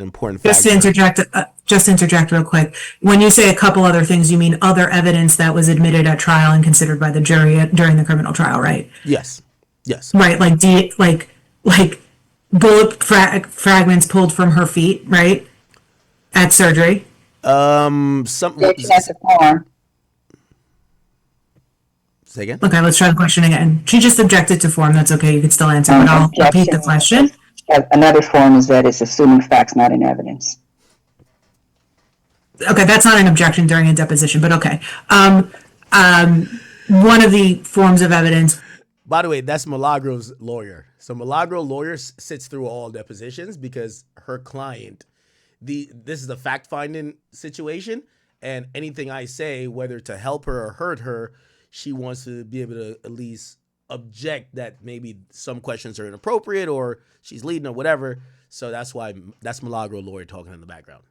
an important Just to factor. interject real quick. When you say a couple other things, you mean other evidence that was admitted at trial and considered by the jury during the criminal trial, right? Yes, yes. Right, like fragments pulled from her feet, right? At surgery. Some Objection at the form. say again. Okay, let's try the question again. She just objected to form. That's okay. You can still answer, but I'll repeat the Objection. question. Another form is that it's assuming facts, not in evidence. Okay, that's not an objection during a deposition, but okay. One of the forms of evidence. By the way, that's Milagro's lawyer. So Milagro lawyer sits through all depositions because her client, this is a fact finding situation, and anything I say, whether to help her or hurt her, she wants to be able to at least object that maybe some questions are inappropriate or she's leading or whatever. So that's why that's Milagro lawyer talking in the background.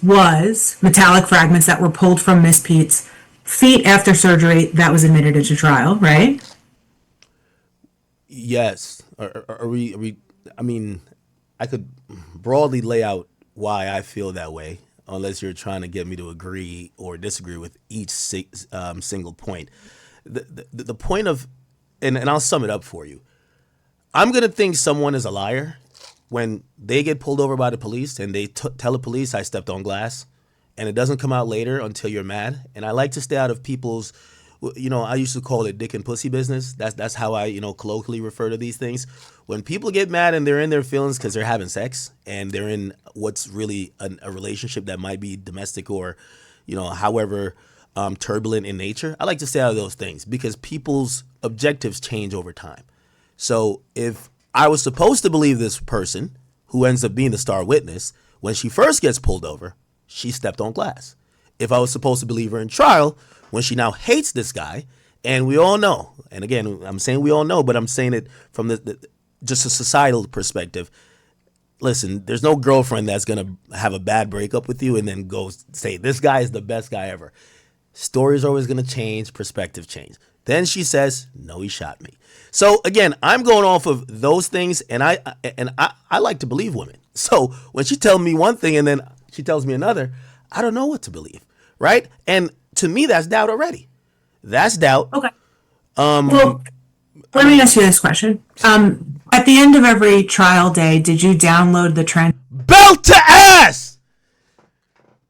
Was metallic fragments that were pulled from Miss Pete's feet after surgery that was admitted into trial, right? Yes. Are we? I mean, I could broadly lay out why I feel that way, unless you're trying to get me to agree or disagree with each single point. The point of, and I'll sum it up for you. I'm gonna think someone is a liar when they get pulled over by the police and they tell the police I stepped on glass, and it doesn't come out later until you're mad. And I like to stay out of people's, I used to call it dick and pussy business. That's how I, colloquially refer to these things. When people get mad and they're in their feelings because they're having sex and they're in what's really a relationship that might be domestic or, however turbulent in nature, I like to stay out of those things because people's objectives change over time. So if I was supposed to believe this person who ends up being the star witness, when she first gets pulled over, she stepped on glass. If I was supposed to believe her in trial, when she now hates this guy, and we all know, and again, I'm saying we all know, but I'm saying it from just a societal perspective. Listen, there's no girlfriend that's going to have a bad breakup with you and then go say, this guy is the best guy ever. Stories are always going to change, perspective change. Then she says, no, he shot me. So again, I'm going off of those things, and I like to believe women. So when she tells me one thing and then she tells me another, I don't know what to believe, right? And to me, that's doubt already. That's doubt. Okay. Well, let me ask you this question. At the end of every trial day, did you download the trend? Belt to ass.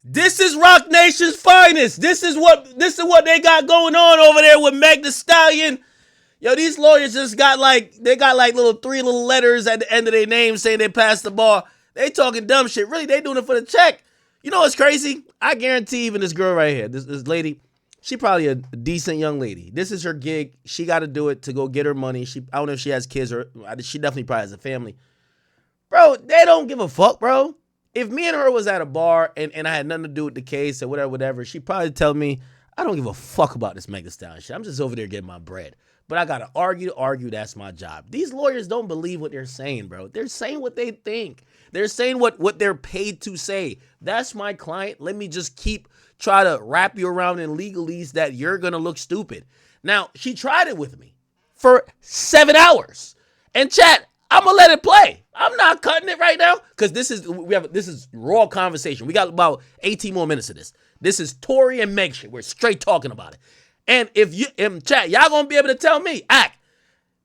This is Rock Nation's finest. This is what they got going on over there with Meg Thee Stallion. Yo, these lawyers just got they got three little letters at the end of their name saying they passed the bar. They talking dumb shit. Really, they doing it for the check. You know what's crazy? I guarantee even this girl right here, this lady, she probably a decent young lady. This is her gig. She got to do it to go get her money. I don't know if she has kids or she definitely probably has a family. Bro, they don't give a fuck, bro. If me and her was at a bar and I had nothing to do with the case or whatever, she'd probably tell me, I don't give a fuck about this Meg Thee Stallion shit. I'm just over there getting my bread. But I got to argue. That's my job. These lawyers don't believe what they're saying, bro. They're saying what they think. They're saying what they're paid to say. That's my client. Let me just try to wrap you around in legalese that you're going to look stupid. Now, she tried it with me for 7 hours. And chat, I'm going to let it play. I'm not cutting it right now because this is raw conversation. We got about 18 more minutes of this. This is Tory and Meg shit. We're straight talking about it. And if you in chat, y'all gonna be able to tell me,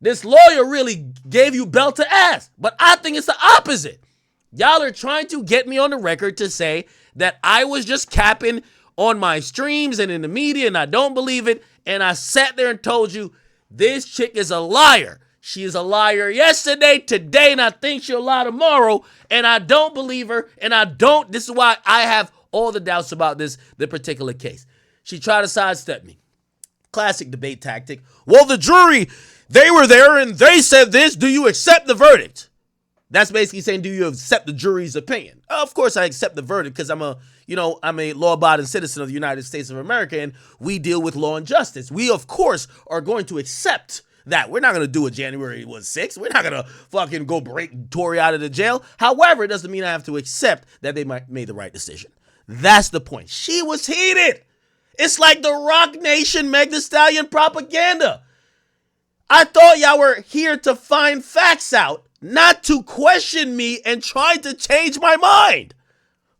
this lawyer really gave you belt to ass. But I think it's the opposite. Y'all are trying to get me on the record to say that I was just capping on my streams and in the media and I don't believe it. And I sat there and told you, this chick is a liar. She is a liar yesterday, today, and I think she'll lie tomorrow. And I don't believe her. And this is why I have all the doubts about the particular case. She tried to sidestep me. Classic debate tactic. Well, the jury, they were there and they said this. Do you accept the verdict? That's basically saying, do you accept the jury's opinion? Of course I accept the verdict because I'm a law-abiding citizen of the United States of America and we deal with law and justice. We, of course, are going to accept that. We're not going to do it January 6th. We're not going to fucking go break Tory out of the jail. However, it doesn't mean I have to accept that they made the right decision. That's the point. She was heated. It's like the Rock Nation Meg Thee Stallion propaganda. I thought y'all were here to find facts out, not to question me and try to change my mind.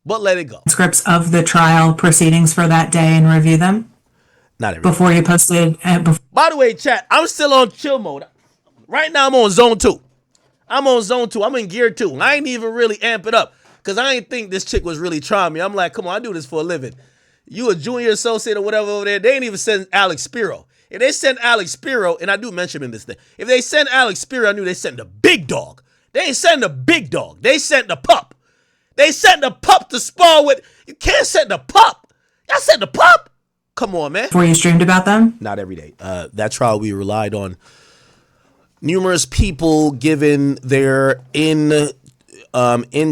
but let it go. Scripts of the trial proceedings for that day and review them Not every day. before you posted. By the way, chat, I'm still on chill mode. Right now, I'm on zone 2. I'm in gear 2. I ain't even really amp it up because I ain't think this chick was really trying me. I'm like, come on, I do this for a living. You a junior associate or whatever over there. They ain't even send Alex Spiro. If they send Alex Spiro, and I do mention him in this thing, if they send Alex Spiro, I knew they sent the big dog. They ain't send the big dog. They sent the pup. They sent the pup to spar with. You can't send the pup. Y'all sent the pup? Come on, man. Before you streamed about them? Not every day. That trial, we relied on numerous people giving their in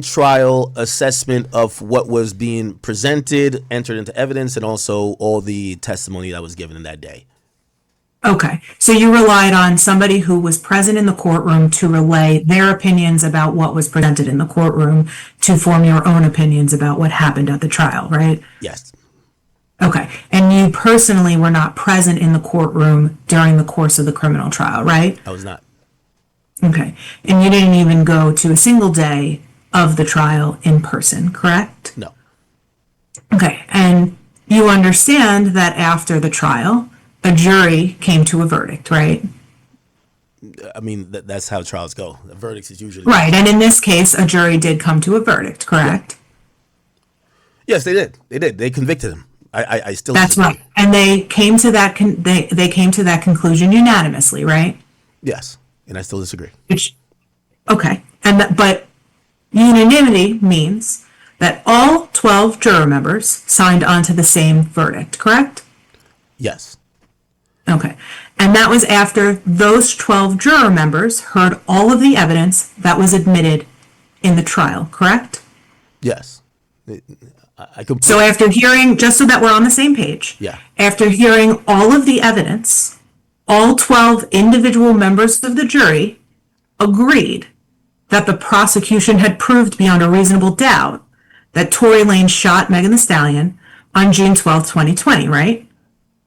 trial assessment of what was being presented, entered into evidence, and also all the testimony that was given in that day. Okay. So you relied on somebody who was present in the courtroom to relay their opinions about what was presented in the courtroom to form your own opinions about what happened at the trial, right? Yes. Okay. And you personally were not present in the courtroom during the course of the criminal trial, right? I was not. Okay. And you didn't even go to a single day of the trial in person, correct? No. Okay. And you understand that after the trial, a jury came to a verdict, right? I mean, that's how trials go. The verdicts is usually... Right. And in this case, a jury did come to a verdict, correct? Yeah. Yes, they did. They did. They convicted him. I still... That's disagree. right. And they came to that they came to that conclusion unanimously, right? Yes. And I still disagree. Okay. But unanimity means that all 12 juror members signed on to the same verdict, correct? Yes. Okay. And that was after those 12 juror members heard all of the evidence that was admitted in the trial, correct? Yes. So after hearing, just so that we're on the same page, Yeah. after hearing all of the evidence, all 12 individual members of the jury agreed that the prosecution had proved beyond a reasonable doubt that Tory Lanez shot Megan Thee Stallion on June 12th, 2020, right?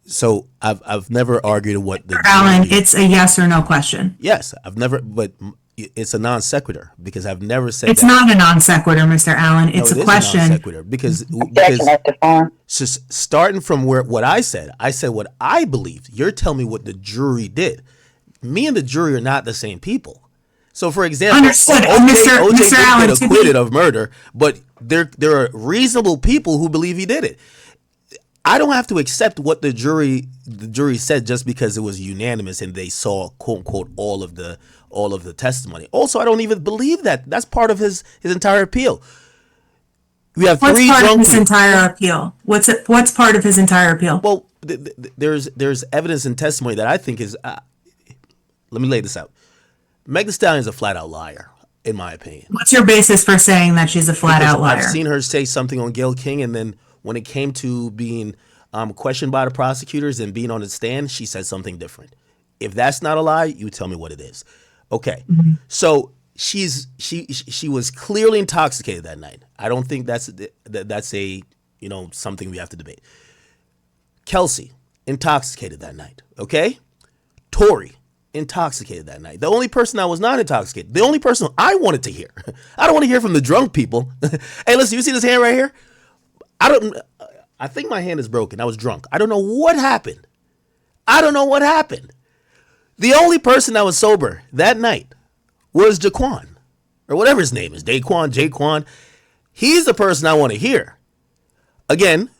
So I've never argued what the... Alan, it's a yes or no question. Yes, I've never, but it's a non sequitur because I've never said It's that. not a non sequitur, Mr. Allen. It's No, a question. non sequitur because just starting from what I said what I believed. You're telling me what the jury did. Me and the jury are not the same people. So, for example, Understood. OJ Mr. did Allen, get acquitted of murder, but there are reasonable people who believe he did it. I don't have to accept what the jury said just because it was unanimous and they saw quote unquote all of the testimony. Also, I don't even believe that. That's part of his entire appeal. We have What's three part of drunk his people. entire appeal? What's part of his entire appeal? Well, there's evidence and testimony that I think is. Let me lay this out. Meg Thee Stallion is a flat out liar, in my opinion. What's your basis for saying that she's a flat out liar? I've seen her say something on Gayle King, and then when it came to being questioned by the prosecutors and being on the stand, she said something different. If that's not a lie, you tell me what it is. Okay, so she was clearly intoxicated that night. I don't think that's a something we have to debate. Kelsey intoxicated that night. Okay, Tory intoxicated that night. The only person that was not intoxicated, the only person I wanted to hear, I don't want to hear from the drunk people. Hey, listen, you see this hand right here? I think my hand is broken. I was drunk. I don't know what happened. The only person that was sober that night was Jaquan, or whatever his name is, Jaquan. He's the person I want to hear. Again,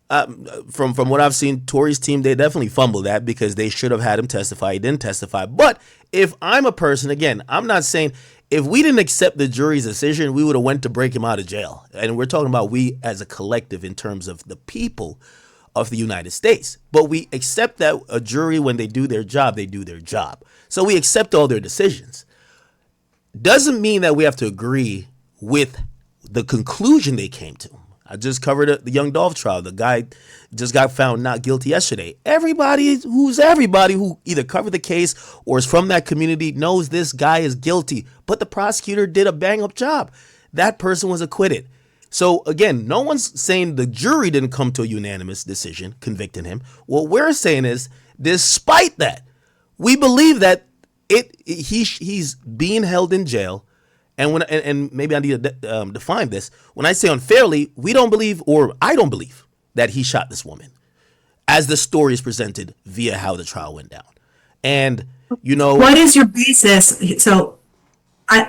from what I've seen, Tory's team, they definitely fumbled that because they should have had him testify. He didn't testify. But if I'm a person, again, I'm not saying if we didn't accept the jury's decision, we would have went to break him out of jail. And we're talking about we as a collective in terms of the people of the United States. But we accept that a jury, when they do their job, they do their job. So we accept all their decisions. Doesn't mean that we have to agree with the conclusion they came to. I just covered the Young Dolph trial. The guy just got found not guilty yesterday. Everybody who either covered the case or is from that community knows this guy is guilty. But the prosecutor did a bang-up job. That person was acquitted. So, again, no one's saying the jury didn't come to a unanimous decision convicting him. What we're saying is, despite that, we believe that he's being held in jail And maybe I need to define this. When I say unfairly, we don't believe, or I don't believe, that he shot this woman, as the story is presented via how the trial went down. And what is your basis? So,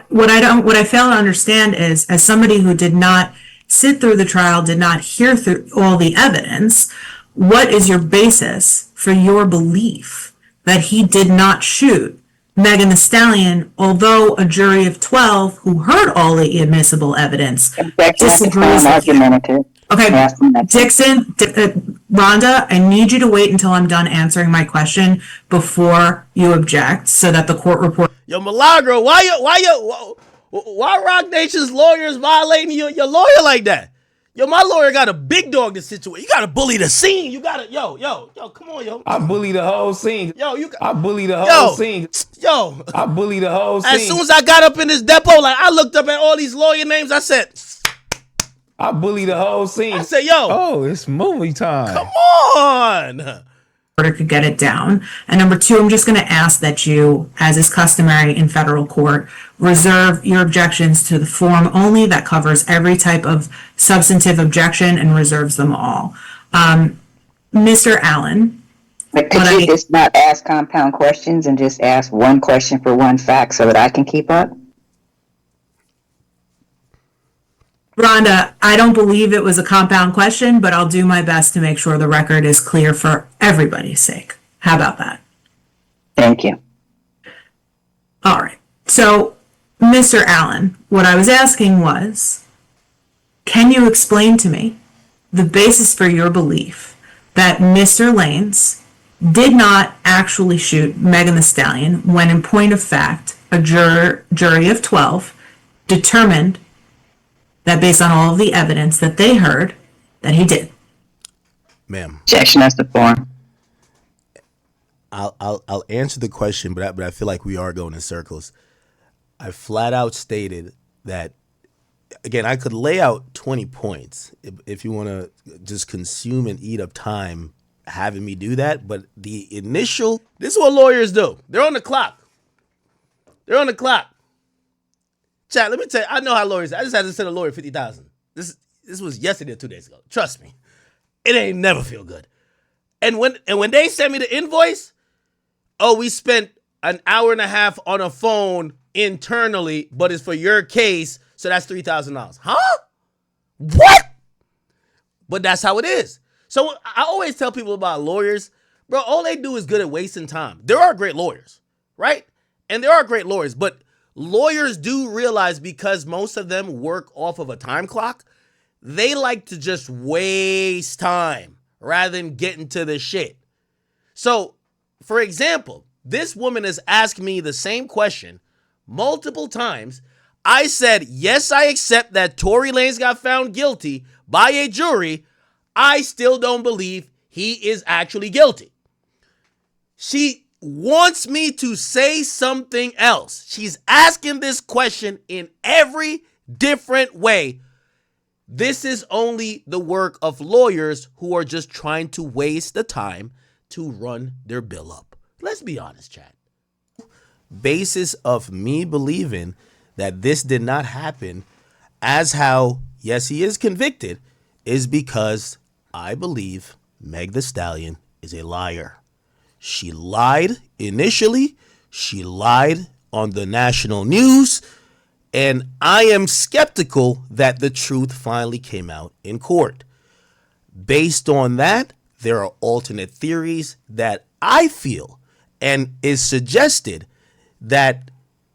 what I fail to understand is, as somebody who did not sit through the trial, did not hear through all the evidence, what is your basis for your belief that he did not shoot Megan Thee Stallion, although a jury of 12 who heard all the admissible evidence disagrees with you? Okay, Dixon, Rhonda, I need you to wait until I'm done answering my question before you object, so that the court report. Yo, Milagro, why Rock Nation's lawyers violating your lawyer like that? Yo, my lawyer got a big dog this situation. You gotta bully the scene. You gotta, yo, come on, yo. I bully the whole scene. I bully the whole scene. Yo, I bully the whole scene. As soon as I got up in this depot, like, I looked up at all these lawyer names. I said, I bully the whole scene. I said, yo. Oh, it's movie time. Come on. Could get it down. And number two, I'm just going to ask that you, as is customary in federal court, reserve your objections to the form only that covers every type of substantive objection and reserves them all. Mr. Allen. But could you just not ask compound questions and just ask one question for one fact so that I can keep up? Rhonda, I don't believe it was a compound question, but I'll do my best to make sure the record is clear for everybody's sake. How about that? Thank you. All right. So, Mr. Allen, what I was asking was, can you explain to me the basis for your belief that Mr. Lanes did not actually shoot Megan Thee Stallion when, in point of fact, a jury of 12 determined that, based on all of the evidence that they heard, that he did? Ma'am. Objection as to form. I'll answer the question, but I feel like we are going in circles. I flat out stated that, again, I could lay out 20 points if you want to just consume and eat up time having me do that. But the initial, this is what lawyers do. They're on the clock. Chat, let me tell you, I know how lawyers, I just had to send a lawyer 50,000. This was yesterday or 2 days ago. Trust me. It ain't never feel good. And when they send me the invoice, oh, we spent an hour and a half on a phone internally, but it's for your case, so that's $3,000. Huh? What? But that's how it is. So I always tell people about lawyers, bro, all they do is good at wasting time. There are great lawyers, right? And there are great lawyers, but lawyers do realize, because most of them work off of a time clock, they like to just waste time rather than get into the shit. So, for example, this woman has asked me the same question multiple times. I said, yes, I accept that Tory Lanez got found guilty by a jury. I still don't believe he is actually guilty. She wants me to say something else. She's asking this question in every different way. This is only the work of lawyers who are just trying to waste the time to run their bill up. Let's be honest, chat. Basis of me believing that this did not happen as how, yes, he is convicted, is because I believe Meg Thee Stallion is a liar. She lied initially. She lied on the national news. And I am skeptical that the truth finally came out in court. Based on that, there are alternate theories that I feel and is suggested that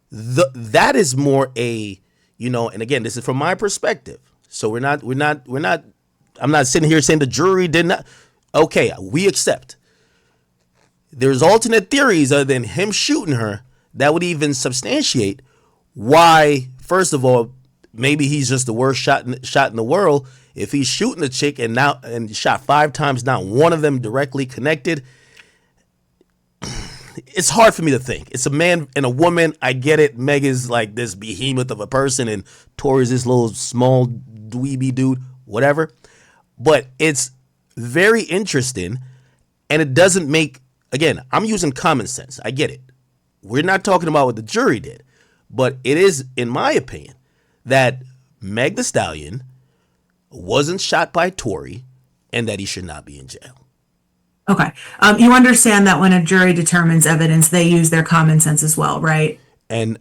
that is more a, and again, this is from my perspective. So I'm not sitting here saying the jury did not. Okay, we accept. There's alternate theories other than him shooting her that would even substantiate why, first of all, maybe he's just the worst shot in the world. If he's shooting a chick and shot 5 times, not one of them directly connected, it's hard for me to think. It's a man and a woman. I get it. Meg is like this behemoth of a person, and Tory's this little small dweeby dude, whatever. But it's very interesting, and it doesn't make, again, I'm using common sense. I get it. We're not talking about what the jury did. But it is, in my opinion, that Meg the Stallion wasn't shot by Tory and that he should not be in jail. Okay. You understand that when a jury determines evidence, they use their common sense as well, right? And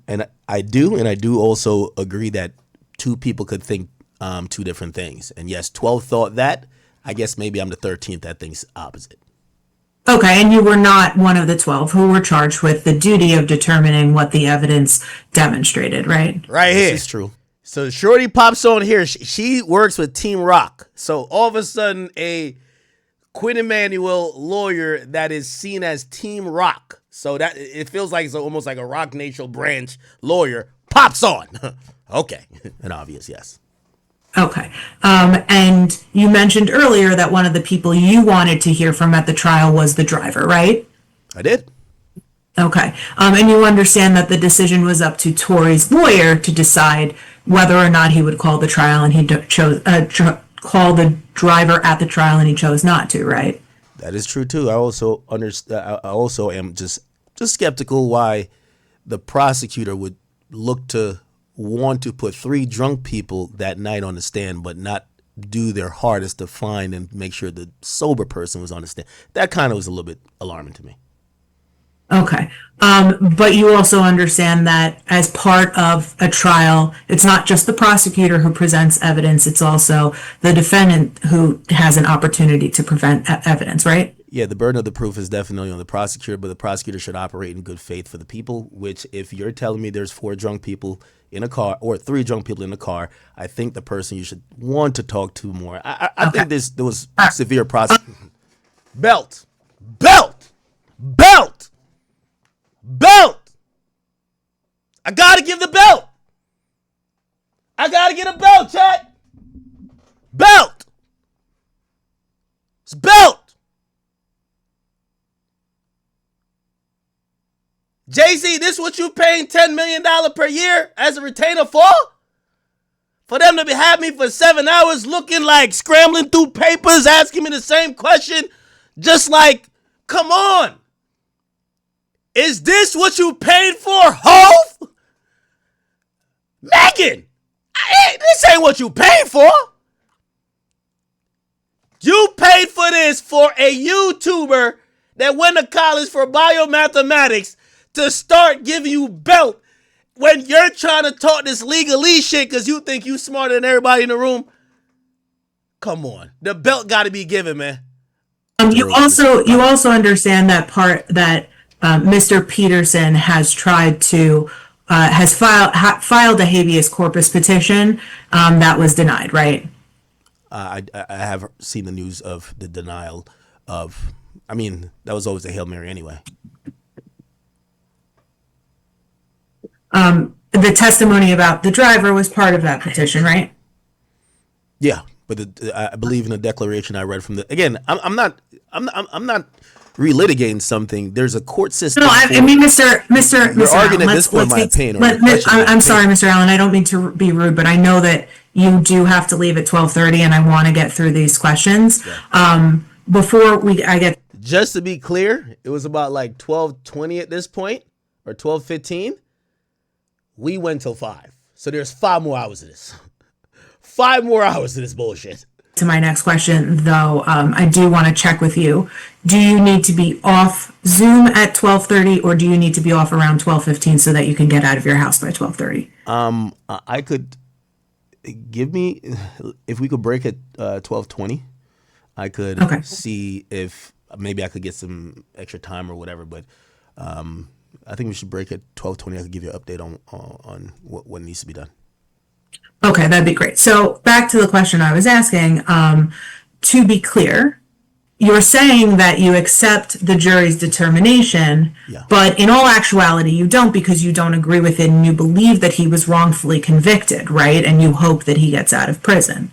I do also agree that two people could think two different things. And yes, 12 thought that. I guess maybe I'm the 13th that thinks opposite. Okay, and you were not one of the 12 who were charged with the duty of determining what the evidence demonstrated, right? Right here. This is true. So Shorty pops on here. She works with Team Rock. So all of a sudden, a Quinn Emanuel lawyer that is seen as Team Rock. So that it feels like it's almost like a Rock Nation branch lawyer pops on. Okay, an obvious yes. Okay. And you mentioned earlier that one of the people you wanted to hear from at the trial was the driver, right? I did. Okay. And you understand that the decision was up to Tory's lawyer to decide whether or not he would call the trial, and he chose call the driver at the trial, and he chose not to, right? That is true too. I also understand. I also am just skeptical why the prosecutor would look to want to put 3 drunk people that night on the stand, but not do their hardest to find and make sure the sober person was on the stand. That kind of was a little bit alarming to me. Okay. But you also understand that as part of a trial, it's not just the prosecutor who presents evidence, it's also the defendant who has an opportunity to present evidence, right? Yeah, the burden of the proof is definitely on the prosecutor, but the prosecutor should operate in good faith for the people, which if you're telling me there's 4 drunk people in a car or 3 drunk people in a car, I think the person you should want to talk to more. I think there was severe prosecution. Belt. I gotta give the belt. I gotta get a belt, chat. Belt. It's belt. Jay-Z, this what you paying $10 million per year as a retainer for? For them to have me for 7 hours looking like scrambling through papers, asking me the same question, just like, come on. Is this what you paid for, Hov? Megan, this ain't what you paid for. You paid for this for a YouTuber that went to college for biomathematics to start giving you belt when you're trying to talk this legalese shit because you think you smarter than everybody in the room. Come on. The belt got to be given, man. You also understand that Mr. Peterson has tried to has filed a habeas corpus petition that was denied, right? I have seen the news of the denial of. I mean, that was always a Hail Mary anyway. The testimony about the driver was part of that petition, right? Yeah, but I believe in the declaration I read from the. Again, I'm not relitigating something. There's a court system. No, I mean, Mr. You're arguing Allen, at this point my opinion. I'm sorry, Mr. Allen. I don't mean to be rude, but I know that you do have to leave at 12:30, and I want to get through these questions. Yeah. Just to be clear, it was about like 12:20 at this point, or 12:15. We went till 5. So there's 5 more hours of this. 5 more hours of this bullshit. To my next question, though, I do want to check with you. Do you need to be off Zoom at 12:30, or do you need to be off around 12:15 so that you can get out of your house by 12:30? I could if we could break at 12:20, I could see if maybe I could get some extra time or whatever. But I think we should break at 12:20. I could give you an update on what needs to be done. Okay, that'd be great. So back to the question I was asking, to be clear, you're saying that you accept the jury's determination, but in all actuality, you don't, because you don't agree with it and you believe that he was wrongfully convicted, right? And you hope that he gets out of prison.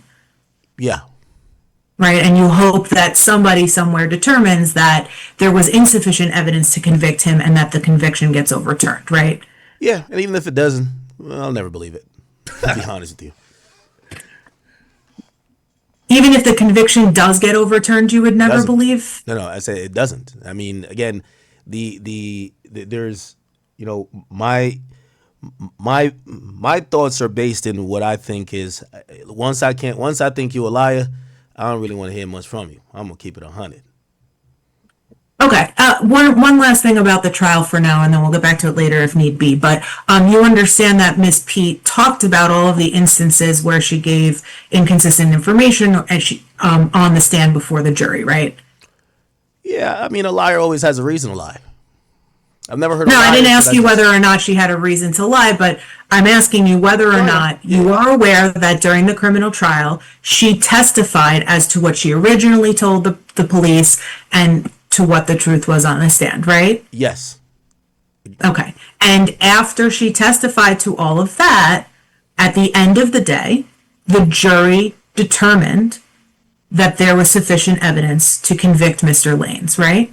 Yeah. Right, and you hope that somebody somewhere determines that there was insufficient evidence to convict him and that the conviction gets overturned, right? Yeah, and even if it doesn't, I'll never believe it. To be honest with you. Even if the conviction does get overturned, you would never believe? No, I say it doesn't. I mean, again, there's, my my thoughts are based in what I think is once I think you're a liar, I don't really want to hear much from you. I'm gonna keep it 100. Okay. One last thing about the trial for now, and then we'll get back to it later if need be. But you understand that Miss Pete talked about all of the instances where she gave inconsistent information and she on the stand before the jury, right? Yeah, I mean, a liar always has a reason to lie. I've never heard. No, I didn't ask you whether or not she had a reason to lie, but I'm asking you whether or not you are aware that during the criminal trial, she testified as to what she originally told the police and to what the truth was on the stand, right? Yes. Okay. And after she testified to all of that, at the end of the day, the jury determined that there was sufficient evidence to convict Mr. Lanes, right?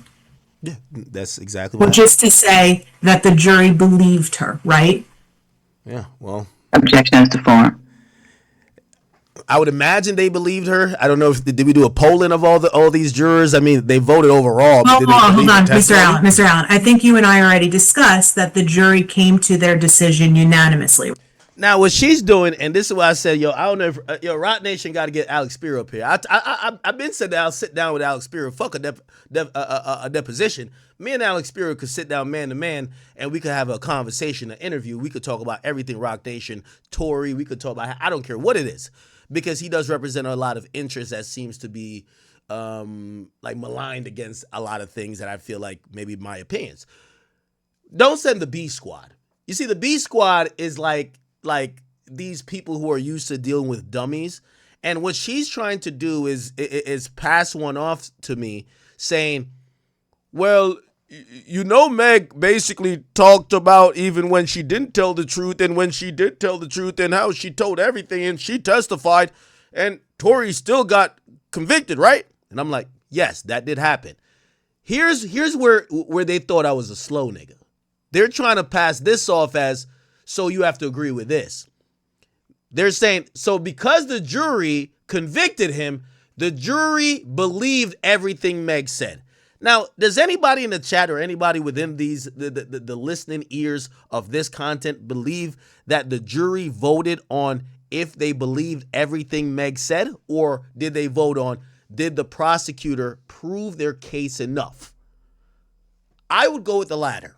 Yeah, that's exactly what. Which is to say that the jury believed her, right? Yeah. Well, Objections to form. I would imagine they believed her. I don't know if did we do a polling of all these jurors? I mean, they voted overall. But Hold on, Mr. Allen. I think you and I already discussed that the jury came to their decision unanimously. Now, what she's doing, and this is why I said, I don't know if Rock Nation got to get Alex Spiro up here. I've been said that I'll sit down with Alex Spiro. Fuck a deposition. Me and Alex Spiro could sit down man to man, and we could have a conversation, an interview. We could talk about everything Rock Nation, Tory. We could talk about, I don't care what it is, because he does represent a lot of interest that seems to be like maligned against a lot of things that I feel like maybe my opinions. Don't send the B squad. You see, the B squad is like these people who are used to dealing with dummies. And what she's trying to do is pass one off to me saying, well, Meg basically talked about even when she didn't tell the truth and when she did tell the truth and how she told everything and she testified and Tory still got convicted, right? And I'm like, yes, that did happen. Here's where they thought I was a slow nigga. They're trying to pass this off as, so you have to agree with this. They're saying, so because the jury convicted him, the jury believed everything Meg said. Now, does anybody in the chat or anybody within the listening ears of this content believe that the jury voted on if they believed everything Meg said, or did they vote on, did the prosecutor prove their case enough? I would go with the latter.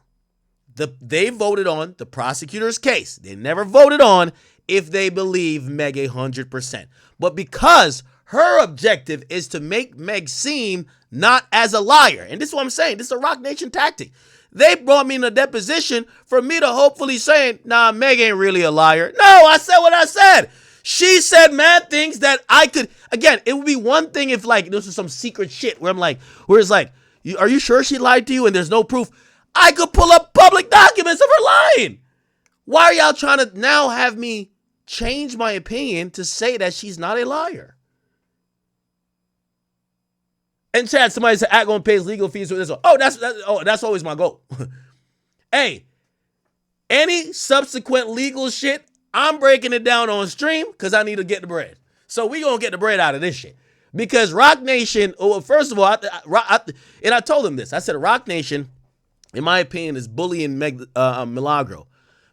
They voted on the prosecutor's case. They never voted on if they believe Meg 100%. But because her objective is to make Meg seem not as a liar, and this is what I'm saying, this is a Rock Nation tactic. They brought me in a deposition for me to hopefully say, nah, Meg ain't really a liar. No, I said what I said. She said mad things that I could, again, it would be one thing if like this was some secret shit where I'm like, where it's like, are you sure she lied to you and there's no proof? I could pull up public documents of her lying. Why are y'all trying to now have me change my opinion to say that she's not a liar? And Chad, somebody said, "Going pays legal fees for this." Oh, that's always my goal. Hey, any subsequent legal shit, I'm breaking it down on stream because I need to get the bread. So we gonna get the bread out of this shit because Rock Nation. Well, first of all, and I told them this. I said Rock Nation, in my opinion, is bullying Milagro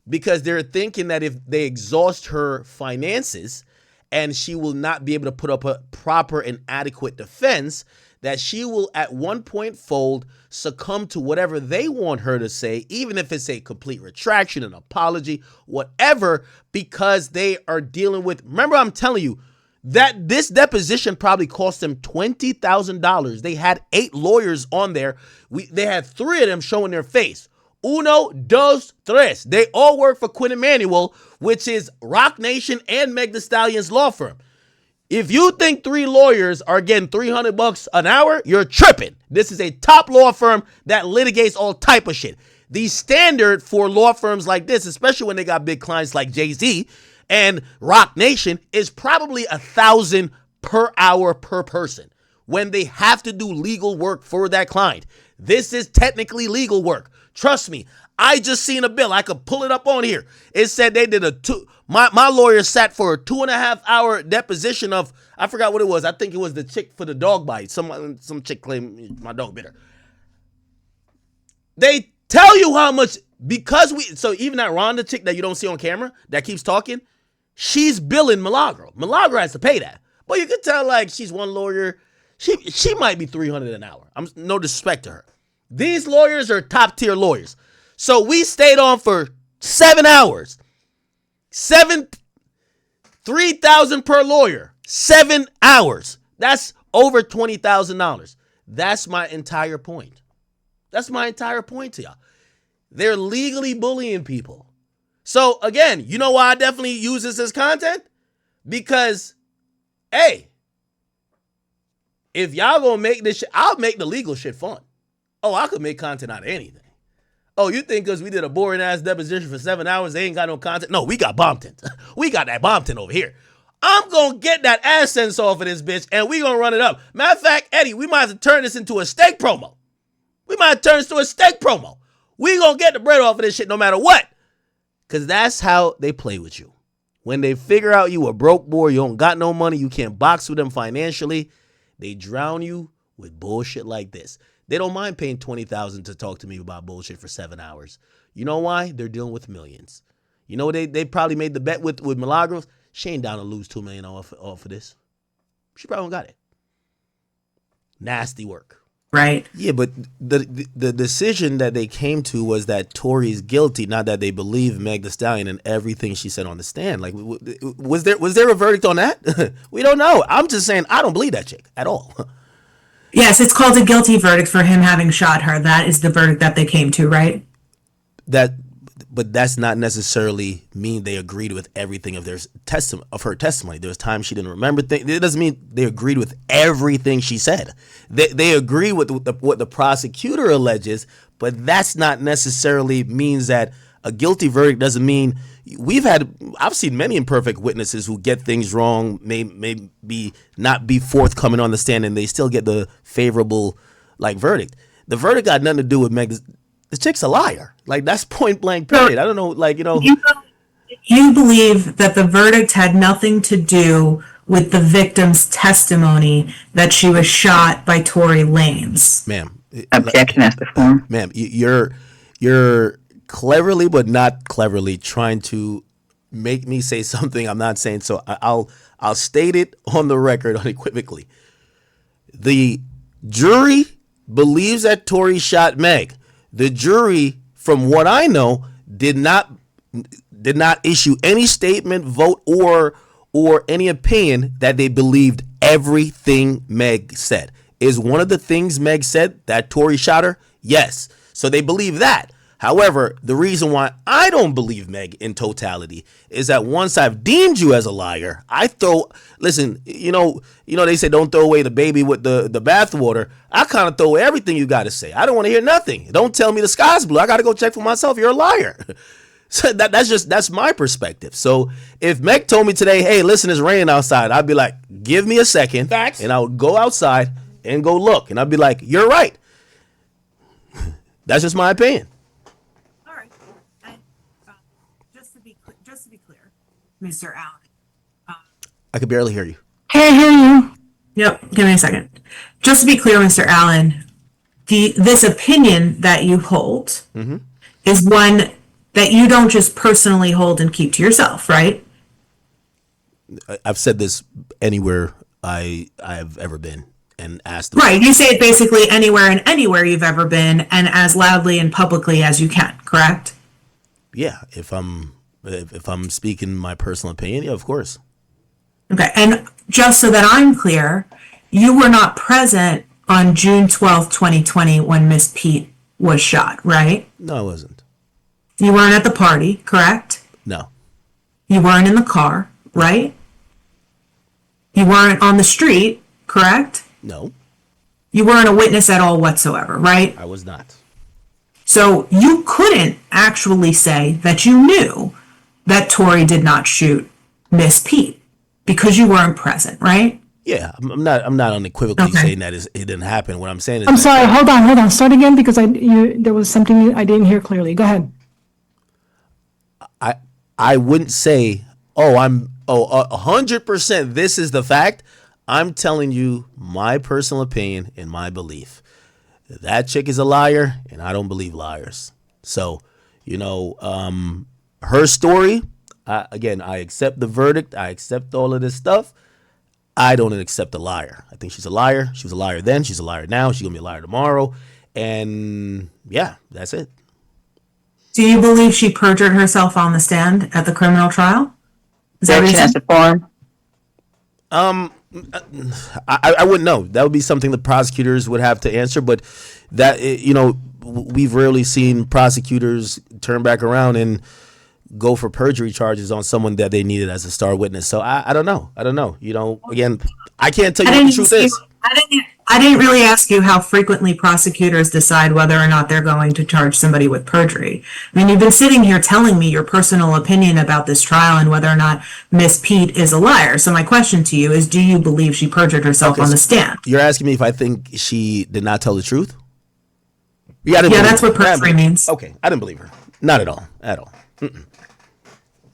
because they're thinking that if they exhaust her finances and she will not be able to put up a proper and adequate defense, that she will at one point fold, succumb to whatever they want her to say, even if it's a complete retraction, an apology, whatever, because they are dealing with, remember I'm telling you, that this deposition probably cost them $20,000. They had 8 lawyers on there. They had 3 of them showing their face. Uno, dos, tres. They all work for Quinn Emanuel, which is Rock Nation and Meg Thee Stallion's law firm. If you think 3 lawyers are getting $300 an hour, you're tripping. This is a top law firm that litigates all type of shit. The standard for law firms like this, especially when they got big clients like Jay-Z and Rock Nation, is probably $1,000 per hour per person when they have to do legal work for that client. This is technically legal work. Trust me, I just seen a bill. I could pull it up on here. It said they did my lawyer sat for a 2.5 hour deposition of, I forgot what it was. I think it was the chick for the dog bite. Some chick claimed my dog bit her. They Tell you how much, so even that Rhonda chick that you don't see on camera that keeps talking, she's billing Milagro. Milagro has to pay that. But you can tell, like, she's one lawyer. She might be $300 an hour. I'm no disrespect to her. These lawyers are top tier lawyers. So we stayed on for 7 hours. $3,000 per lawyer. 7 hours. That's over $20,000. That's my entire point. That's my entire point to y'all. They're legally bullying people. So again, you know why I definitely use this as content? Because, hey, if y'all gonna make this shit, I'll make the legal shit fun. Oh, I could make content out of anything. Oh, you think because we did a boring ass deposition for 7 hours, they ain't got no content? No, we got Bompton. We got that Bompton over here. I'm gonna get that AdSense off of this bitch and we gonna run it up. Matter of fact, Eddie, we might have to turn this into a steak promo. We gonna get the bread off of this shit no matter what. Cause that's how they play with you. When they figure out you a broke boy, you don't got no money, you can't box with them financially, they drown you with bullshit like this. They don't mind paying $20,000 to talk to me about bullshit for 7 hours. You know why? They're dealing with millions. You know they probably made the bet with Milagros. She ain't down to lose $2 million off of this. She probably don't got it. Nasty work. Right. Yeah, but the decision that they came to was that Tory's guilty, not that they believe Meg Thee Stallion and everything she said on the stand. Like, was there a verdict on that? We don't know. I'm just saying I don't believe that chick at all. Yes, it's called a guilty verdict for him having shot her. That is the verdict that they came to, right? But that's not necessarily mean they agreed with everything of her testimony. There was times she didn't remember things. It doesn't mean they agreed with everything she said. They agree with what the prosecutor alleges, but that's not necessarily means that a guilty verdict doesn't mean. I've seen many imperfect witnesses who get things wrong, maybe not be forthcoming on the stand, and they still get the favorable verdict. The verdict got nothing to do with Meg. The chick's a liar. Like, that's point blank period. I don't know, You believe that the verdict had nothing to do with the victim's testimony that she was shot by Tory Lanez. Ma'am. Objection as to form. Ma'am, you're cleverly but not cleverly trying to make me say something I'm not saying. So I'll state it on the record unequivocally. The jury believes that Tory shot Meg. The jury, from what I know, did not issue any statement, vote, or any opinion that they believed everything Meg said. Is one of the things Meg said that Tory shot her? Yes. So they believe that. However, the reason why I don't believe Meg in totality is that once I've deemed you as a liar, listen, you know, they say don't throw away the baby with the bathwater. I kind of throw away everything you got to say. I don't want to hear nothing. Don't tell me the sky's blue. I got to go check for myself. You're a liar. So that's my perspective. So if Meg told me today, hey, listen, it's raining outside, I'd be like, give me a second. Facts. And I would go outside and go look. And I'd be like, you're right. That's just my opinion. Mr. Allen. I could barely hear you. Can't hear you. Yep, give me a second. Just to be clear, Mr. Allen, this opinion that you hold is one that you don't just personally hold and keep to yourself, right? I've said this anywhere I've ever been and asked. Right, you say it basically anywhere and anywhere you've ever been and as loudly and publicly as you can, correct? Yeah, if I'm speaking my personal opinion, yeah, of course. Okay, and just so that I'm clear, you were not present on June 12th, 2020 when Miss Pete was shot, right? No, I wasn't. You weren't at the party, correct? No. You weren't in the car, right? You weren't on the street, correct? No. You weren't a witness at all whatsoever, right? I was not. So you couldn't actually say that you knew that Tory did not shoot Miss Pete because you weren't present, right? Yeah, I'm not unequivocally saying that it didn't happen. What I'm saying is I'm sorry, hold on. Start again because there was something I didn't hear clearly. Go ahead. I wouldn't say, 100% this is the fact. I'm telling you my personal opinion and my belief. That chick is a liar, and I don't believe liars. So, her story, again, I accept the verdict. I accept all of this stuff. I don't accept a liar. I think she's a liar. She was a liar then. She's a liar now. She's going to be a liar tomorrow. And yeah, that's it. Do you believe she perjured herself on the stand at the criminal trial? Is that what you Objection as said? to form. I wouldn't know. That would be something the prosecutors would have to answer. But that, we've rarely seen prosecutors turn back around and go for perjury charges on someone that they needed as a star witness. So I don't know. Again, I can't tell you what the truth is. I didn't really ask you how frequently prosecutors decide whether or not they're going to charge somebody with perjury. I mean, you've been sitting here telling me your personal opinion about this trial and whether or not Miss Pete is a liar. So my question to you is, do you believe she perjured herself on the stand? You're asking me if I think she did not tell the truth? Yeah, that's what perjury means. Okay, I didn't believe her. Not at all. At all.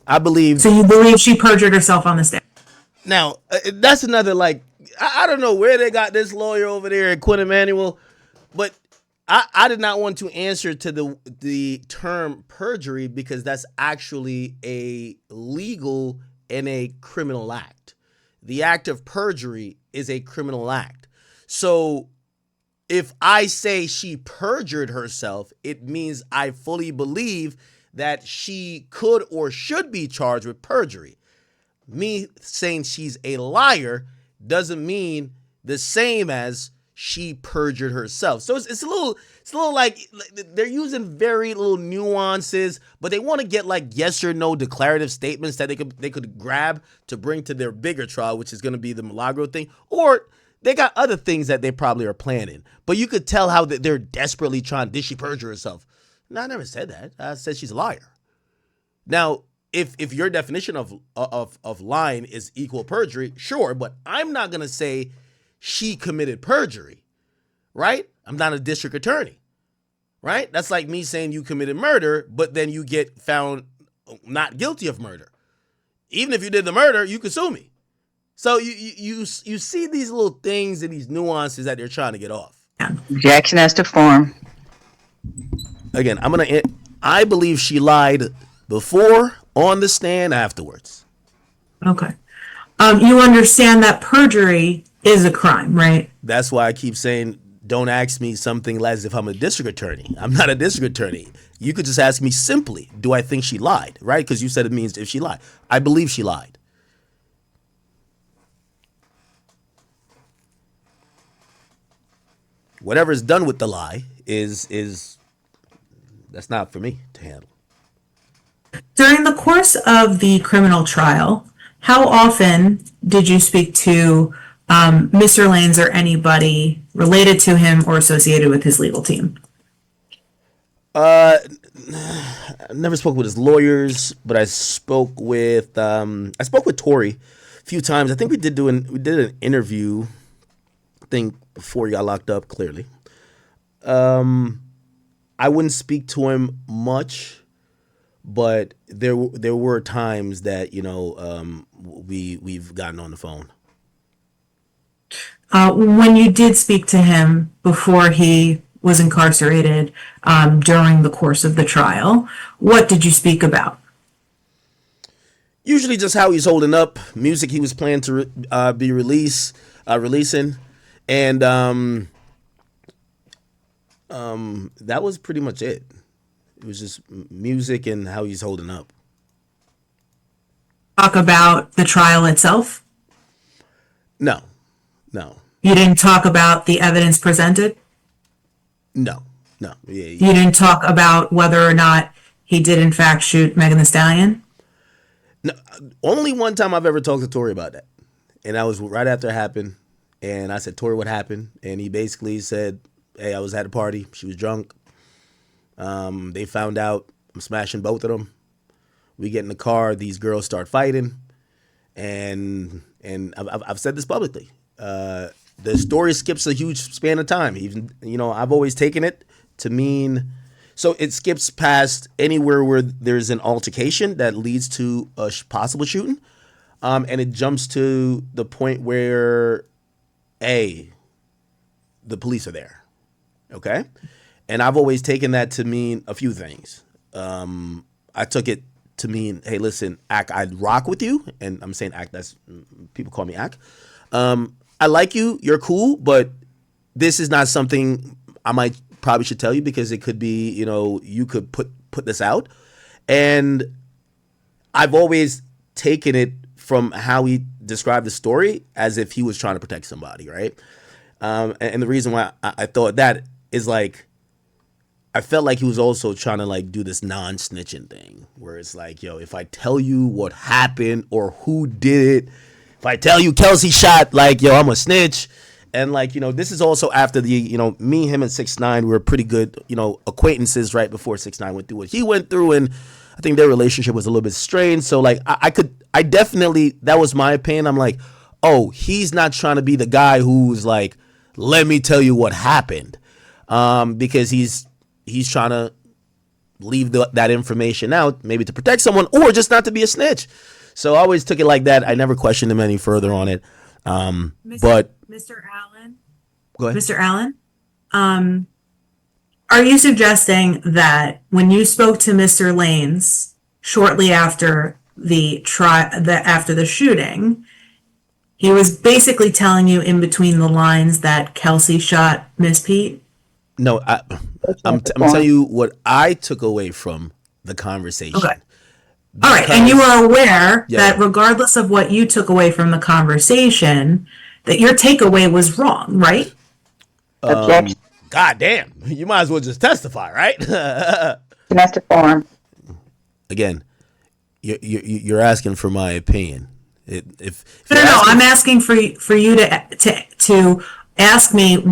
I believe. So you believe she perjured herself on the stand? Now, that's another, I don't know where they got this lawyer over there at Quinn Emanuel, but I did not want to answer to the term perjury because that's actually a legal and a criminal act. The act of perjury is a criminal act. So if I say she perjured herself, it means I fully believe that she could or should be charged with perjury. Me saying she's a liar doesn't mean the same as she perjured herself. So it's a little like they're using very little nuances, but they want to get yes or no declarative statements that they could grab to bring to their bigger trial, which is going to be the Milagro thing, or they got other things that they probably are planning. But you could tell how they're desperately trying. Did she perjure herself? No, I never said that. I said she's a liar. Now, if your definition of lying is equal perjury, sure, but I'm not gonna say she committed perjury, right? I'm not a district attorney, right? That's like me saying you committed murder, but then you get found not guilty of murder. Even if you did the murder, you could sue me. So you see these little things and these nuances that they're trying to get off. Objection as to form. Again, I believe she lied before, on the stand, afterwards. Okay. You understand that perjury is a crime, right? That's why I keep saying, don't ask me something as if I'm a district attorney. I'm not a district attorney. You could just ask me simply, do I think she lied, right? Because you said it means if she lied. I believe she lied. Whatever is done with the lie is that's not for me to handle. During the course of the criminal trial, how often did you speak to Mr. Lanes or anybody related to him or associated with his legal team? I never spoke with his lawyers, but I spoke with Tory a few times. I think we did an interview. I think before he got locked up. Clearly, I wouldn't speak to him much. But there were times that we've gotten on the phone. When you did speak to him before he was incarcerated during the course of the trial, what did you speak about? Usually just how he's holding up, music he was planning to be releasing, and that was pretty much it. It was just music and how he's holding up. Talk about the trial itself? No. You didn't talk about the evidence presented? No. Yeah. You didn't talk about whether or not he did in fact shoot Megan Thee Stallion? No. Only one time I've ever talked to Tory about that. And that was right after it happened. And I said, Tory, what happened? And he basically said, hey, I was at a party. She was drunk. They found out I'm smashing both of them. We get in the car. These girls start fighting, and I've said this publicly. The story skips a huge span of time. Even I've always taken it to mean so it skips past anywhere where there's an altercation that leads to a possible shooting, and it jumps to the point where the police are there. Okay. And I've always taken that to mean a few things. I took it to mean, hey, listen, Ak, I'd rock with you. And I'm saying Ak, that's, people call me Ak. I like you, you're cool, but this is not something I probably should tell you, because it could be, you could put this out. And I've always taken it from how he described the story as if he was trying to protect somebody, right? And the reason why I thought that is, like, I felt like he was also trying to, like, do this non-snitching thing, where it's like, yo, if I tell you what happened or who did it, if I tell you Kelsey shot, like, yo, I'm a snitch. And, like, this is also after the, me, him, and 6ix9ine were pretty good, acquaintances right before 6ix9ine went through what he went through. And I think their relationship was a little bit strained. So, like, I definitely, that was my opinion. I'm like, oh, he's not trying to be the guy who's like, let me tell you what happened. Because he's trying to leave that information out, maybe to protect someone or just not to be a snitch. So I always took it like that. I never questioned him any further on it. But Mr. Allen, go ahead. Mr. Allen, are you suggesting that when you spoke to Mr. Lanes shortly after after the shooting, he was basically telling you in between the lines that Kelsey shot Miss Pete? No, I'm telling you what I took away from the conversation. Okay. All right, and you are aware that regardless of what you took away from the conversation, that your takeaway was wrong, right? Objection. God damn, you might as well just testify, right? Semester form. Again, you're asking for my opinion. If No, I'm asking for you to ask me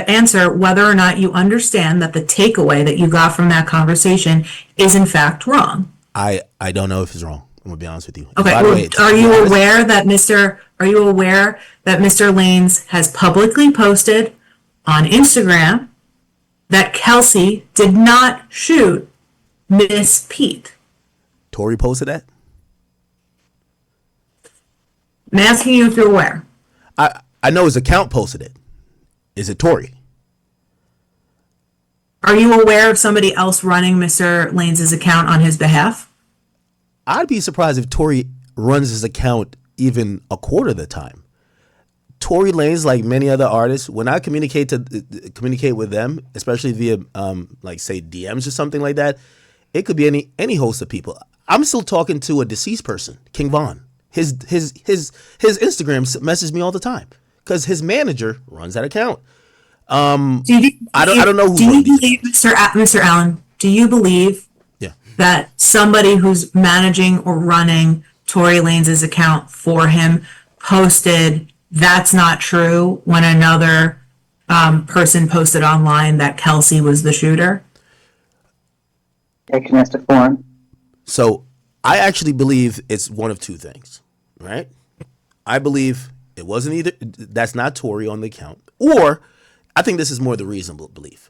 answer whether or not you understand that the takeaway that you got from that conversation is in fact wrong. I don't know if it's wrong. I'm gonna be honest with you. Okay. Are you aware that Mr. Lanes has publicly posted on Instagram that Kelsey did not shoot Miss Pete? Tori posted that? I'm asking you if you're aware. I know his account posted it. Is it Tori? Are you aware of somebody else running Mr. Lanes' account on his behalf? I'd be surprised if Tori runs his account even a quarter of the time. Tory Lanez, like many other artists, when I communicate with them, especially via like say DMs or something like that, it could be any host of people. I'm still talking to a deceased person, King Von. His Instagram messages me all the time because his manager runs that account. I don't know who. Do you believe, Mr. Allen? Do you believe that somebody who's managing or running Tory Lanez' account for him posted "That's not true" when another person posted online that Kelsey was the shooter? Objection as to form. So I actually believe it's one of two things, right? I believe it wasn't either. That's not Tory on the account, or I think this is more the reasonable belief.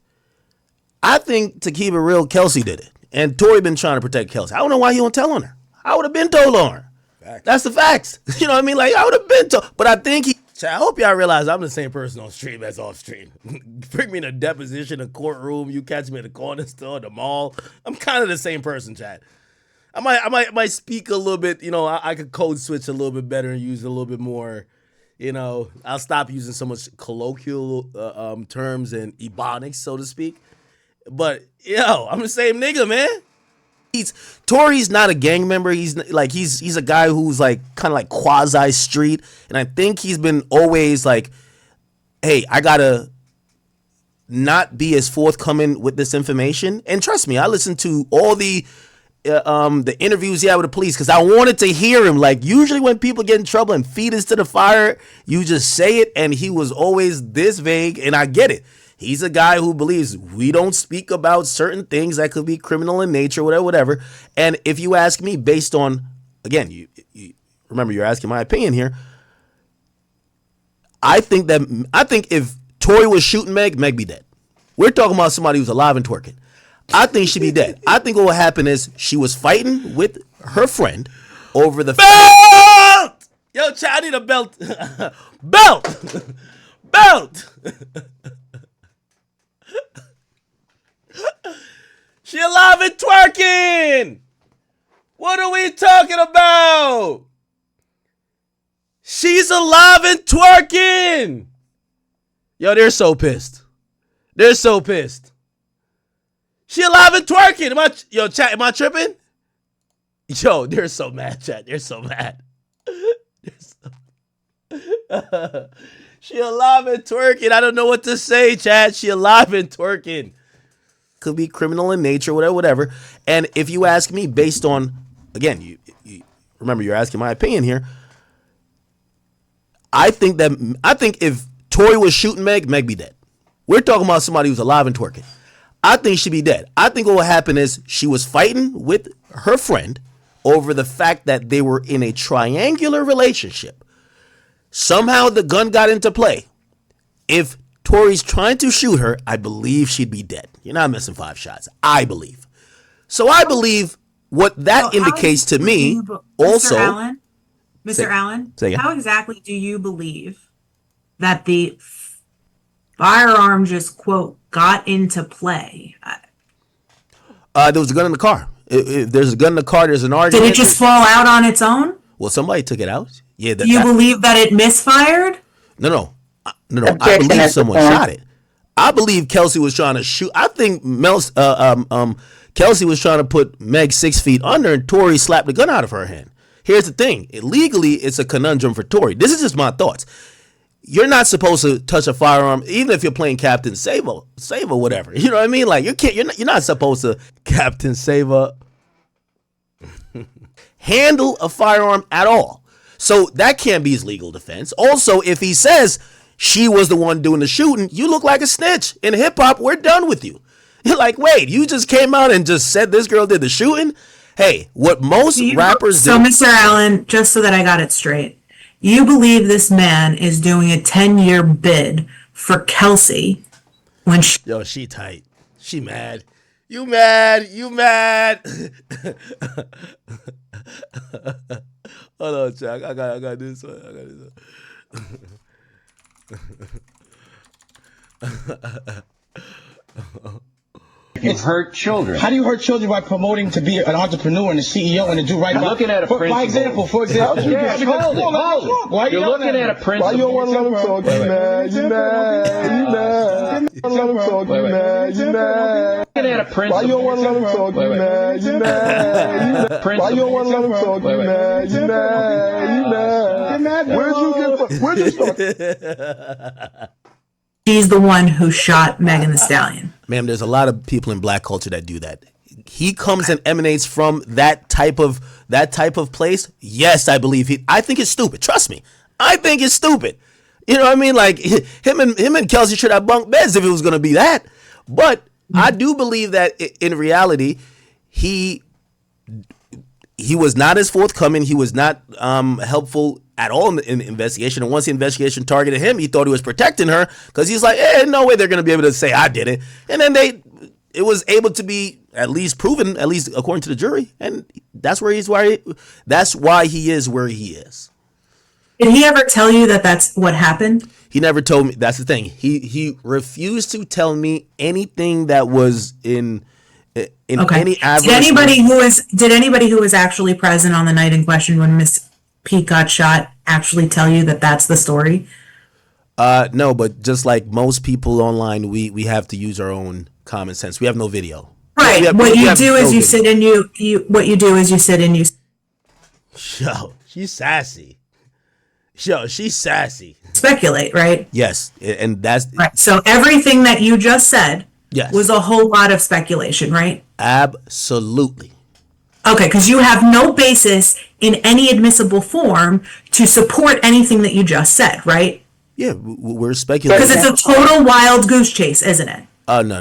I think, to keep it real, Kelsey did it. And Tory been trying to protect Kelsey. I don't know why he won't tell on her. I would have been told on her. Facts. That's the facts. You know what I mean? Like, I would have been told. But I think I hope y'all realize I'm the same person on stream as off stream. Bring me in a deposition, a courtroom. You catch me at the corner store, the mall. I'm kind of the same person, Chad. I might speak a little bit, I could code switch a little bit better and use a little bit more, I'll stop using so much colloquial terms and ebonics, so to speak. But I'm the same nigga, man. Tory's not a gang member. He's a guy who's like kind of like quasi street, and I think he's been always like, hey, I gotta not be as forthcoming with this information. And trust me, I listened to all the interviews he had with the police because I wanted to hear him. Like, usually when people get in trouble and feed us to the fire, you just say it, and he was always this vague, and I get it. He's a guy who believes we don't speak about certain things that could be criminal in nature, whatever. And if you ask me, based on, again, you remember you're asking my opinion here. I think if Tory was shooting Meg be dead. We're talking about somebody who's alive and twerking. I think she'd be dead. I think what will happen is she was fighting with her friend over the belt. Yo, Chad, I need a belt. Belt. She alive and twerking. What are we talking about? She's alive and twerking. Yo, they're so pissed. They're so pissed. She alive and twerking. Yo, chat, am I tripping? Yo, they're so mad, chat. They're so mad. She alive and twerking. I don't know what to say, chat. She alive and twerking. Could be criminal in nature, whatever. And if you ask me, based on, again, you remember you're asking my opinion here. I think if Tory was shooting Meg be dead. We're talking about somebody who's alive and twerking. I think she'd be dead. I think what will happen is she was fighting with her friend over the fact that they were in a triangular relationship. Somehow the gun got into play. If Tory's trying to shoot her, I believe she'd be dead. You're not missing 5 shots. I believe. So I believe what that indicates to me also. Mr. Allen, say how exactly do you believe that the firearm just, quote, got into play? There was a gun in the car. If there's a gun in the car, there's an argument. Did it just fall out on its own? Well, somebody took it out. Yeah. Do you believe that it misfired? No. I believe someone shot it. I believe Kelsey was trying to shoot. I think Kelsey was trying to put Meg 6 feet under, and Tory slapped the gun out of her hand. Here's the thing. Legally, it's a conundrum for Tory. This is just my thoughts. You're not supposed to touch a firearm, even if you're playing Captain Save or whatever. You know what I mean? Like you're not supposed to Captain Save handle a firearm at all. So that can't be his legal defense. Also, if he says she was the one doing the shooting, you look like a snitch. In hip hop, we're done with you. You're like, wait, you just came out and just said this girl did the shooting? Hey, what most rappers do. So, Mr. Allen, just so that I got it straight, you believe this man is doing a 10-year bid for Kelsey when she... Yo, she tight. She mad. You mad. Hold on, Jack. I got this one. You hurt children. How do you hurt children by promoting to be an entrepreneur and a CEO and to do right by? Looking at a principle. For example. Yeah, hold it. You're looking at a principle. Why you don't want to let him talk? You mad. You mad. Let him talk. You mad. You mad. Looking at a principle. Why you don't want to let him talk? You mad. You mad. Why you don't want to let him talk? You mad. You mad. You mad. Where'd you start? She's the one who shot Megan Thee Stallion. Ma'am, there's a lot of people in black culture that do that. He comes and emanates from that type of place. Yes, I believe I think it's stupid. Trust me. I think it's stupid. You know what I mean? Like him and Kelsey should have bunk beds if it was going to be that. But I do believe that in reality, he was not as forthcoming. He was not helpful at all in the investigation. And once the investigation targeted him, he thought he was protecting her because he's like, no way they're going to be able to say I did it. And then it was able to be at least proven, at least according to the jury. And that's why he is where he is. Did he ever tell you that that's what happened? He never told me. That's the thing. He refused to tell me anything that was in any adverse. Did anybody who was actually present on the night in question when Miss Pete got shot actually tell you that that's the story? No, but just like most people online, we have to use our own common sense. We have no video. Right. What you do is you sit and you. Yo, she's sassy. She's sassy. Speculate, right? Yes, and that's right. So everything that you just said, yes, was a whole lot of speculation, right? Absolutely. Okay, because you have no basis in any admissible form to support anything that you just said, right? Yeah, we're speculating. Because it's a total wild goose chase, isn't it? Oh, no.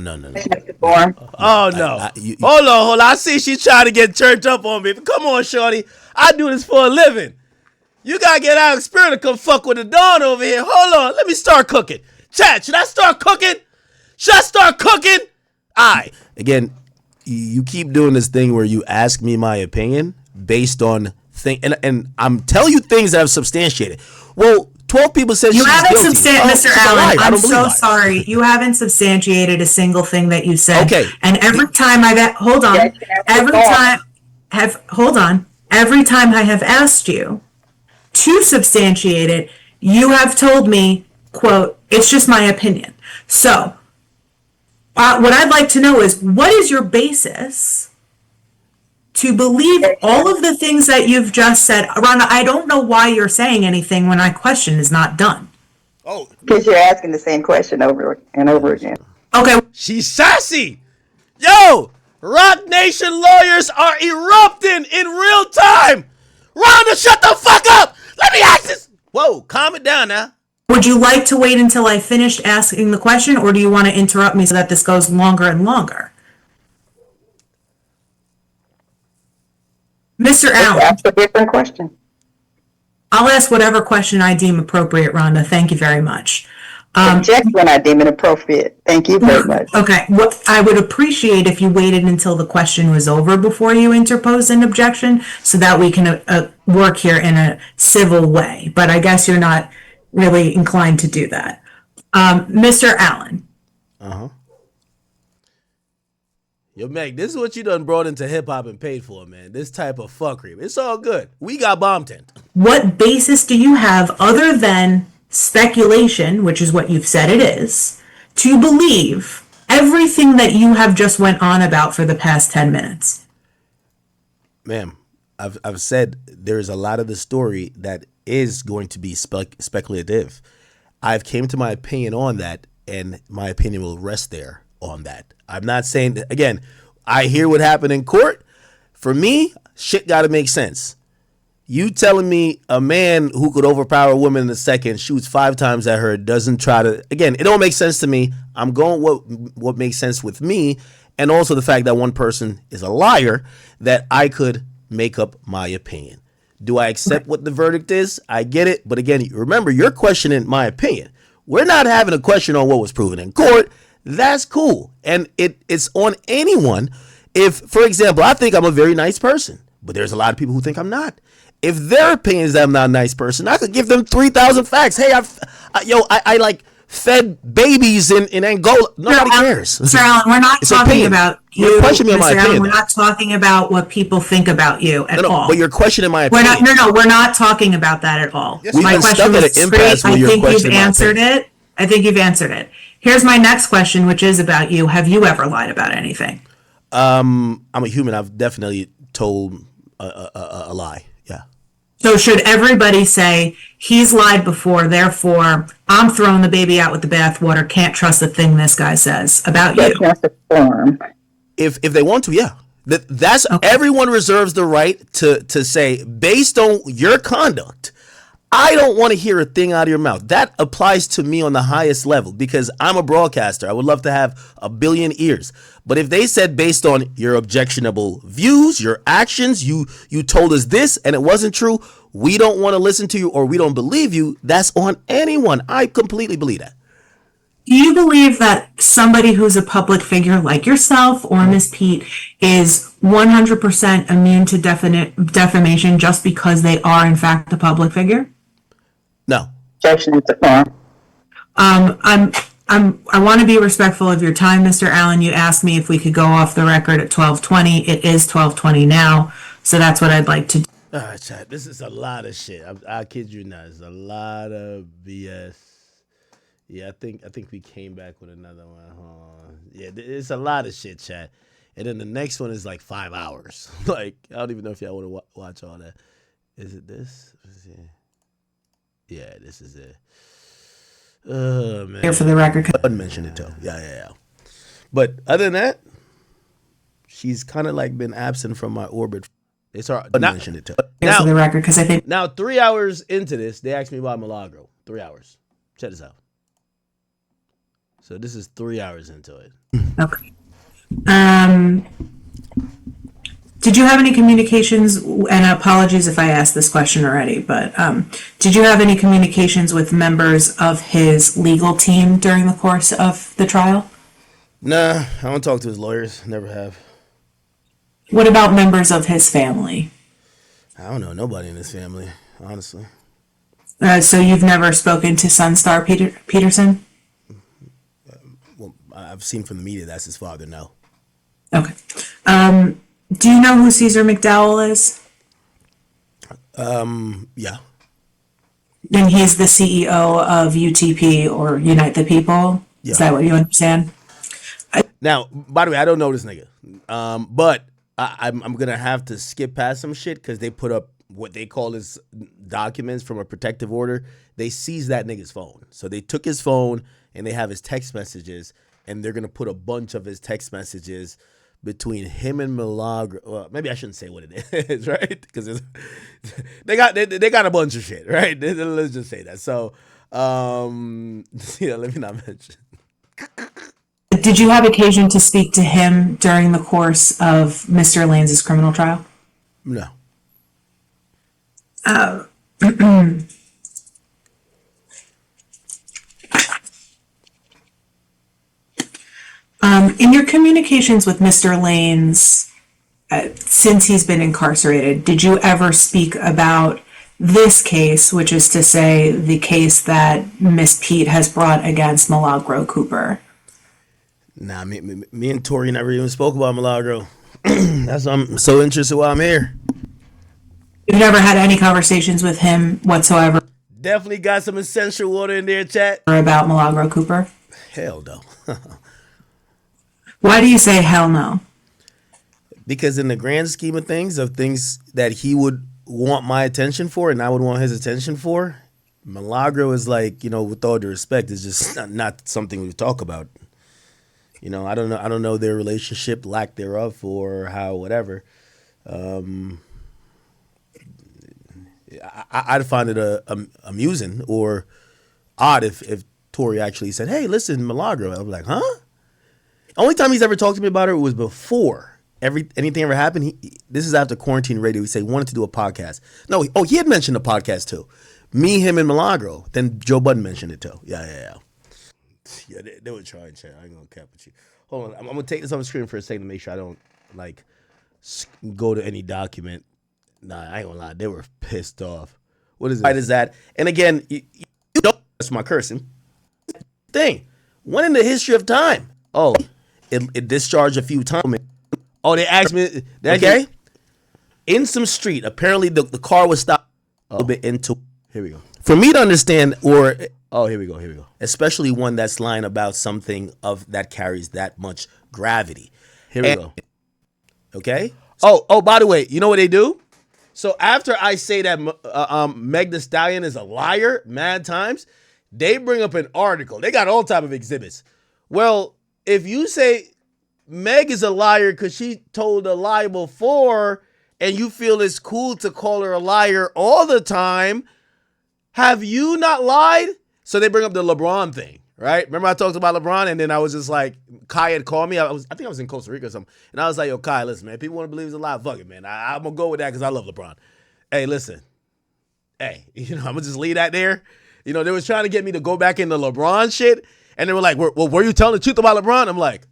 Oh, no. Hold on. I see she's trying to get church up on me. But come on, shorty. I do this for a living. You got to get out of spirit to come fuck with the Dawn over here. Hold on. Let me start cooking. Chat, should I start cooking? All right. Again, you keep doing this thing where you ask me my opinion based on and I'm telling you things that I've substantiated. Well, 12 people said You she's haven't guilty. substantiated, Mr. She's a Allen. liar. I I'm don't believe so lies. sorry. You haven't substantiated a single thing that you said. Okay. And every time hold on. Every time I have asked you to substantiate it, you have told me, quote, it's just my opinion. So, what I'd like to know is, what is your basis to believe all of the things that you've just said? Rhonda, I don't know why you're saying anything when my question is not done. Oh, Because you're asking the same question over and over again. Okay. she's sassy. Yo, Rock Nation lawyers are erupting in real time. Rhonda, shut the fuck up. Let me ask this. Whoa, calm it down now. Would you like to wait until I finished asking the question, or do you want to interrupt me so that this goes longer and longer? Mr. Allen, That's a different question. I'll ask whatever question I deem appropriate, Rhonda. Thank you very much. Object when I deem it appropriate. Thank you very much. Okay, what I would appreciate if you waited until the question was over before you interpose an objection, so that we can work here in a civil way. But I guess you're not really inclined to do that. Mr. Allen. Yo, Meg, this is what you done brought into hip hop and paid for, man. This type of fuckery. It's all good. We got bomb tent. What basis do you have other than speculation, which is what you've said it is, to believe everything that you have just went on about for the past 10 minutes? Ma'am, I've said there's a lot of the story that is going to be speculative. I've came to my opinion on that, and my opinion will rest there on that. I'm not saying that, again, I hear what happened in court. For me, shit got to make sense. You telling me a man who could overpower a woman in a second, shoots 5 times at her, doesn't try to, again, it don't make sense to me. I'm going what makes sense with me, and also the fact that one person is a liar, that I could make up my opinion. Do I accept what the verdict is? I get it. But again, remember, you're questioning my opinion. We're not having a question on what was proven in court. That's cool. And it's on anyone. If, for example, I think I'm a very nice person, but there's a lot of people who think I'm not. If their opinion is that I'm not a nice person, I could give them 3,000 facts. Hey, I like fed babies in Angola. Nobody cares. Sir Allen, we're not talking about you. You're questioning my Mr. Allen, opinion. we're not talking about what people think about you at all. But you're questioning my opinion. We're not talking about that at all. We've My been question stuck at was an straight. impasse where I you're think you've questioning my answered opinion. it. I think you've answered it. Here's my next question, which is about you. Have you ever lied about anything? I'm a human. I've definitely told a lie. Yeah. So should everybody say, he's lied before, therefore I'm throwing the baby out with the bathwater, can't trust a thing this guy says about you? That's a form. If they want to, yeah. That's Okay. Everyone reserves the right to say, based on your conduct, I don't want to hear a thing out of your mouth. That applies to me on the highest level because I'm a broadcaster. I would love to have a billion ears. But if they said based on your objectionable views, your actions, you told us this and it wasn't true, we don't want to listen to you or we don't believe you, that's on anyone. I completely believe that. Do you believe that somebody who's a public figure like yourself or Miss Pete is 100% immune to defamation just because they are in fact a public figure? No. Objection is a form. I want to be respectful of your time, Mr. Allen. You asked me if we could go off the record at 12:20. It is 12:20 now, so that's what I'd like to do. All right, chat. This is a lot of shit. I kid you not. It's a lot of BS. Yeah, I think we came back with another one. Yeah, it's a lot of shit, chat. And then the next one is like 5 hours. Like, I don't even know if y'all want to watch all that. Is it this? Yeah, this is it. Oh, man. Here for the record. I mentioned it, too. Yeah. But other than that, she's kind of like been absent from my orbit. It's hard. But mentioned it, too. Here for the record, because I think Now, 3 hours into this, they asked me about Milagro. 3 hours. Check this out. So this is 3 hours into it. okay. Did you have any communications, and apologies if I asked this question already, but did you have any communications with members of his legal team during the course of the trial? Nah, I don't talk to his lawyers. Never have. What about members of his family? I don't know nobody in his family, honestly. So you've never spoken to Sunstar Peterson? Well, I've seen from the media that's his father. No. Okay. Do you know who Caesar McDowell is? Yeah. And he's the CEO of UTP, or Unite the People. Yeah. Is that what you understand? Now, by the way, I don't know this nigga, but I'm gonna have to skip past some shit because they put up what they call as documents from a protective order. They seized that nigga's phone, so they took his phone and they have his text messages, and they're gonna put a bunch of his text messages between him and Milagro. Well, maybe I shouldn't say what it is, right? Because they got a bunch of shit, right? Let's just say that. So, let me not mention. Did you have occasion to speak to him during the course of Mr. Lanes' criminal trial? No. In your communications with Mr. Lanes, since he's been incarcerated, did you ever speak about this case, which is to say the case that Miss Pete has brought against Milagro Cooper? Nah, me and Tori never even spoke about Milagro. That's why I'm so interested why I'm here. You've never had any conversations with him whatsoever Definitely got some essential water in there, chat. about Milagro Cooper? Hell no. Why do you say hell no? Because in the grand scheme of things that he would want my attention for and I would want his attention for, Milagro is like, with all due respect, is just not something we talk about. I don't know their relationship, lack thereof, or how, whatever. I'd find it amusing or odd if Tori actually said, "Hey, listen, Milagro." I'd be like, "Huh?" Only time he's ever talked to me about it was before anything ever happened. This is after quarantine radio. He said he wanted to do a podcast. No, he had mentioned a podcast too. Me, him, and Milagro. Then Joe Budden mentioned it too. Yeah. Yeah, they were trying, chat. I ain't gonna cap with you. Hold on, I'm gonna take this off the screen for a second to make sure I don't go to any document. Nah, I ain't gonna lie, they were pissed off. What is it? Why is that? And again, you don't. That's my cursing thing. When in the history of time? Oh, it discharged a few times. Oh, they asked me. Okay, in some street. Apparently, the car was stopped a little bit into. Here we go. For me to understand, or here we go. Especially one that's lying about something that carries that much gravity. Here we go. Okay. Oh, by the way, you know what they do? So after I say that Meg the Stallion is a liar, mad times, they bring up an article. They got all type of exhibits. Well, if you say Meg is a liar because she told a lie before, and you feel it's cool to call her a liar all the time, have you not lied? So they bring up the LeBron thing, right? Remember I talked about LeBron, and then I was just like, Kai had called me. I think I was in Costa Rica or something, and I was like, "Yo, Kai, listen, man. People want to believe he's a lie. Fuck it, man. I'm gonna go with that because I love LeBron. Hey, listen. Hey, I'm gonna just leave that there. They was trying to get me to go back into LeBron shit, and they were like, "Well, were you telling the truth about LeBron?" I'm like,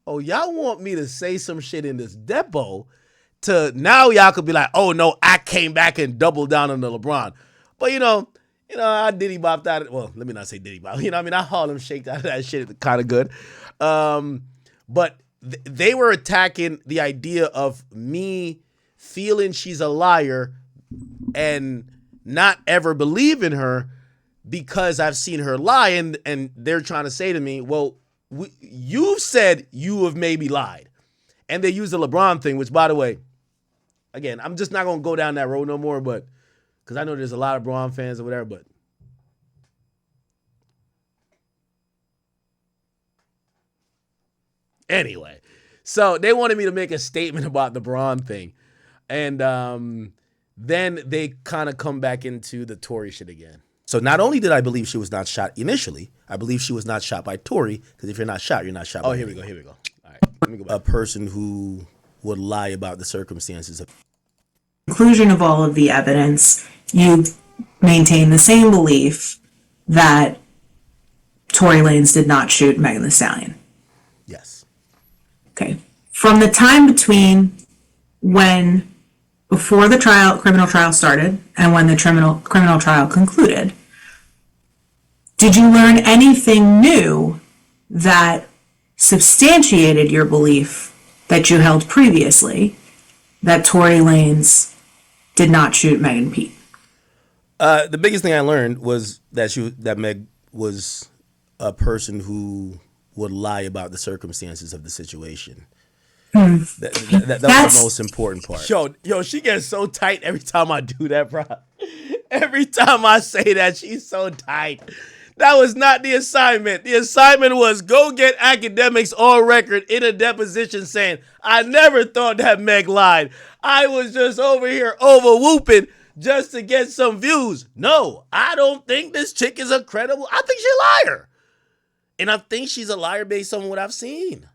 "Oh, y'all want me to say some shit in this depo to now y'all could be like, oh no, I came back and doubled down on the LeBron." But I diddy bopped out of, well, let me not say diddy bop. I Harlem shaked out of that shit kind of good. But they were attacking the idea of me feeling she's a liar and not ever believing her because I've seen her lie. And they're trying to say to me, well, you've said you have maybe lied. And they use the LeBron thing, which, by the way, again, I'm just not going to go down that road no more, but because I know there's a lot of Braun fans or whatever, but anyway. So they wanted me to make a statement about the Braun thing. And then they kind of come back into the Tory shit again. So not only did I believe she was not shot initially, I believe she was not shot by Tory, because if you're not shot, you're not shot by here we go. All right, let me go back. A person who would lie about the circumstances of Conclusion of all of the evidence, you maintain the same belief that Tory Lanez did not shoot Megan Thee Stallion. Yes. Okay. From the time between when before the criminal trial started and when the criminal trial concluded, did you learn anything new that substantiated your belief that you held previously that Tory Lanez did not shoot Megan Pete? The biggest thing I learned was that Meg was a person who would lie about the circumstances of the situation. That was the most important part. Yo, she gets so tight every time I do that, bro. Every time I say that, she's so tight. That was not the assignment. The assignment was go get Akademiks on record in a deposition saying, I never thought that Meg lied. I was just over here over whooping just to get some views. No, I don't think this chick is a credible. I think she's a liar. And I think she's a liar based on what I've seen.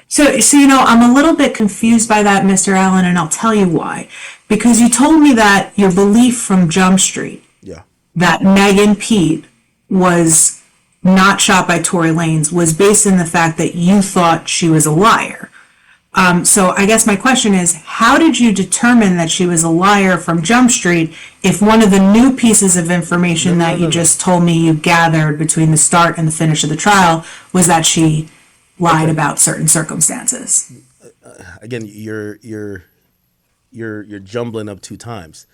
So, I'm a little bit confused by that, Mr. Allen, and I'll tell you why. Because you told me that your belief from Jump Street, that Megan Pete was not shot by Tory Lanez, was based in the fact that you thought she was a liar. So I guess my question is, how did you determine that she was a liar from Jump Street if one of the new pieces of information that you just told me you gathered between the start and the finish of the trial was that she lied about certain circumstances? Again, you're jumbling up two times.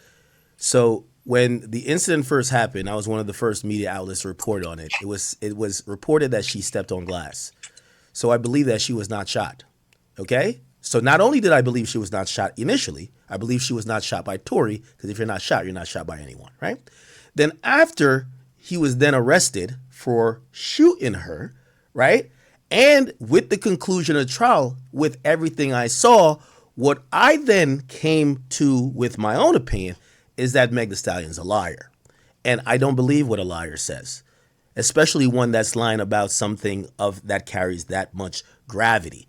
So when the incident first happened, I was one of the first media outlets to report on it. It was reported that she stepped on glass. So I believe that she was not shot. Okay? So not only did I believe she was not shot initially, I believe she was not shot by Tory, because if you're not shot by anyone, right? Then after he was then arrested for shooting her, right? And with the conclusion of the trial, with everything I saw, what I then came to with my own opinion is that Meg Thee Stallion's a liar. And I don't believe what a liar says, especially one that's lying about something that carries that much gravity.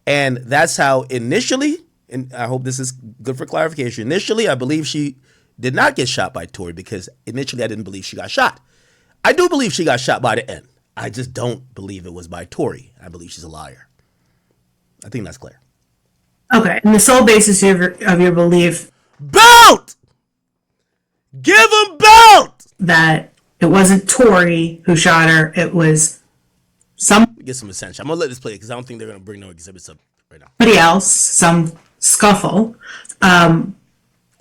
And that's how initially, and I hope this is good for clarification, initially I believe she did not get shot by Tory, because initially I didn't believe she got shot. I do believe she got shot by the end. I just don't believe it was by Tory. I believe she's a liar. I think that's clear. Okay, and the sole basis of your belief... Belt! Give him belt! That it wasn't Tory who shot her, it was get some attention. I'm gonna let this play because I don't think they're gonna bring no exhibits up right now. Somebody else, some scuffle,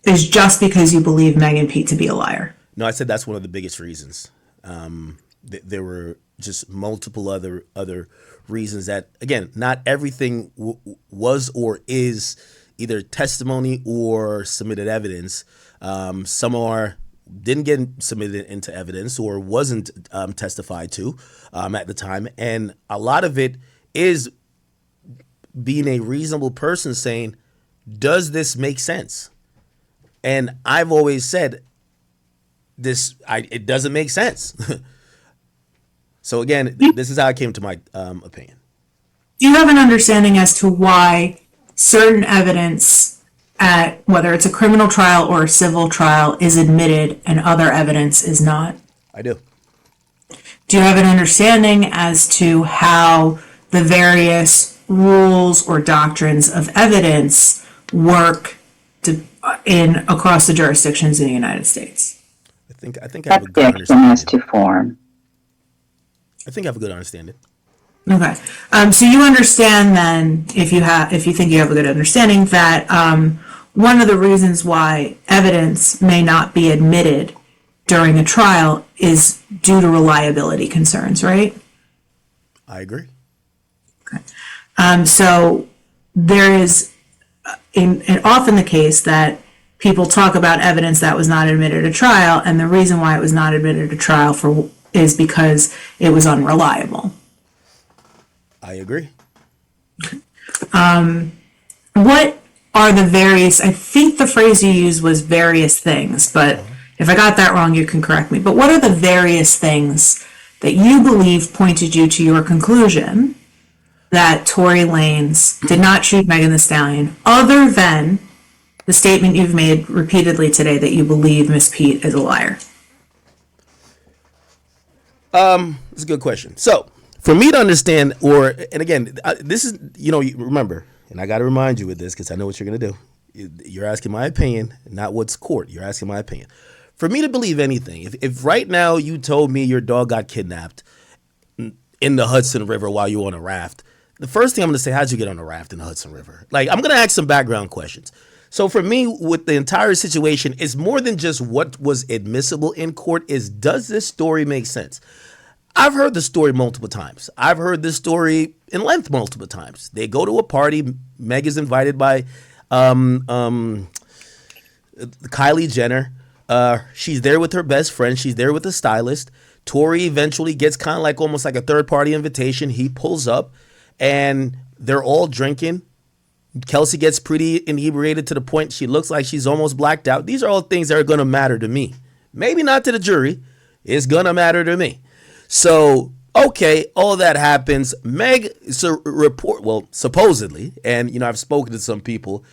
is just because you believe Megan Pete to be a liar. No, I said that's one of the biggest reasons. There were just multiple other reasons that, again, not everything was or is either testimony or submitted evidence. Some didn't get submitted into evidence or wasn't testified to at the time. And a lot of it is being a reasonable person saying, does this make sense? And I've always said it doesn't make sense. So again, this is how I came to my opinion. Do you have an understanding as to why certain evidence at whether it's a criminal trial or a civil trial is admitted and other evidence is not? I do. Do you have an understanding as to how the various rules or doctrines of evidence work across the jurisdictions in the United States? I think I have a good understanding. To form. I think I have a good understanding. Okay. So you understand then, if you think you have a good understanding, that one of the reasons why evidence may not be admitted during a trial is due to reliability concerns, right? I agree. Okay. So there is often the case that people talk about evidence that was not admitted at trial, and the reason why it was not admitted at trial is because it was unreliable. I agree. What are the various, I think the phrase you used was various things, but if I got that wrong, you can correct me. But what are the various things that you believe pointed you to your conclusion that Tory Lanez did not shoot Megan Thee Stallion, other than the statement you've made repeatedly today that you believe Miss Pete is a liar? That's a good question. So, for me to understand, and again, this is, remember, and I got to remind you with this because I know what you're going to do. You're asking my opinion, not what's court. You're asking my opinion. For me to believe anything, if right now you told me your dog got kidnapped in the Hudson River while you were on a raft, the first thing I'm going to say, how'd you get on a raft in the Hudson River? Like, I'm going to ask some background questions. So for me, with the entire situation, it's more than just what was admissible in court, is does this story make sense? I've heard the story multiple times. I've heard this story in length multiple times. They go to a party. Meg is invited by Kylie Jenner. She's there with her best friend. She's there with a stylist. Tory eventually gets kind of like almost like a third party invitation. He pulls up and they're all drinking. Kelsey gets pretty inebriated to the point she looks like she's almost blacked out. These are all things that are going to matter to me. Maybe not to the jury. It's going to matter to me. So, okay, all that happens. Meg, supposedly, and, I've spoken to some people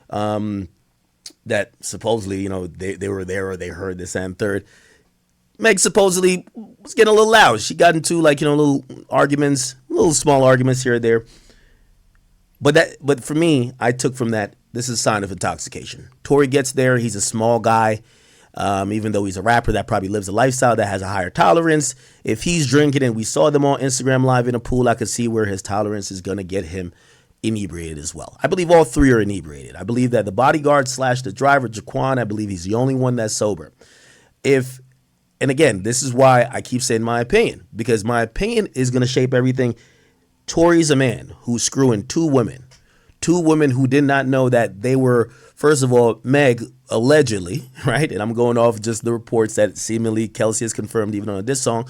that supposedly, they were there or they heard this and third. Meg supposedly was getting a little loud. She got into little arguments, little small arguments here or there. But for me, I took from that, this is a sign of intoxication. Tory gets there. He's a small guy. Even though he's a rapper that probably lives a lifestyle that has a higher tolerance. If he's drinking, and we saw them on Instagram Live in a pool, I could see where his tolerance is going to get him inebriated as well. I believe all three are inebriated. I believe that the bodyguard / the driver, Jaquan, I believe he's the only one that's sober. And again, this is why I keep saying my opinion, because my opinion is going to shape everything. Tory's a man who's screwing two women who did not know that they were, first of all, Meg, allegedly, right? And I'm going off just the reports that seemingly Kelsey has confirmed even on this song.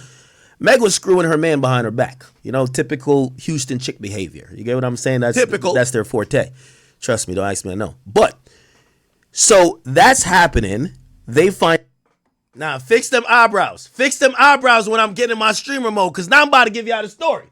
Meg was screwing her man behind her back. Typical Houston chick behavior. You get what I'm saying? That's typical. That's their forte. Trust me, don't ask me, I know. But, so that's happening. They find, now fix them eyebrows. Fix them eyebrows when I'm getting in my streamer mode, because now I'm about to give you out a story.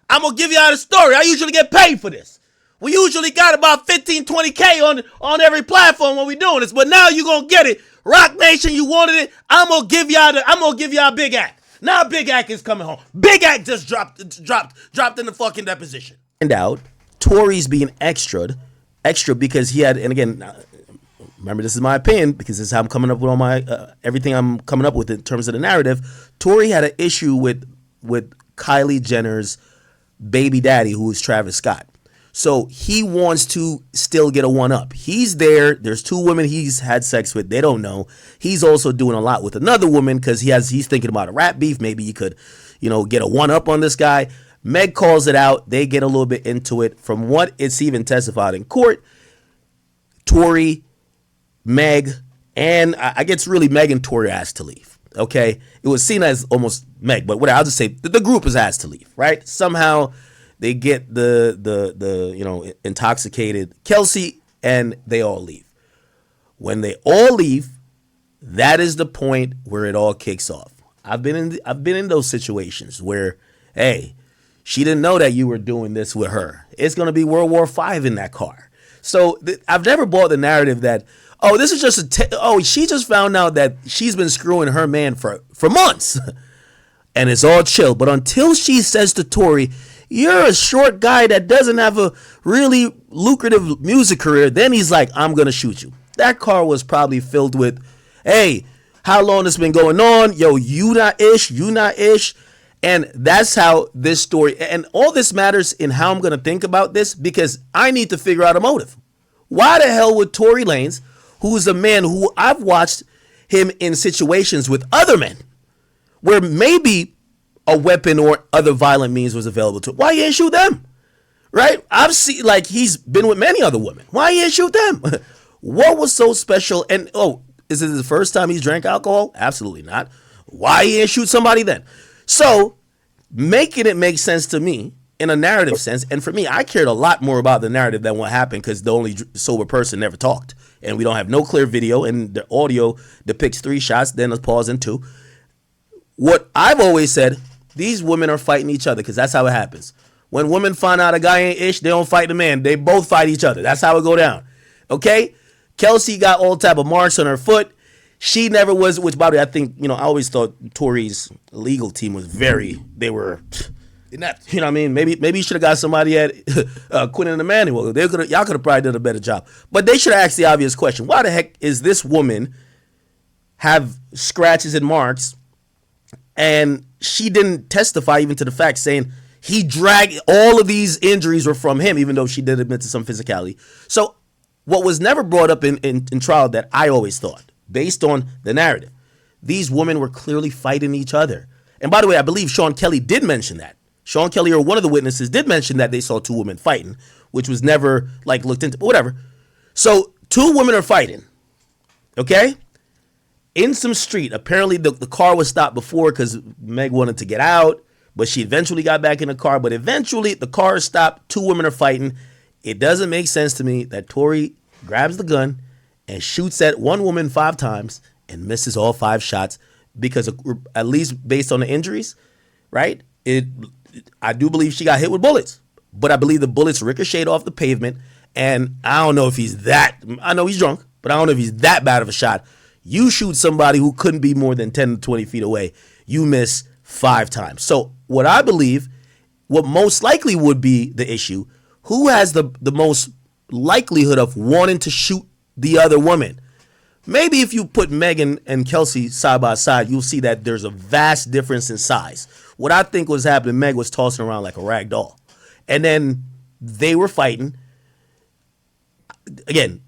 I'm going to give you out a story. I usually get paid for this. We usually got about 15, 20K on every platform when we doing this, but now you're going to get it. Rock Nation, you wanted it. I'm going to give y'all Big Act. Now Big Act is coming home. Big Act just dropped in the fucking deposition. And out, Tory's being extra because he had, and again, remember this is my opinion because this is how I'm coming up with all my, everything I'm coming up with in terms of the narrative. Tory had an issue with Kylie Jenner's baby daddy, who is Travis Scott. So he wants to still get a one-up. He's there. There's two women he's had sex with. They don't know. He's also doing a lot with another woman because he's thinking about a rap beef. Maybe he could, get a one-up on this guy. Meg calls it out. They get a little bit into it. From what it's even testified in court, Tory, Meg, and I guess really Meg and Tory asked to leave. Okay? It was seen as almost Meg, but whatever. I'll just say the group is asked to leave, right? Somehow they get the intoxicated Kelsey and they all leave. When they all leave, that is the point where it all kicks off. I've been in those situations where, hey, she didn't know that you were doing this with her. It's going to be World War V in that car. So I've never bought the narrative that, this is just she just found out that she's been screwing her man for months and it's all chill. But until she says to Tory, you're a short guy that doesn't have a really lucrative music career, then he's like, I'm going to shoot you. That car was probably filled with, hey, how long this been going on? Yo, you not ish. And that's how this story, and all this matters in how I'm going to think about this, because I need to figure out a motive. Why the hell would Tory Lanez, who's a man who I've watched him in situations with other men, where maybe a weapon or other violent means was available to him, why he didn't shoot them? Right? I've seen, he's been with many other women. Why he didn't shoot them? What was so special? And, is it the first time he's drank alcohol? Absolutely not. Why he didn't shoot somebody then? So, making it make sense to me in a narrative sense, and for me, I cared a lot more about the narrative than what happened because the only sober person never talked. And we don't have no clear video, and the audio depicts 3 shots, then a pause and 2. What I've always said, these women are fighting each other because that's how it happens. When women find out a guy ain't ish, they don't fight the man. They both fight each other. That's how it go down. Okay? Kelsey got all type of marks on her foot. She never was, which by the way, I think, I always thought Tory's legal team was inept. You know what I mean? Maybe you should have got somebody at Quinn and Emmanuel. Y'all could have probably done a better job. But they should have asked the obvious question: why the heck is this woman have scratches and marks, and she didn't testify even to the fact saying he dragged all of these injuries were from him, even though she did admit to some physicality. So what was never brought up in trial that I always thought, based on the narrative, these women were clearly fighting each other. And by the way, I believe Sean Kelly did mention that. Sean Kelly, or one of the witnesses, did mention that they saw two women fighting, which was never like looked into, but whatever. So two women are fighting, okay? In some street. Apparently the car was stopped before because Meg wanted to get out, but she eventually got back in the car. But eventually the car is stopped. Two women are fighting. It doesn't make sense to me that Tory grabs the gun and shoots at one woman 5 times and misses all 5 shots because at least based on the injuries, right? I do believe she got hit with bullets, but I believe the bullets ricocheted off the pavement. And I don't know if I know he's drunk, but I don't know if he's that bad of a shot. You shoot somebody who couldn't be more than 10 to 20 feet away, you miss 5 times. So what I believe, what most likely would be the issue, who has the most likelihood of wanting to shoot the other woman? Maybe if you put Megan and Kelsey side by side, you'll see that there's a vast difference in size. What I think was happening, Meg was tossing around like a rag doll. And then they were fighting. Again,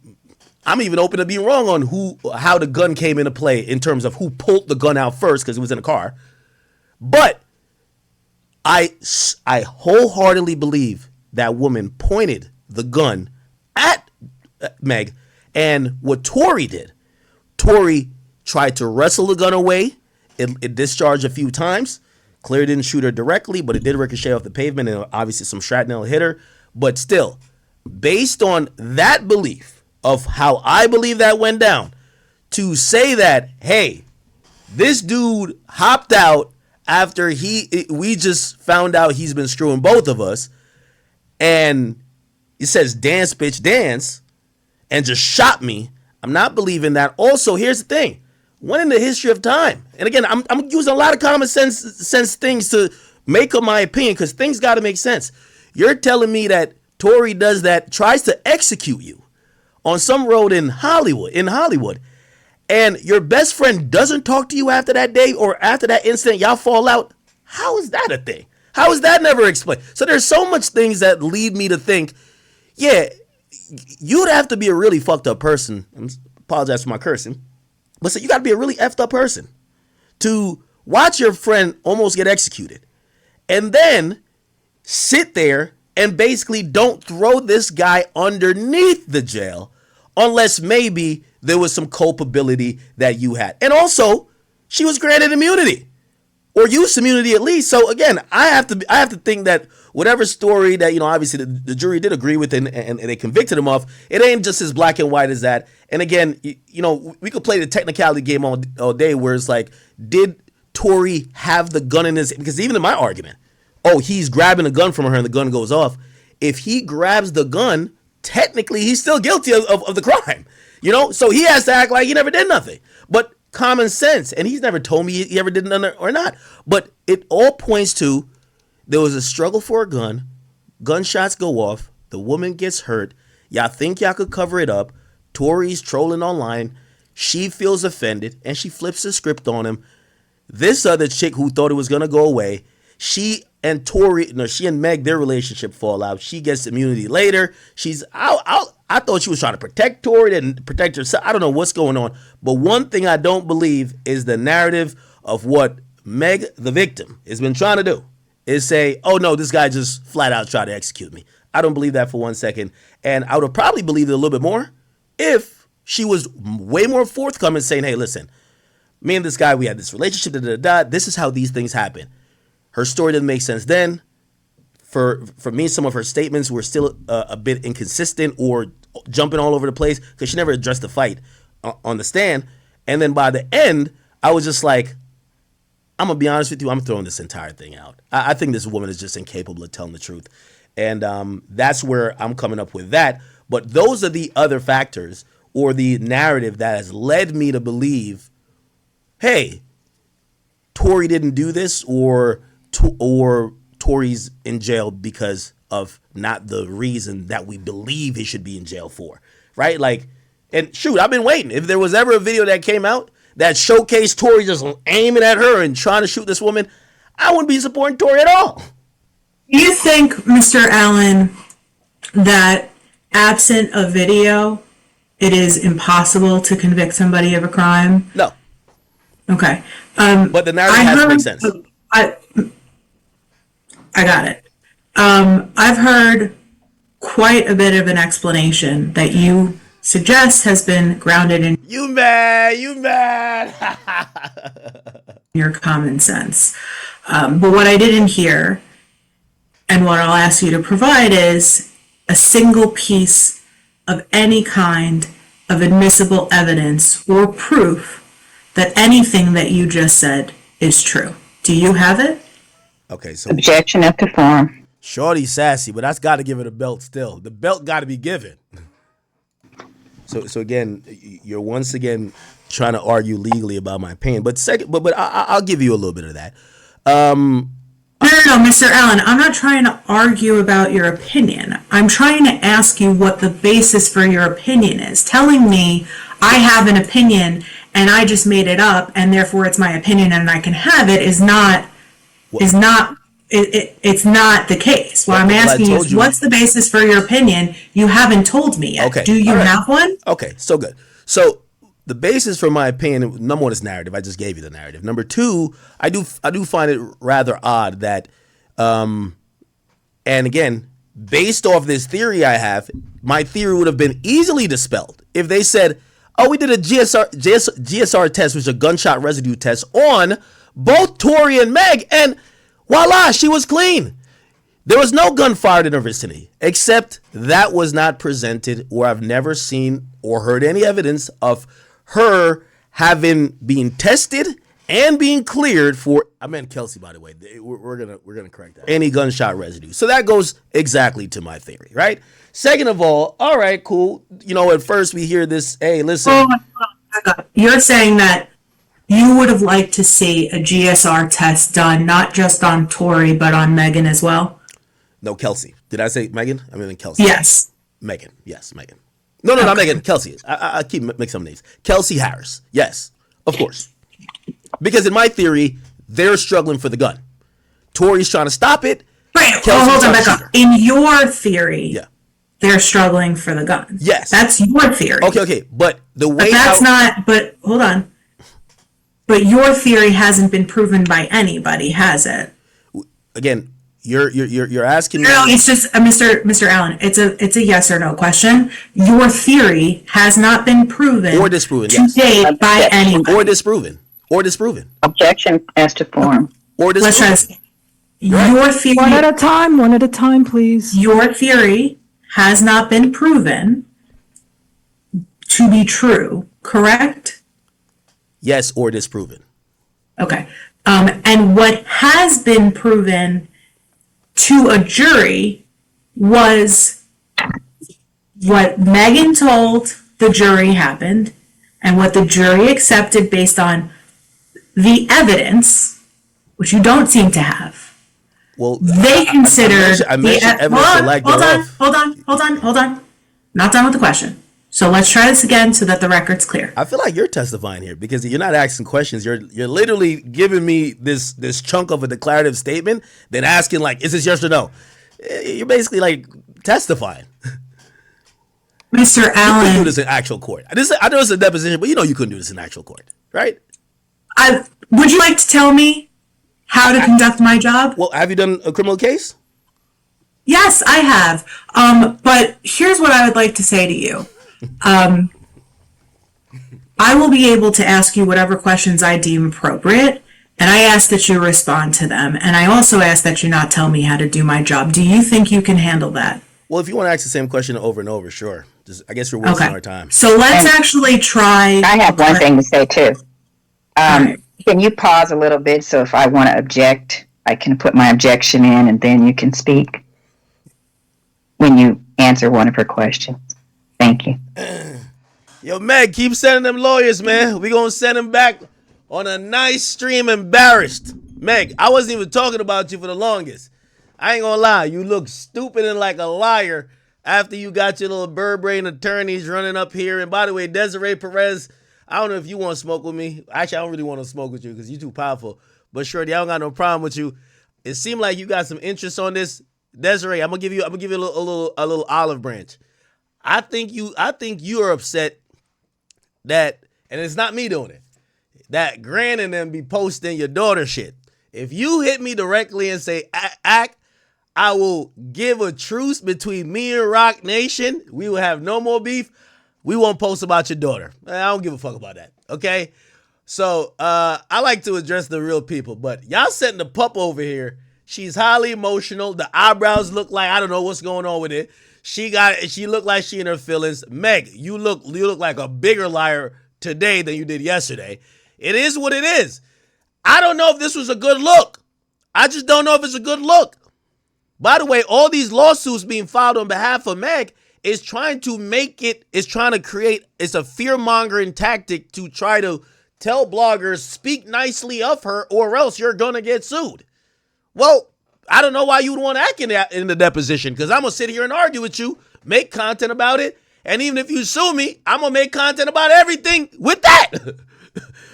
I'm even open to being wrong on how the gun came into play in terms of who pulled the gun out first because it was in a car. But I wholeheartedly believe that woman pointed the gun at Meg. And what Tory did, Tory tried to wrestle the gun away. It discharged a few times. Clearly didn't shoot her directly, but it did ricochet off the pavement, and obviously some shrapnel hit her. But still, based on that belief of how I believe that went down, to say that, hey, this dude hopped out after we just found out he's been screwing both of us, and he says, dance, bitch, dance, and just shot me. I'm not believing that. Also, here's the thing. When in the history of time, and again, I'm using a lot of common sense things to make up my opinion because things got to make sense. You're telling me that Tory does that, tries to execute you on some road in Hollywood, and your best friend doesn't talk to you after that day or after that incident, y'all fall out. How is that a thing? How is that never explained? So there's so much things that lead me to think, yeah, you'd have to be a really fucked up person. I apologize for my cursing. But so you got to be a really effed up person to watch your friend almost get executed and then sit there and basically don't throw this guy underneath the jail unless maybe there was some culpability that you had. And also, she was granted immunity or use immunity at least. So again, I have to think that whatever story that, obviously the jury did agree with and they convicted him of, it ain't just as black and white as that. And again, we could play the technicality game all day where it's like, did Tory have the gun in his, because even in my argument, he's grabbing a gun from her and the gun goes off. If he grabs the gun, technically he's still guilty of the crime, so he has to act like he never did nothing. But common sense, and he's never told me he ever did nothing or not, but it all points to there was a struggle for a gun, gunshots go off, the woman gets hurt, y'all think y'all could cover it up, Tory's trolling online, she feels offended, and she flips the script on him. This other chick who thought it was going to go away, she and Meg, their relationship fall out. She gets immunity later. She's out. I thought she was trying to protect Tory and protect herself. I don't know what's going on. But one thing I don't believe is the narrative of what Meg, the victim, has been trying to do is say, oh no, this guy just flat out tried to execute me. I don't believe that for 1 second. And I would have probably believed it a little bit more if she was way more forthcoming saying, hey, listen, me and this guy, we had this relationship, this is how these things happen. Her story didn't make sense then. For me, some of her statements were still a bit inconsistent or jumping all over the place because she never addressed the fight on the stand. And then by the end, I was just like, I'm going to be honest with you, I'm throwing this entire thing out. I think this woman is just incapable of telling the truth. And that's where I'm coming up with that. But those are the other factors or the narrative that has led me to believe, hey, Tory didn't do this or Tory's in jail because of not the reason that we believe he should be in jail for, right? Like, and shoot, I've been waiting. If there was ever a video that came out that showcased Tory just aiming at her and trying to shoot this woman, I wouldn't be supporting Tory at all. Do you think, Mr. Allen, that absent a video, it is impossible to convict somebody of a crime? No. Okay. But the narrative has to make sense. I got it. I've heard quite a bit of an explanation that you suggest has been grounded in You mad. your common sense. But what I didn't hear, and what I'll ask you to provide, is a single piece of any kind of admissible evidence or proof that anything that you just said is true. Do you have it? Okay, so Objection up to form. Shorty sassy, but that's got to give her the belt still. The belt got to be given. So again, you're once again trying to argue legally about my opinion, but I'll give you a little bit of that. No, Mr. Allen, I'm not trying to argue about your opinion. I'm trying to ask you what the basis for your opinion is. Telling me I have an opinion and I just made it up and therefore it's my opinion and I can have it it's not the case. What I'm asking you is, what's the basis for your opinion? You haven't told me yet. Okay. Do you have one? Okay, so good. So the basis for my opinion, number one, is narrative. I just gave you the narrative. Number two, I do find it rather odd that, and again, based off this theory I have, my theory would have been easily dispelled if they said, oh, we did a GSR test, which is a gunshot residue test, on both Tory and Meg, and voila, she was clean. There was no gun fired in her vicinity, except that was not presented, or I've never seen or heard any evidence of her having been tested and being cleared for, I meant Kelsey, by the way. We're gonna correct that. Any gunshot residue. So that goes exactly to my theory, right? Second of all right, cool. You know, at first we hear this, hey, listen. You're saying that you would have liked to see a GSR test done, not just on Tory, but on Megan as well? No, Kelsey. Did I say Megan? I mean Kelsey. Yes. Megan. Yes, Megan. No, not Megan. Kelsey. I keep mixing up names. Kelsey Harris. Yes, of course. Because in my theory, they're struggling for the gun. Tory's trying to stop it. Right. Hold on, back up. In your theory, yeah, they're struggling for the gun. Yes. That's your theory. Okay. But the way but hold on. But your theory hasn't been proven by anybody, has it? Again, you're asking me. No, it's just Mr. Allen. It's a yes or no question. Your theory has not been proven or disproven to date by anybody. Or disproven. Objection as to form. Or disproven. Let's try this. Your theory. One at a time, please. Your theory has not been proven to be true, correct? Yes, or disproven. Okay. And what has been proven to a jury was what Megan told the jury happened and what the jury accepted based on the evidence, which you don't seem to have. Well, they considered I mentioned evidence hold on. Not done with the question. So let's try this again so that the record's clear. I feel like you're testifying here because you're not asking questions. You're literally giving me this chunk of a declarative statement, then asking like, is this yes or no? You're basically like testifying. Mr. Allen, you couldn't do this in actual court. I know it's a deposition, but you know you couldn't do this in actual court, right? Would you like to tell me how to conduct my job? Well, have you done a criminal case? Yes, I have. But here's what I would like to say to you. I will be able to ask you whatever questions I deem appropriate, and I ask that you respond to them. And I also ask that you not tell me how to do my job. Do you think you can handle that? Well, if you want to ask the same question over and over, sure. I guess you're wasting our time. So let's actually try. I have one thing to say too. Can you pause a little bit so if I want to object, I can put my objection in and then you can speak when you answer one of her questions. Thank you. Yo, Meg, keep sending them lawyers, man. We gonna send them back on a nice stream embarrassed. Meg, I wasn't even talking about you for the longest. I ain't gonna lie. You look stupid and like a liar after you got your little bird brain attorneys running up here. And by the way, Desiree Perez, I don't know if you want to smoke with me. Actually, I don't really want to smoke with you because you're too powerful. But Shorty, I don't got no problem with you. It seemed like you got some interest on this. Desiree, I'm gonna give you a little olive branch. I think you are upset that, and it's not me doing it, that Grant and them be posting your daughter shit. If you hit me directly and say, act, I will give a truce between me and Rock Nation. We will have no more beef. We won't post about your daughter. I don't give a fuck about that. Okay? So I like to address the real people, but y'all setting the pup over here. She's highly emotional. The eyebrows look like, I don't know what's going on with it. She looked like she in her feelings. Meg, you look like a bigger liar today than you did yesterday. It is what it is. I don't know if this was a good look. I just don't know if it's a good look. By the way, all these lawsuits being filed on behalf of Meg is trying to create, it's a fear-mongering tactic to try to tell bloggers, speak nicely of her or else you're going to get sued. Well, I don't know why you would want to act in the deposition, because I'm going to sit here and argue with you, make content about it, and even if you sue me, I'm going to make content about everything with that,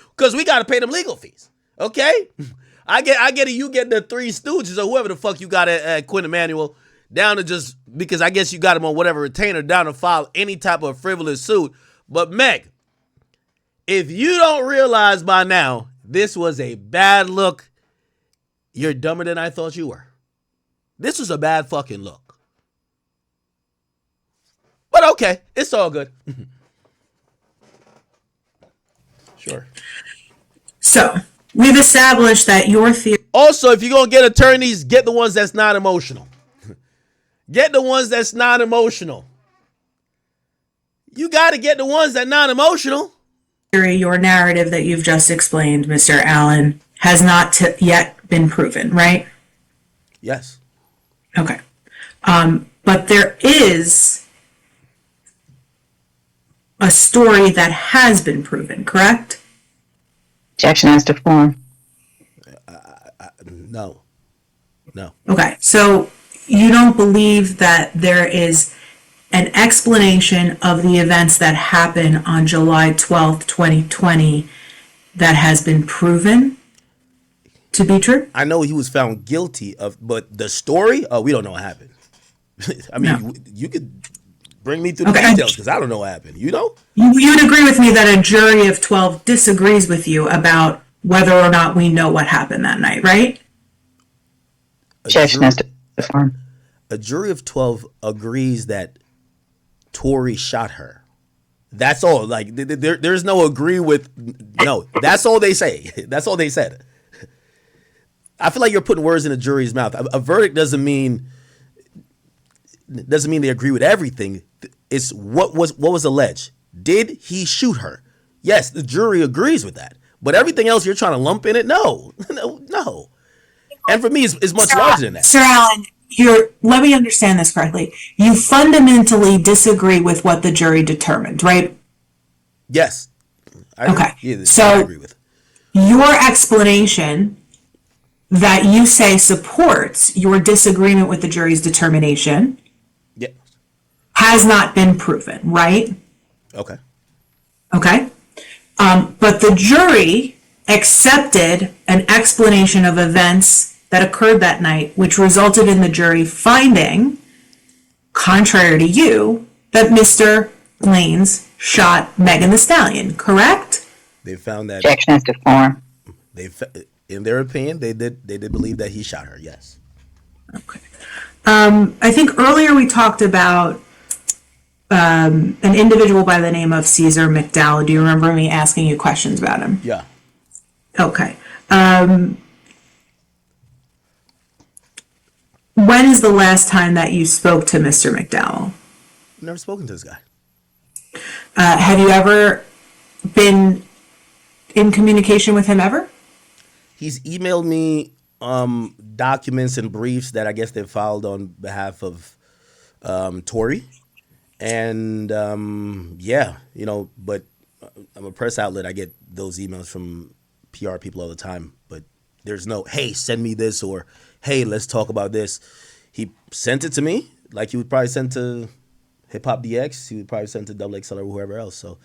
because we got to pay them legal fees, okay? I get it, you get the Three Stooges or whoever the fuck you got at Quinn Emanuel down to just, because I guess you got him on whatever retainer, down to file any type of frivolous suit. But Meg, if you don't realize by now this was a bad look, you're dumber than I thought you were. This was a bad fucking look. But okay, it's all good. Sure. So, we've established that your theory... Also, if you're going to get attorneys, get the ones that's not emotional. Get the ones that's not emotional. You got to get the ones that not emotional. Your narrative that you've just explained, Mr. Allen, has not yet been proven, right? Yes. Okay. But there is a story that has been proven, correct? Objection as to form. No. Okay. So you don't believe that there is an explanation of the events that happened on July 12th, 2020 that has been proven to be true? I know he was found guilty of, but the story, we don't know what happened. I mean, No. You could bring me through the details because I don't know what happened. You know? You'd agree with me that a jury of 12 disagrees with you about whether or not we know what happened that night, right? Objection as to form. A jury of 12 agrees that Tory shot her. That's all. Like, there's no agree with. No, that's all they say. That's all they said. I feel like you're putting words in a jury's mouth. A verdict doesn't mean they agree with everything. It's what was alleged. Did he shoot her? Yes, the jury agrees with that. But everything else you're trying to lump in it, no. And for me, it's much larger than that. Sir Allen, let me understand this correctly. You fundamentally disagree with what the jury determined, right? Yes. I agree with. Your explanation that you say supports your disagreement with the jury's determination has not been proven, right? Okay. But the jury accepted an explanation of events that occurred that night, which resulted in the jury finding, contrary to you, that Mr. Lanes shot Megan Thee Stallion, correct? They found that. Objection as to form. In their opinion, they did believe that he shot her. Yes. Okay. I think earlier we talked about an individual by the name of Caesar McDowell. Do you remember me asking you questions about him? Yeah. Okay. When is the last time that you spoke to Mr. McDowell? I've never spoken to this guy. Have you ever been in communication with him ever? He's emailed me documents and briefs that I guess they filed on behalf of Tory. And but I'm a press outlet. I get those emails from PR people all the time. But there's no, hey, send me this, or hey, let's talk about this. He sent it to me like he would probably send to Hip Hop DX. He would probably send to Double XL or whoever else. So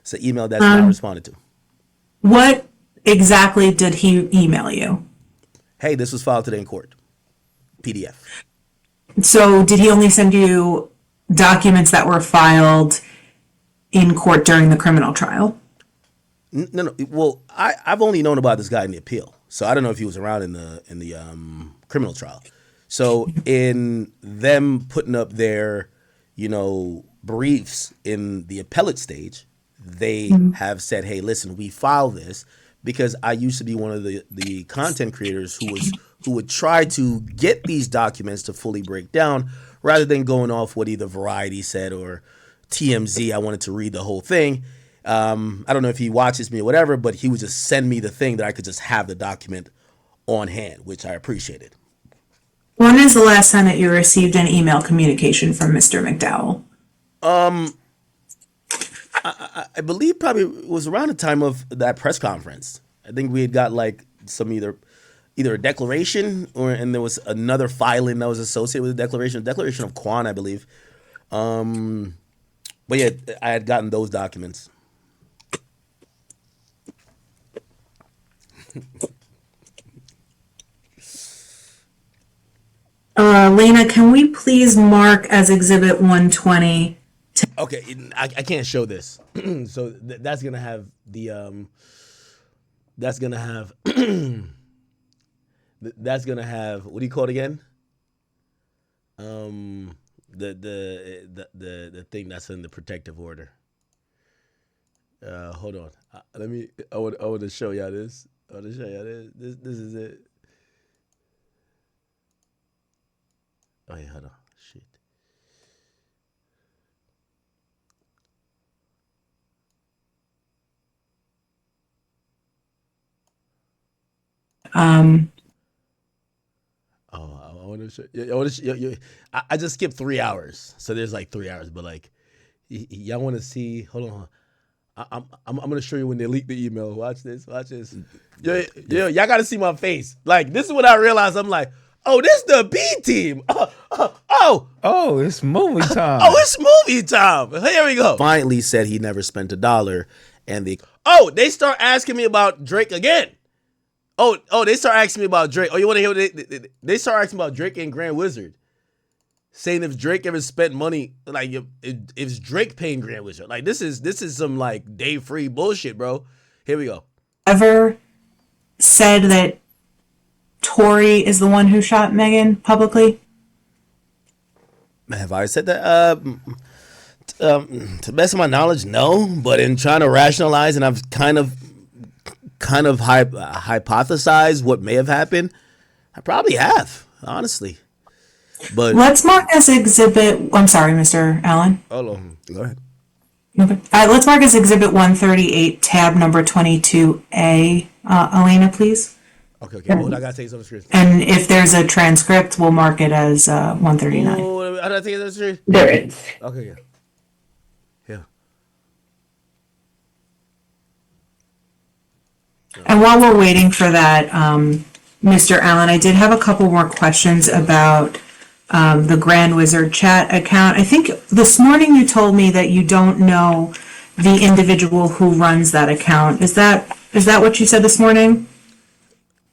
it's an email that's not responded to. What exactly did he email you? Hey, this was filed today in court. PDF. So did he only send you documents that were filed in court during the criminal trial? No. Well, I've only known about this guy in the appeal, so I don't know if he was around in the criminal trial. So in them putting up their, briefs in the appellate stage, they have said, "Hey, listen, we filed this because I used to be one of the content creators who would try to get these documents to fully break down, rather than going off what either Variety said or TMZ. I wanted to read the whole thing." I don't know if he watches me or whatever, but he would just send me the thing that I could just have the document on hand, which I appreciated. When is the last time that you received an email communication from Mr. McDowell? I believe probably it was around the time of that press conference. I think we had got like some either a declaration and there was another filing that was associated with the declaration of Quan, I believe. But yeah, I had gotten those documents. Lena, can we please mark as Exhibit 120? Okay, I can't show this, so that's gonna have the that's gonna have what do you call it again? The thing that's in the protective order. Hold on, I want to show y'all this. This is it. Oh yeah, hold on. Shit. I want to show. I just skipped 3 hours, so there's like 3 hours. But like, y'all want to see? Hold on. I'm gonna show you when they leak the email. Watch this. Yo, y'all gotta see my face. Like, this is what I realized. I'm like, oh, this the B team. Oh, it's movie time. Oh, it's movie time. Here we go. Finally said he never spent $1, and they start asking me about Drake again. Oh, they start asking me about Drake. Oh, you want to hear what they start asking about Drake and Grand Wizard, saying if Drake ever spent money, like if Drake paying Grand Wizard. Like, this is some like day free bullshit, bro. Here we go. Ever said that Tory is the one who shot Megan publicly? Have I said that? To the best of my knowledge, no. But in trying to rationalize, and I've kind of hypothesized what may have happened, I probably have, honestly. But let's mark as Exhibit. I'm sorry, Mr. Allen. Hold on. Go ahead. Okay. Let's mark as Exhibit 138, tab number 22A. Elena, please. Okay. Well, I gotta take some screens. And if there's a transcript, we'll mark it as 139. Oh, I gotta take some screens. There it is. Okay. Yeah. And while we're waiting for that, Mr. Allen, I did have a couple more questions about the Grand Wizard chat account. I think this morning you told me that you don't know the individual who runs that account. Is that what you said this morning?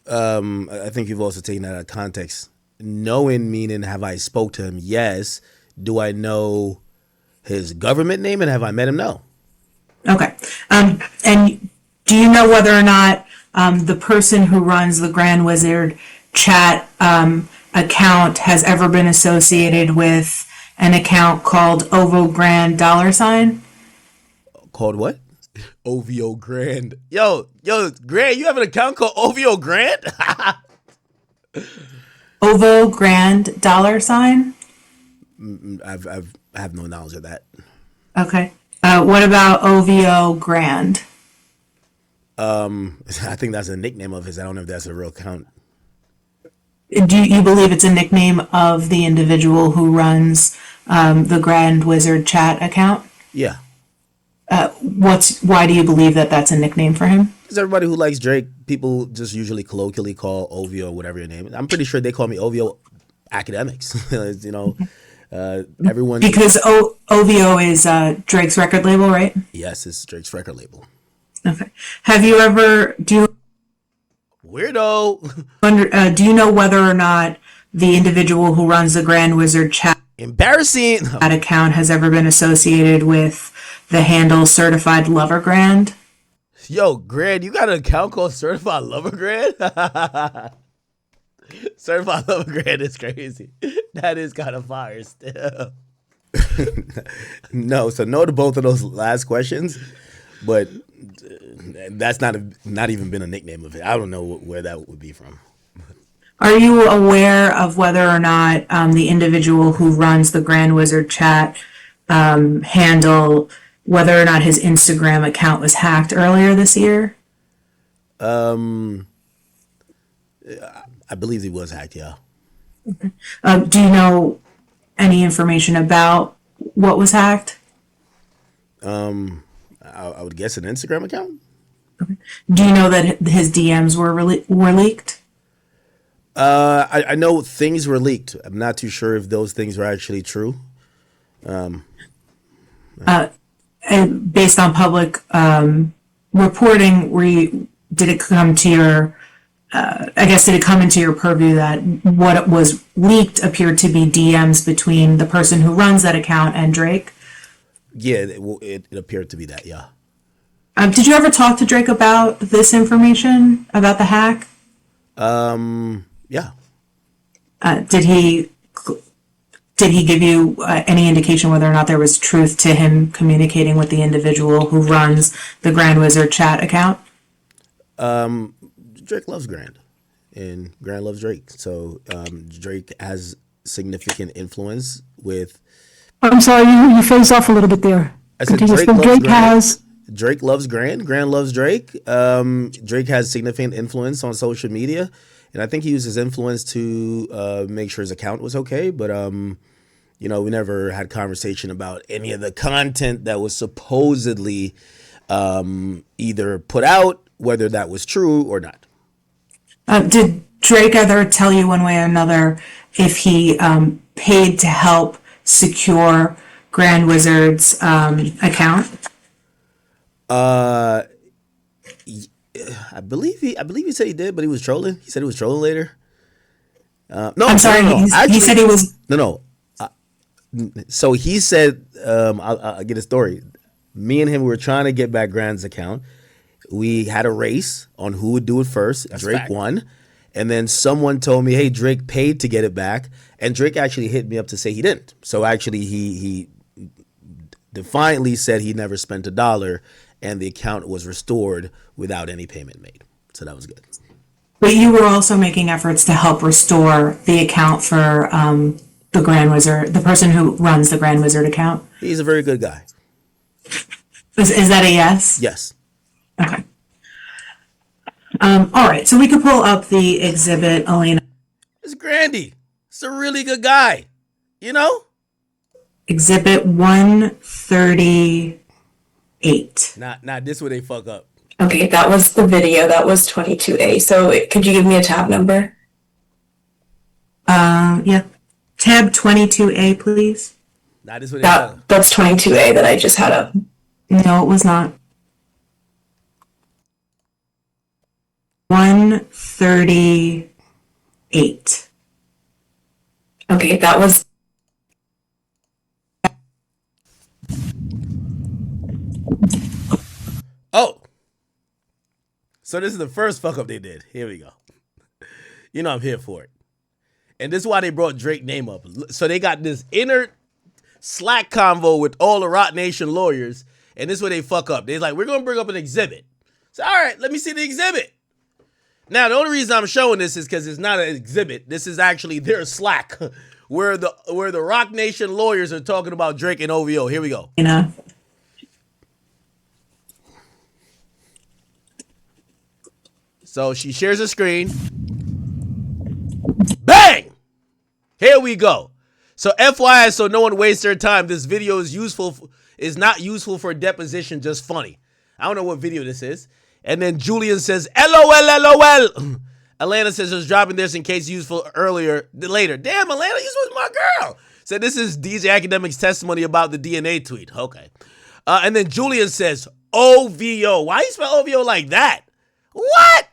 I think you've also taken that out of context. Knowing meaning, have I spoke to him? Yes. Do I know his government name, and have I met him? No. Okay. And do you know whether or not the person who runs the Grand Wizard chat account has ever been associated with an account called OVO Grand $? Called what? OVO Grand. Yo, Grand, you have an account called OVO Grand? OVO Grand $? I have no knowledge of that. Okay. What about OVO Grand? I think that's a nickname of his. I don't know if that's a real account. Do you believe it's a nickname of the individual who runs the Grand Wizard chat account? Yeah. Why do you believe that that's a nickname for him? Because everybody who likes Drake people just usually colloquially call OVO, whatever your name is. I'm pretty sure they call me OVO Akademiks. You know, everyone. Because OVO is Drake's record label, right? Yes, it's Drake's record label. Okay. Have you ever Weirdo. Do you know whether or not the individual who runs the Grand Wizard chat Embarrassing. account has ever been associated with the handle Certified Lover Grand? Yo, Grand, you got an account called Certified Lover Grand? Certified Lover Grand is crazy. That is kind of fire still. No, so no to both of those last questions, but that's not even been a nickname of it. I don't know where that would be from. Are you aware of whether or not the individual who runs the Grand Wizard chat handle, whether or not his Instagram account was hacked earlier this year? I believe he was hacked, yeah. Do you know any information about what was hacked? I would guess an Instagram account. Do you know that his DMs were leaked? I know things were leaked. I'm not too sure if those things were actually true. And based on public reporting, did it come to your? Did it come into your purview that what was leaked appeared to be DMs between the person who runs that account and Drake? Yeah, it appeared to be that. Yeah. Did you ever talk to Drake about this information about the hack? Yeah. Did he give you any indication whether or not there was truth to him communicating with the individual who runs the Grand Wizard chat account? Drake loves Grand, and Grand loves Drake. So Drake has significant influence with. I'm sorry, you phased off a little bit there. I said Continue. Drake loves Grand. Grand loves Drake. Drake has significant influence on social media, and I think he used his influence to make sure his account was okay. But we never had conversation about any of the content that was supposedly either put out, whether that was true or not. Did Drake ever tell you one way or another if he paid to help secure Grand Wizard's account? I believe he said he did, but he was trolling. He said he was trolling later. No, I'm sorry. No. Actually, he said he was. No. So he said, I'll get a story. Me and him were trying to get back Grand's account. We had a race on who would do it first. That's Drake fact. won. And then someone told me, hey, Drake paid to get it back. And Drake actually hit me up to say he didn't. So actually he defiantly said he never spent $1 and the account was restored without any payment made. So that was good. But you were also making efforts to help restore the account for the Grand Wizard, the person who runs the Grand Wizard account. He's a very good guy. Is that a yes? Yes. Okay. All right. So we could pull up the exhibit, Elena. It's Grandy. It's a really good guy. You know? Exhibit 138. Not this where they fuck up. Okay, that was the video. That was 22A. So could you give me a tab number? Yeah. Tab 22A, please. Not this where they fuck up. That's 22A that I just had up. No, it was not. 138. Okay, that was. Oh. So this is the first fuck up they did. Here we go. You know I'm here for it. And this is why they brought Drake name up. So they got this inner Slack convo with all the Rock Nation lawyers. And this is where they fuck up. They're like, we're going to bring up an exhibit. So, all right, let me see the exhibit. Now, the only reason I'm showing this is because it's not an exhibit. This is actually their Slack where the Rock Nation lawyers are talking about Drake and OVO. Here we go. So she shares a screen. Bang! Here we go. So FYI, so no one wastes their time, this video is not useful for deposition, just funny. I don't know what video this is. And then Julian says, LOL, LOL. Atlanta says, I was dropping this in case useful later. Damn, Atlanta, you was my girl. Said, this is DJ Akademiks' testimony about the DNA tweet. Okay. And then Julian says, OVO. Why you spell OVO like that? What?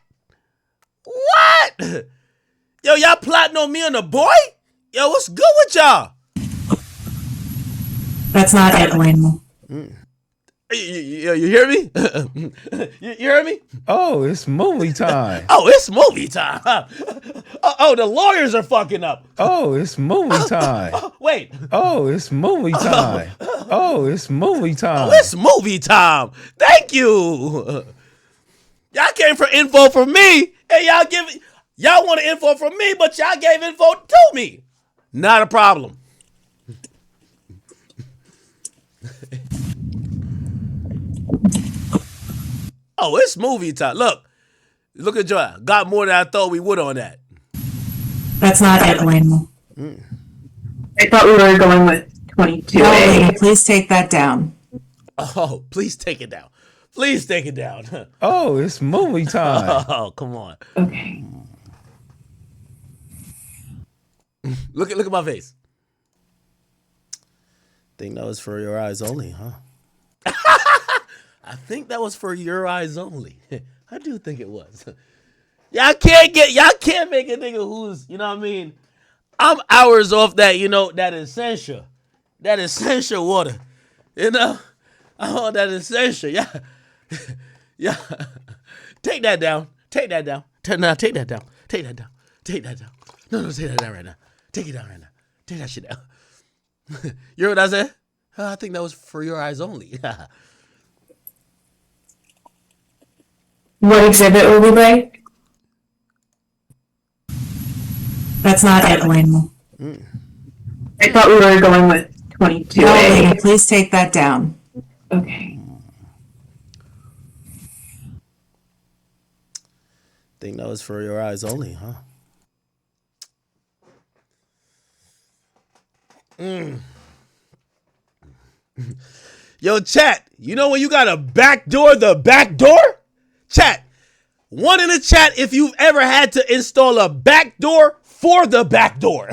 Yo, y'all plotting on me and the boy? Yo, what's good with y'all? That's not it, Atlanta. You hear me? you hear me? Oh, it's movie time. Oh, it's movie time. Oh, the lawyers are fucking up. Oh, it's movie time. Wait. Oh, it's movie time. Oh, it's movie time. Oh, it's movie time. Thank you. Y'all came for info from me, and y'all wanted info from me, but y'all gave info to me. Not a problem. Oh, it's movie time. Look at Joy. Got more than I thought we would on that. That's not it, Atlanta. I thought we were going with 22A. No, Atlanta, please take that down. Oh, please take it down. Please take it down. Oh, it's movie time. Oh, come on. Okay. Look at my face. Think that was for your eyes only, huh? I think that was for your eyes only. I do think it was. Y'all can't make a nigga who's, you know what I mean? I'm hours off that, that essential water. You know? Oh, that essential. Yeah. Yeah. Take that down. Take that down. Take that down. Take that down. Take that down. No, take that down right now. Take it down right now. Take that shit down. You hear what I said? I think that was for your eyes only. What exhibit will we like? That's not it, Atlanta. I thought we were going with 22A. No, Atlanta, please take that down. Okay. Think that was for your eyes only, huh? Yo, chat, you know when you got a backdoor the back door? Chat, one in the chat if you've ever had to install a backdoor for the back door.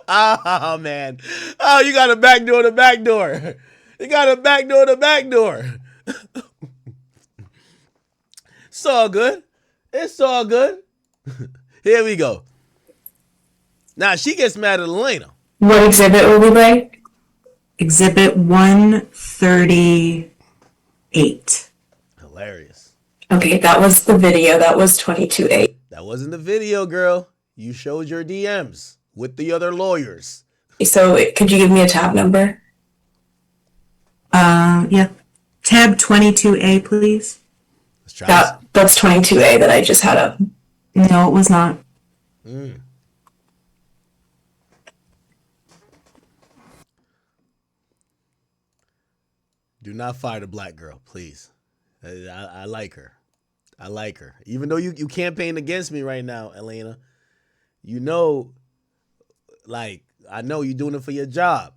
Oh, man. Oh, you got a backdoor the back door. You got a backdoor the back door. It's all good. It's all good. Here we go. Now, she gets mad at Elena. What exhibit will we like? Exhibit 138. Hilarious. Okay, that was the video. That was 22A. That wasn't the video, girl. You showed your DMs with the other lawyers. So could you give me a tab number? Yeah. Tab 22A, please. Let's try this. That's 22A that I just had up. No, it was not. Do not fire the black girl, please. I like her. I like her. Even though you campaign against me right now, Elena, I know you're doing it for your job.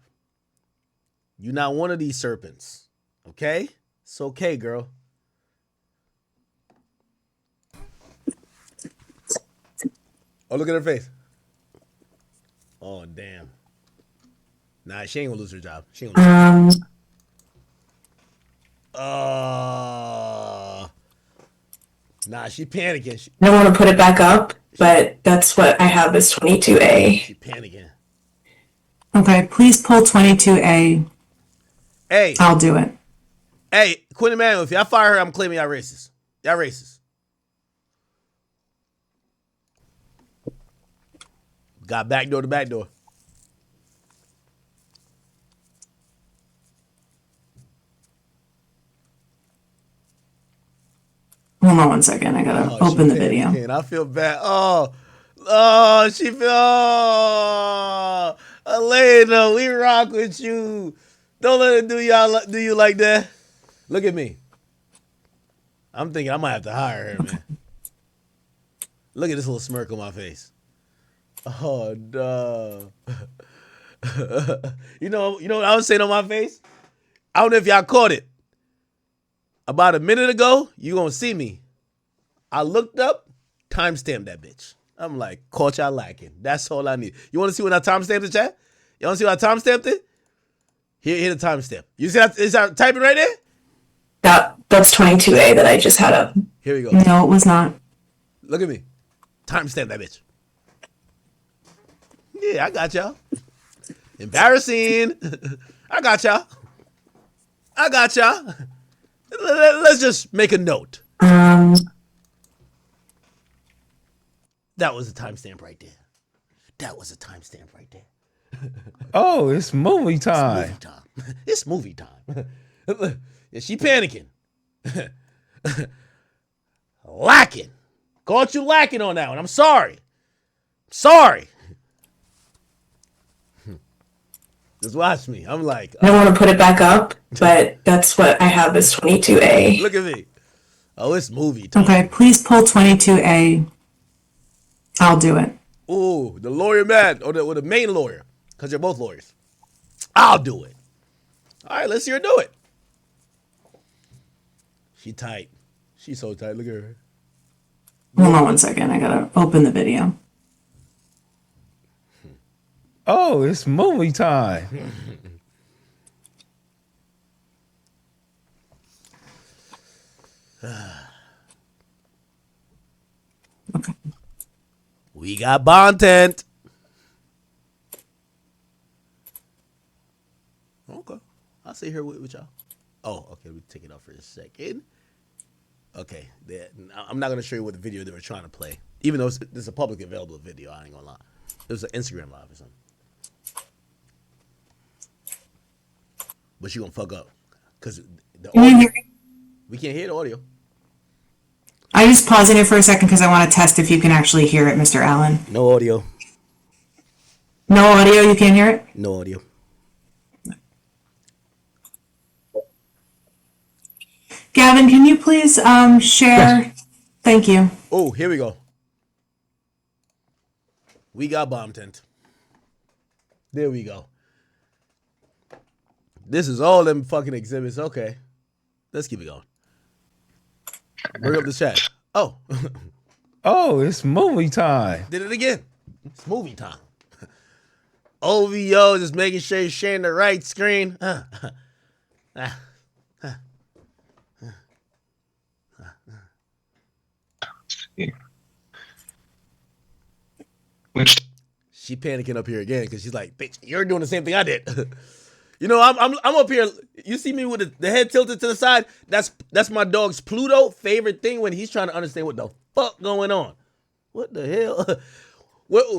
You're not one of these serpents. Okay? It's okay, girl. Oh, look at her face. Oh, damn. Nah, she ain't gonna lose her job. She ain't gonna lose her job. Nah, she panicking. I don't want to put it back up, but that's what I have is 22A. She panicking. Okay, please pull 22A. Hey. I'll do it. Hey, Quinn Emanuel, if y'all fire her, I'm claiming y'all racist. Y'all racist. Got backdoor to backdoor. Hold on one second. I gotta open the video. And I feel bad. She feel. Oh, Elena, we rock with you. Don't let it do you like that. Look at me. I'm thinking I might have to hire her, man. Look at this little smirk on my face. Oh, no. You know what I was saying on my face? I don't know if y'all caught it. About a minute ago, you gonna see me. I looked up, timestamped that bitch. I'm like, caught y'all lacking. That's all I need. You want to see when I timestamped it, chat? You want to see when I timestamped it? Here the timestamp. You see that? Is that typing right there? That's 22A that I just had up. Here we go. No, it was not. Look at me. Timestamp that bitch. Yeah, I got y'all. Embarrassing. I got y'all. Let's just make a note. That was a timestamp right there. Oh, it's movie time. It's movie time. Is she panicking? Lacking. Caught you lacking on that one. I'm sorry. Just watch me. I'm like, I want to put it back up, but that's what I have is 22A. look at me. Oh, it's movie time. Okay, please pull 22A. I'll do it. Ooh, the lawyer man, or the main lawyer, because they're both lawyers. I'll do it. All right, let's hear her do it. She tight. She's so tight. Look at her. Hold on one second. I gotta open the video. Oh, it's movie time. Okay. We got content. Okay. I'll sit here with y'all. Oh, okay. Let me take it off for a second. Okay. I'm not going to show you what the video they were trying to play. Even though this is a public available video, I ain't going to lie. It was an Instagram live or something. But you going to fuck up. Because we can't hear the audio. I just pausing it for a second because I want to test if you can actually hear it, Mr. Allen. No audio. No audio, you can't hear it? No audio. Gavin, can you please share? Yes. Thank you. Oh, here we go. We got bomb tent. There we go. This is all them fucking exhibits. Okay. Let's keep it going. Bring up the chat. Oh. Oh, it's movie time. Did it again. It's movie time. OVO just making sure you're sharing the right screen. She panicking up here again because she's like, bitch, you're doing the same thing I did. You know, I'm up here. You see me with the head tilted to the side? That's my dog's Pluto favorite thing when he's trying to understand what the fuck going on. What the hell?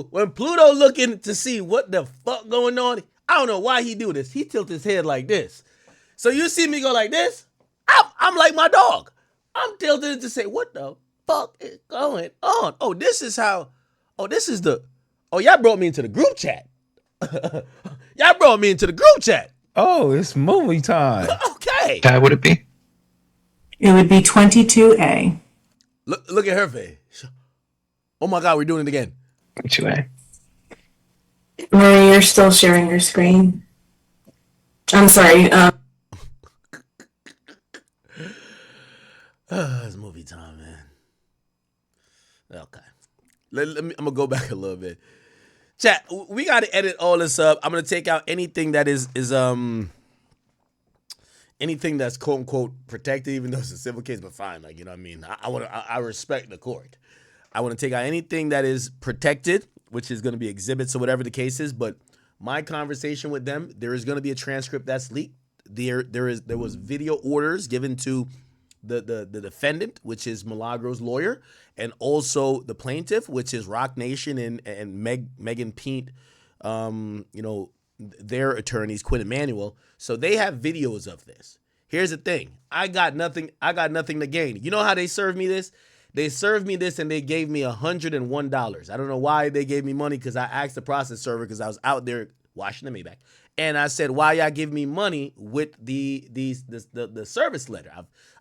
When Pluto looking to see what the fuck going on, I don't know why he do this. He tilt his head like this. So you see me go like this? I'm like my dog. I'm tilted to say, what the fuck is going on? Oh, this is how. Oh, this is the. Oh, y'all brought me into the group chat. Y'all brought me into the group chat. Oh, it's movie time. Okay. What would it be? It would be 22A. Look at her face. Oh my God, we're doing it again. 22A. Marie, you're still sharing your screen. I'm sorry. It's movie time, man. Okay. I'm going to go back a little bit. Chat, we got to edit all this up. I'm going to take out anything that is anything that's quote unquote protected, even though it's a civil case, but fine. Like, you know what I mean? I respect the court. I want to take out anything that is protected, which is going to be exhibits or whatever the case is. But my conversation with them, there is going to be a transcript that's leaked. There was video orders given to the defendant, which is Milagro's lawyer, and also the plaintiff, which is Rock Nation and Megan Pete, their attorneys, Quinn Emanuel. So they have videos of this. Here's the thing. I got nothing to gain. You know how they served me this? They served me this and they gave me $101. I don't know why they gave me money, because I asked the process server, because I was out there washing the Maybach. And I said, why y'all give me money with the service letter?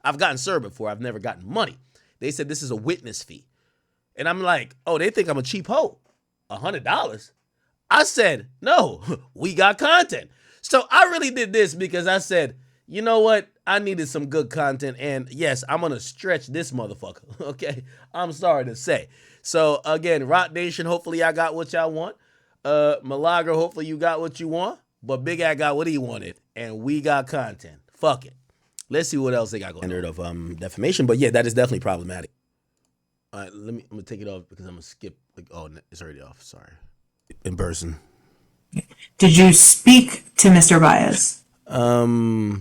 I've gotten served before. I've never gotten money. They said this is a witness fee. And I'm like, oh, they think I'm a cheap hoe. $100? I said, no, we got content. So I really did this because I said, you know what? I needed some good content, and yes, I'm gonna stretch this motherfucker. Okay, I'm sorry to say. So again, Rock Nation, hopefully I got what y'all want. Malaga, hopefully you got what you want. But Big Ad got what he wanted, and we got content. Fuck it. Let's see what else they got going. Standard of defamation, but yeah, that is definitely problematic. All right, I'm gonna take it off because I'm gonna skip. It's already off. Sorry. In person. Did you speak to Mr. Baez?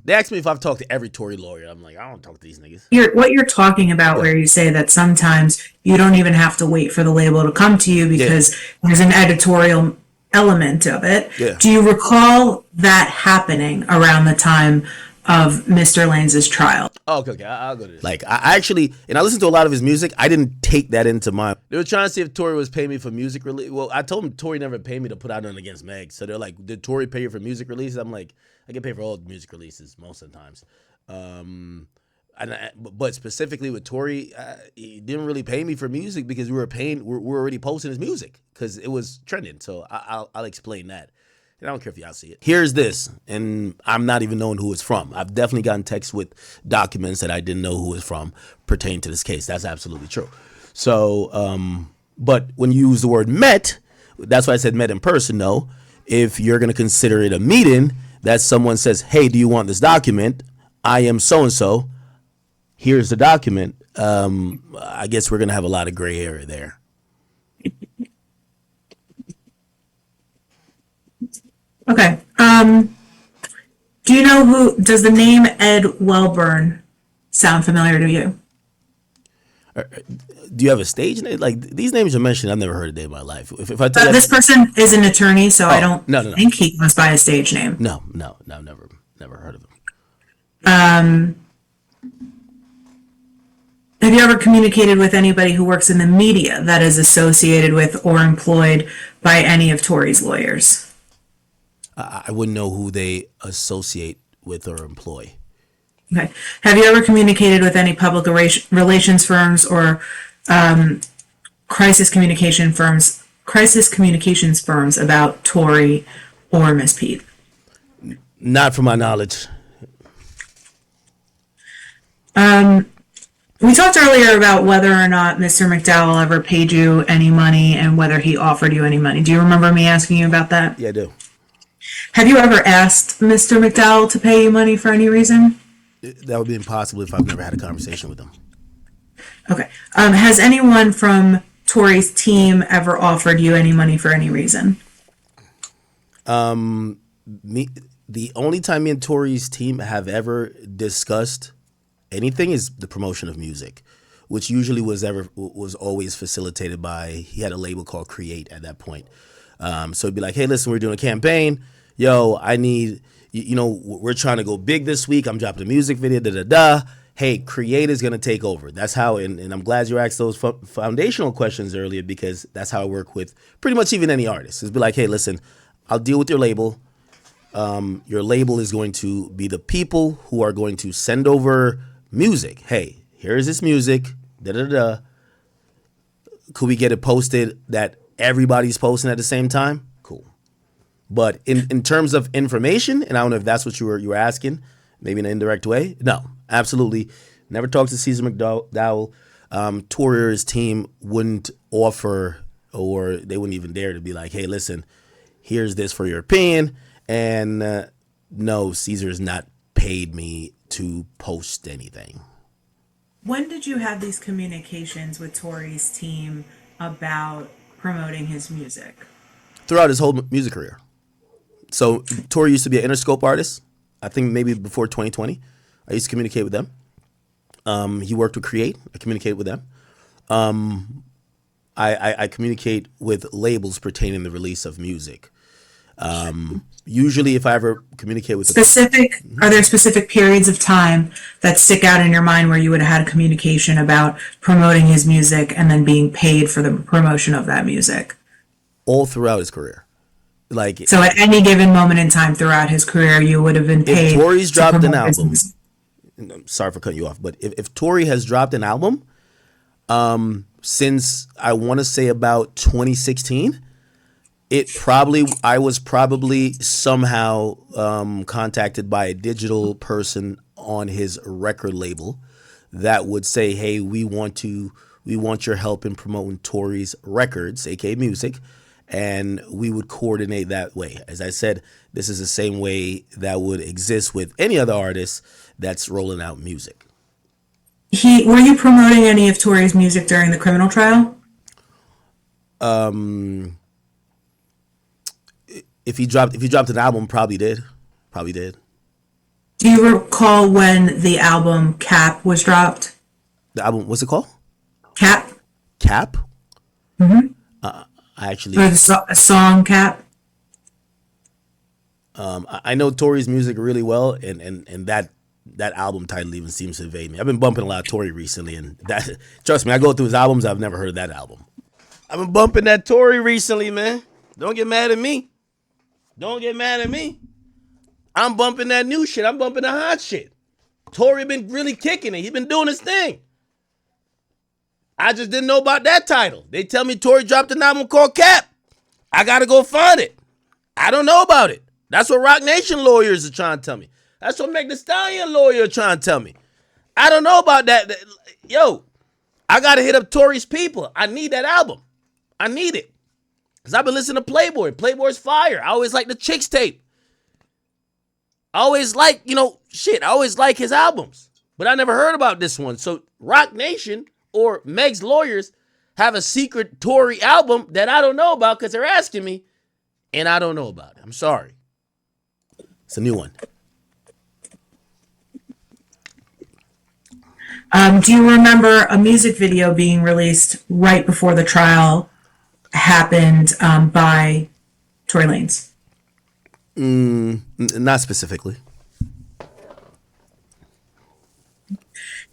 They asked me if I've talked to every Tory lawyer. I'm like, I don't talk to these niggas. What you're talking about, where you say that sometimes you don't even have to wait for the label to come to you because there's an editorial element of it. Yeah. Do you recall that happening around the time of Mr. Lanez's trial? Oh, okay. I'll go to this. Like, I actually, and I listened to a lot of his music. I didn't take that into my. They were trying to see if Tory was paying me for music release. Well, I told him Tory never paid me to put out nothing against Meg. So they're like, did Tory pay you for music releases? I'm like, I get paid for all the music releases most of the times. But specifically with Tory, he didn't really pay me for music because we're already posting his music because it was trending. So I'll explain that. And I don't care if y'all see it. Here's this, and I'm not even knowing who it's from. I've definitely gotten texts with documents that I didn't know who it's from pertaining to this case. That's absolutely true. So, but when you use the word met, that's why I said met in person, no. If you're going to consider it a meeting, that someone says, hey, do you want this document? I am so-and-so. Here's the document. I guess we're going to have a lot of gray area there. Okay. Do you know does the name Ed Welburn sound familiar to you? Do you have a stage name? Like, these names you mentioned, I've never heard a day in my life. If I tell you This person is an attorney, so I don't no. think he goes by a stage name. No, never heard of him. Have you ever communicated with anybody who works in the media that is associated with or employed by any of Tory's lawyers? I wouldn't know who they associate with or employ. Okay. Have you ever communicated with any public relations firms or crisis communications firms about Tory or Miss Pete? Not from my knowledge. We talked earlier about whether or not Mr. McDowell ever paid you any money and whether he offered you any money. Do you remember me asking you about that? Yeah, I do. Have you ever asked Mr. McDowell to pay you money for any reason? That would be impossible if I've never had a conversation with him. Okay. Has anyone from Tory's team ever offered you any money for any reason? The only time me and Tory's team have ever discussed anything is the promotion of music, which usually was always facilitated by, he had a label called Create at that point. So it'd be like, hey, listen, we're doing a campaign. Yo, I need, we're trying to go big this week. I'm dropping a music video, Hey, Create is going to take over. That's how, and I'm glad you asked those foundational questions earlier because that's how I work with pretty much even any artist. It's be like, hey, listen, I'll deal with your label. Your label is going to be the people who are going to send over music. Hey, here's this music. Could we get it posted that everybody's posting at the same time? Cool. But in terms of information, and I don't know if that's what you were asking, maybe in an indirect way. No, absolutely. Never talked to Caesar McDowell. Torier's team wouldn't offer, or they wouldn't even dare to be like, hey, listen, here's this for your opinion. And no, Caesar's not paid me to post anything. When did you have these communications with Tory's team about promoting his music? Throughout his whole music career. So Tory used to be an Interscope artist. I think maybe before 2020. I used to communicate with them. He worked with Create. I communicated with them. I communicate with labels pertaining to the release of music. Usually if I ever communicate with are there specific periods of time that stick out in your mind where you would have had a communication about promoting his music and then being paid for the promotion of that music? All throughout his career. So at any given moment in time throughout his career, you would have been paid. If Tory's dropped an album, music. sorry for cutting you off, but if Tory has dropped an album, since I want to say about 2016, I was probably somehow contacted by a digital person on his record label that would say, hey, we want your help in promoting Tory's records, aka music, and we would coordinate that way. As I said, this is the same way that would exist with any other artist that's rolling out music. Were you promoting any of Tory's music during the criminal trial? If he dropped an album, probably did. Do you recall when the album Cap was dropped? The album, what's it called? Cap? Cap? Mm-hmm. I actually... Or the song Cap? I know Tory's music really well, and that album title even seems to evade me. I've been bumping a lot of Tory recently, and that, trust me, I go through his albums, I've never heard of that album. I've been bumping that Tory recently, man. Don't get mad at me. I'm bumping that new shit. I'm bumping the hot shit. Tory been really kicking it. He been doing his thing. I just didn't know about that title. They tell me Tory dropped an album called Cap. I gotta go find it. I don't know about it. That's what Rock Nation lawyers are trying to tell me. That's what Meg the Stallion lawyer trying to tell me. I don't know about that. Yo, I gotta hit up Tory's people. I need that album. I need it. Because I've been listening to Playboy. Playboy's fire. I always like the Chicks tape. I always like, I always like his albums. But I never heard about this one. So Rock Nation or Meg's lawyers have a secret Tory album that I don't know about because they're asking me, and I don't know about it. I'm sorry. It's a new one. Do you remember a music video being released right before the trial happened by Tory Lanez? Not specifically.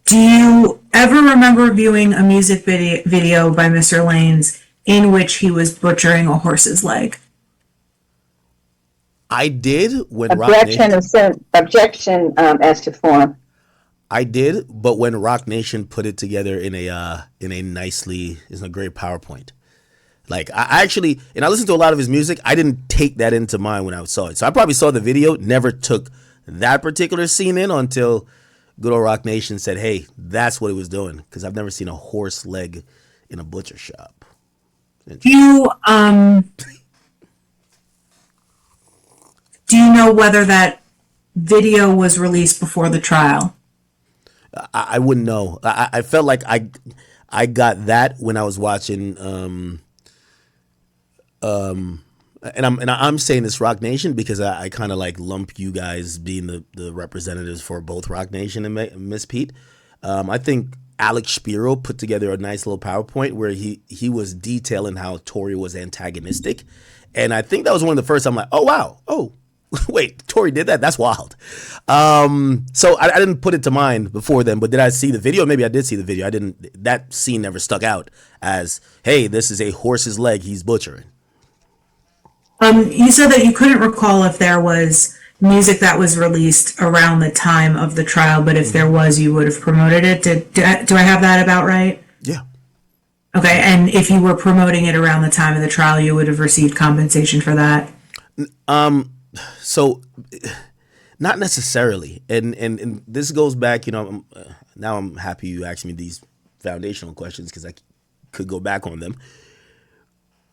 Do you ever remember viewing a music video by Mr. Lanez in which he was butchering a horse's leg? I did when Objection as to form. I did, but when Rock Nation put it together in a great PowerPoint. Like I actually, and I listened to a lot of his music. I didn't take that into mind when I saw it. So I probably saw the video, never took that particular scene in until good old Rock Nation said, hey, that's what it was doing. Because I've never seen a horse leg in a butcher shop. Do you know whether that video was released before the trial? I wouldn't know. I felt like I got that when I was watching and I'm saying this Rock Nation because I kind of like lump you guys being the representatives for both Rock Nation and Miss Pete. I think Alex Spiro put together a nice little PowerPoint where he was detailing how Tory was antagonistic, and I think that was one of the first. I'm like, oh wow, oh wait, Tory did that? That's wild. So I didn't put it to mind before then, but did I see the video? Maybe I did see the video. I didn't. That scene never stuck out as, hey, this is a horse's leg he's butchering. You said that you couldn't recall if there was music that was released around the time of the trial, but if there was, you would have promoted it. Do I have that about right? Yeah. Okay, and if you were promoting it around the time of the trial, you would have received compensation for that? So not necessarily. And this goes back, now I'm happy you asked me these foundational questions because I could go back on them.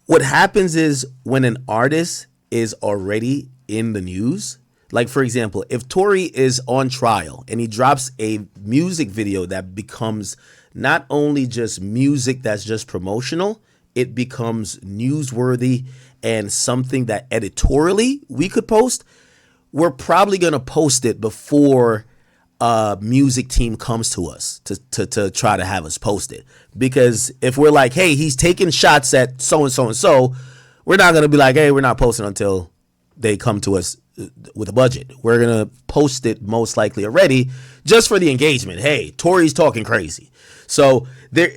What happens is when an artist is already in the news, like for example, if Tory is on trial and he drops a music video that becomes not only just music that's just promotional, it becomes newsworthy and something that editorially we could post, we're probably going to post it before a music team comes to us to try to have us post it. Because if we're like, hey, he's taking shots at so-and-so and so, we're not going to be like, hey, we're not posting until they come to us with a budget. We're going to post it most likely already just for the engagement. Hey, Tory's talking crazy. So there,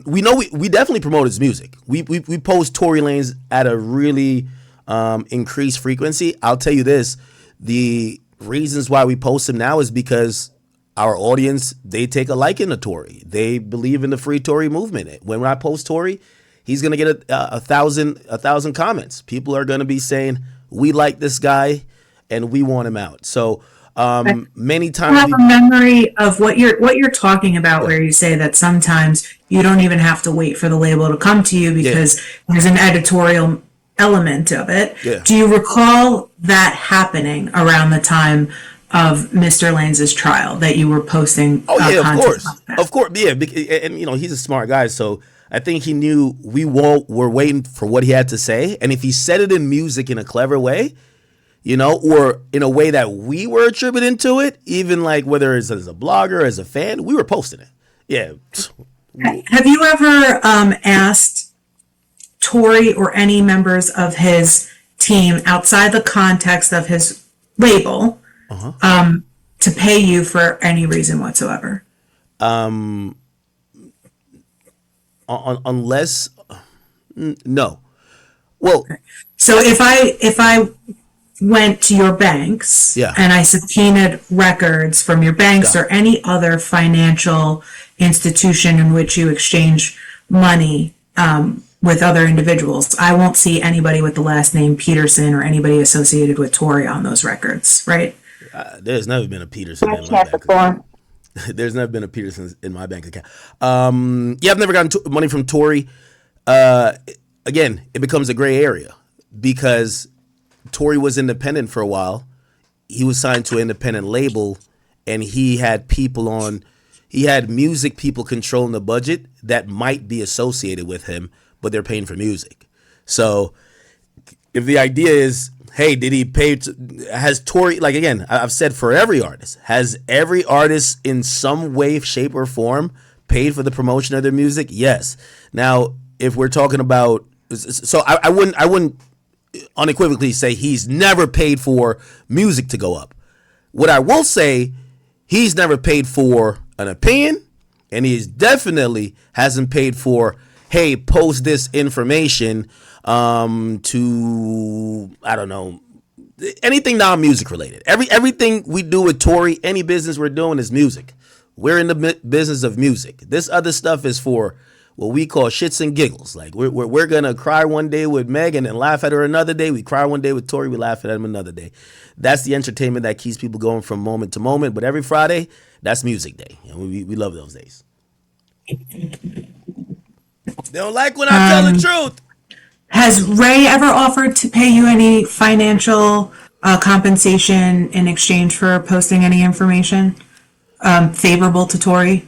we know we definitely promote his music. We post Tory Lanez at a really increased frequency. I'll tell you this, the reasons why we post him now is because our audience, they take a liking to Tory. They believe in the free Tory movement. When I post Tory, he's going to get a thousand comments. People are going to be saying, we like this guy and we want him out. So Many I times, have a memory of what you're talking about, where you say that sometimes you don't even have to wait for the label to come to you because there's an editorial element of it. Yeah. Do you recall that happening around the time of Mr. Lanes' trial, that you were posting? oh yeah, of content course, like that? of course, yeah. And he's a smart guy, so I think he knew were waiting for what he had to say, and if he said it in music in a clever way, or in a way that we were attributing to it, even like whether it's as a blogger, as a fan, we were posting it. Yeah. Have you ever asked Tory or any members of his team outside the context of his label to pay you for any reason whatsoever? Unless, no. Well, So if I went to your banks and I subpoenaed records from your banks or any other financial institution in which you exchange money with other individuals, I won't see anybody with the last name Peterson or anybody associated with Tory on those records, right? there's never been a Peterson in my bank account. There's never been a Peterson in my bank account. I've never gotten money from Tory. Again, it becomes a gray area because Tory was independent for a while. He was signed to an independent label, and he had music people controlling the budget that might be associated with him, but they're paying for music. So if the idea is, hey, did he pay? Has Tory, like, again, I've said for every artist, has every artist in some way, shape, or form paid for the promotion of their music? Yes. Now, if we're talking about, so I wouldn't unequivocally say he's never paid for music to go up. What I will say, he's never paid for an opinion, and he definitely hasn't paid for, hey, post this information to, I don't know, anything non-music related. Everything we do with Tory, any business we're doing is music. We're in the business of music. This other stuff is for what we call shits and giggles. Like we're gonna cry one day with Megan and laugh at her another day. We cry one day with Tory, we laugh at him another day. That's the entertainment that keeps people going from moment to moment. But every Friday, that's music day, and we love those days. They don't like when I tell the truth. Has Ray ever offered to pay you any financial compensation in exchange for posting any information favorable to Tory?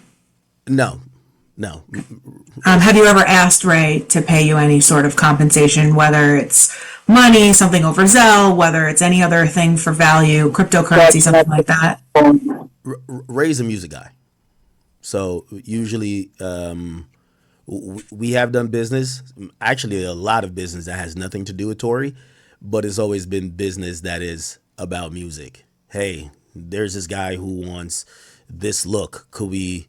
No. Have you ever asked Ray to pay you any sort of compensation, whether it's money, something over Zelle, whether it's any other thing for value, cryptocurrency, something like that? Ray's a music guy. So usually we have done business, actually a lot of business that has nothing to do with Tory, but it's always been business that is about music. Hey, there's this guy who wants this look. Could we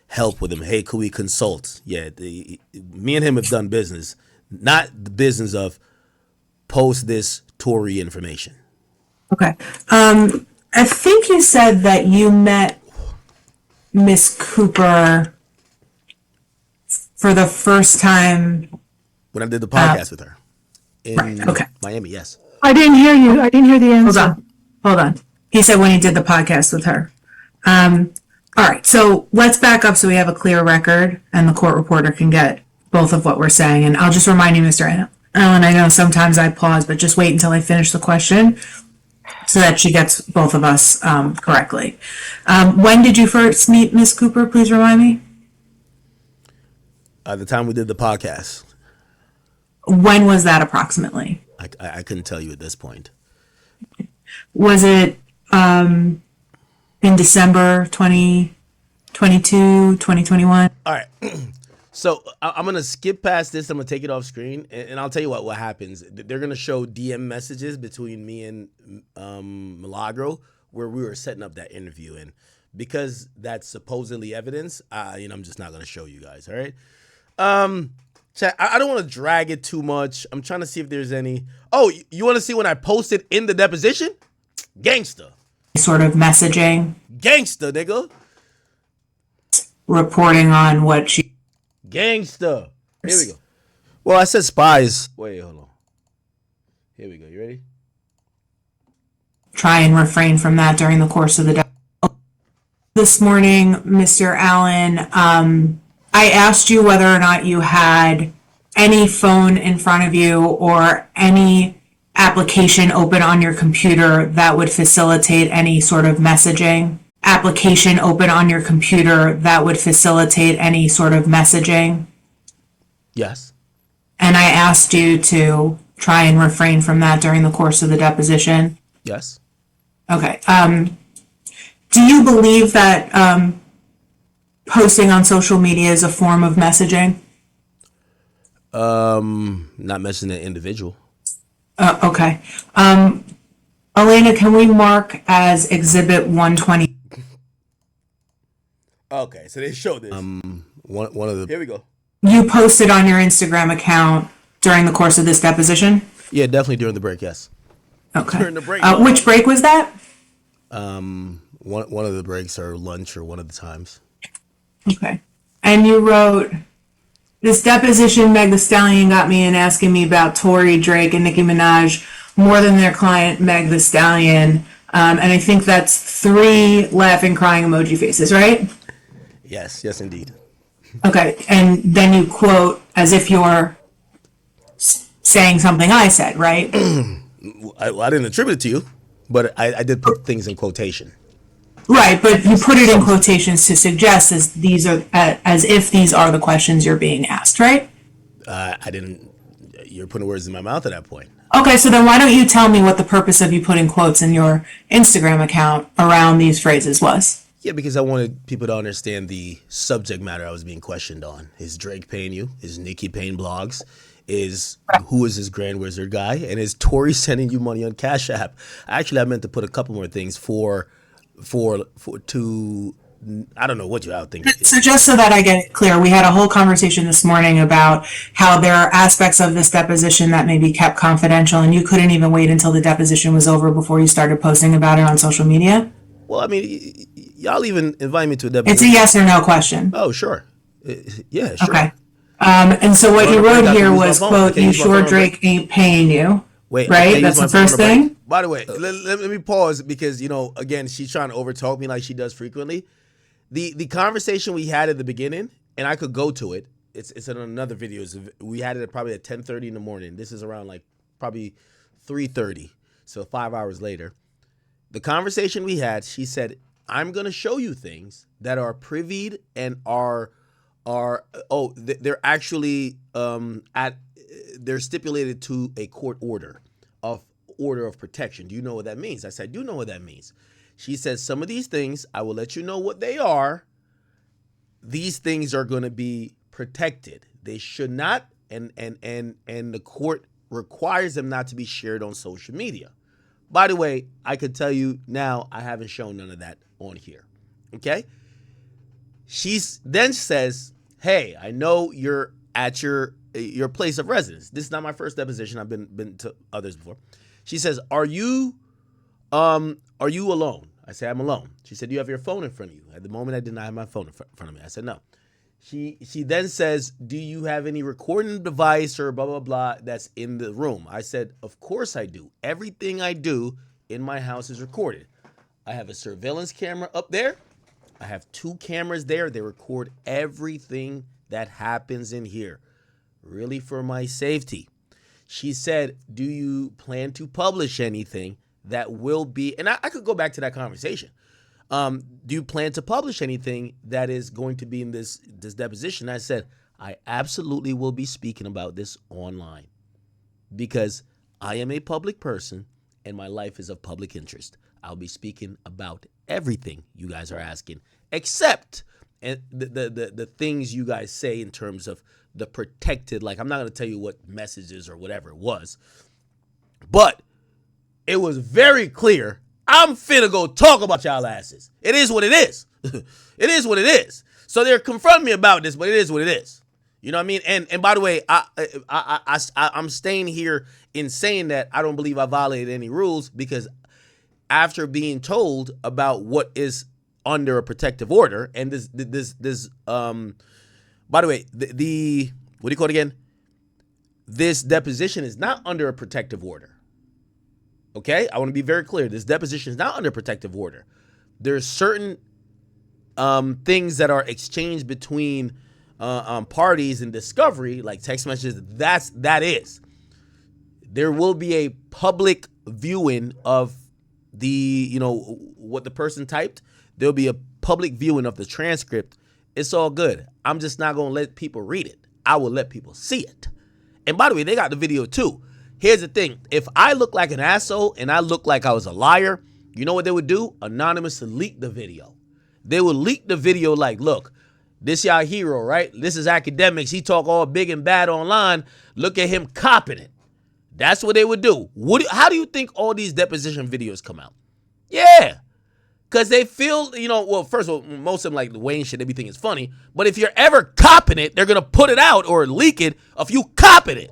help with him? Hey, could we consult? Yeah, me and him have done business, not the business of post this Tory information. Okay. I think you said that you met Miss Cooper for the first time when I did the podcast with her in Miami. Yes. I didn't hear you. I didn't hear the answer. Hold on. He said when he did the podcast with her. All right, so let's back up so we have a clear record and the court reporter can get both of what we're saying. And I'll just remind you, Mr. Allen, I know sometimes I pause, but just wait until I finish the question so that she gets both of us correctly. When did you first meet Miss Cooper? Please remind me. The time we did the podcast. When was that approximately? I couldn't tell you at this point. Was it in December 2022, 2021? All right. So I'm going to skip past this. I'm going to take it off screen, and I'll tell you what happens. They're going to show DM messages between me and Milagro where we were setting up that interview. And because that's supposedly evidence, I'm just not going to show you guys. All right. Chat, I don't want to drag it too much. I'm trying to see if there's any. Oh, you want to see when I posted in the deposition? Gangsta. Sort of messaging. Gangsta, nigga. Reporting on what she. Gangsta. Here we go. Well, I said spies. Wait, hold on. Here we go. You ready? try and refrain from that during the course of the day. This morning, Mr. Allen, I asked you whether or not you had any phone in front of you or any application open on your computer that would facilitate any sort of messaging. Application open on your computer that would facilitate any sort of messaging. Yes. And I asked you to try and refrain from that during the course of the deposition. Yes. Okay. Do you believe that posting on social media is a form of messaging? Not mentioning an individual. Okay. Elena, can we mark as Exhibit 120? Okay, so they showed this. One of the. Here we go. You posted on your Instagram account during the course of this deposition? Yeah, definitely during the break. Yes. Okay. During the break. Which break was that? One of the breaks or lunch or one of the times. Okay. And you wrote, this deposition, Meg the Stallion got me in asking me about Tory, Drake, and Nicki Minaj more than their client, Meg the Stallion. And I think that's 3 laughing, crying emoji faces, right? Yes, yes, indeed. Okay. And then you quote as if you're saying something I said, right? I didn't attribute it to you, but I did put things in quotation. Right, but you put it in quotations to suggest as if these are the questions you're being asked, right? I didn't. You're putting words in my mouth at that point. Okay, so then why don't you tell me what the purpose of you putting quotes in your Instagram account around these phrases was? Yeah, because I wanted people to understand the subject matter I was being questioned on. Is Drake paying you? Is Nicki paying blogs? Who is this Grand Wizard guy? And is Tory sending you money on Cash App? Actually, I meant to put a couple more things for I don't know what you out think. So just so that I get it clear, we had a whole conversation this morning about how there are aspects of this deposition that may be kept confidential, and you couldn't even wait until the deposition was over before you started posting about it on social media? Well, I mean, y'all even invite me to a deposition. It's a yes or no question. Oh, sure. Yeah, sure. Okay. And so what you wrote here was, quote, you sure Drake ain't paying you. Wait, right? That's the first thing? By the way, let me pause because, again, she's trying to overtalk me like she does frequently. The conversation we had at the beginning, and I could go to it. It's in another video. We had it probably at 10:30 in the morning. This is around like probably 3:30, so 5 hours later. The conversation we had, she said, I'm going to show you things that are privied and they're actually they're stipulated to a court order of protection. Do you know what that means? I said, I do know what that means. She says, some of these things, I will let you know what they are. These things are going to be protected. They should not, and the court requires them not to be shared on social media. By the way, I could tell you now, I haven't shown none of that on here. Okay? She then says, hey, I know you're at your place of residence. This is not my first deposition. I've been to others before. She says, are you alone? I say, I'm alone. She said, do you have your phone in front of you? At the moment, I did not have my phone in front of me. I said, no. She then says, do you have any recording device or blah, blah, blah that's in the room? I said, of course I do. Everything I do in my house is recorded. I have a surveillance camera up there. I have 2 cameras there. They record everything that happens in here. Really for my safety. She said, do you plan to publish anything that will be, and I could go back to that conversation. Do you plan to publish anything that is going to be in this deposition? I said, I absolutely will be speaking about this online because I am a public person and my life is of public interest. I'll be speaking about everything you guys are asking, except the things you guys say in terms of the protected, like I'm not going to tell you what messages or whatever it was, but it was very clear. I'm finna go talk about y'all asses. It is what it is. It is what it is. So they're confronting me about this, but it is what it is. You know what I mean? And by the way, I'm staying here in saying that I don't believe I violated any rules because after being told about what is under a protective order, and this by the way, the what do you call it again? This deposition is not under a protective order. Okay, I want to be very clear. This deposition is not under protective order. There's certain things that are exchanged between parties in discovery, like text messages. That is. There will be a public viewing of the, what the person typed. There'll be a public viewing of the transcript. It's all good. I'm just not going to let people read it. I will let people see it. And by the way, they got the video too. Here's the thing. If I look like an asshole and I look like I was a liar, you know what they would do? Anonymously leak the video. They would leak the video like, look, this y'all hero, right? This is Akademiks. He talk all big and bad online. Look at him copping it. That's what they would do. How do you think all these deposition videos come out? Yeah. Because they feel, well, first of all, most of them like the Wayne shit, they be thinking it's funny. But if you're ever copping it, they're going to put it out or leak it of you copping it.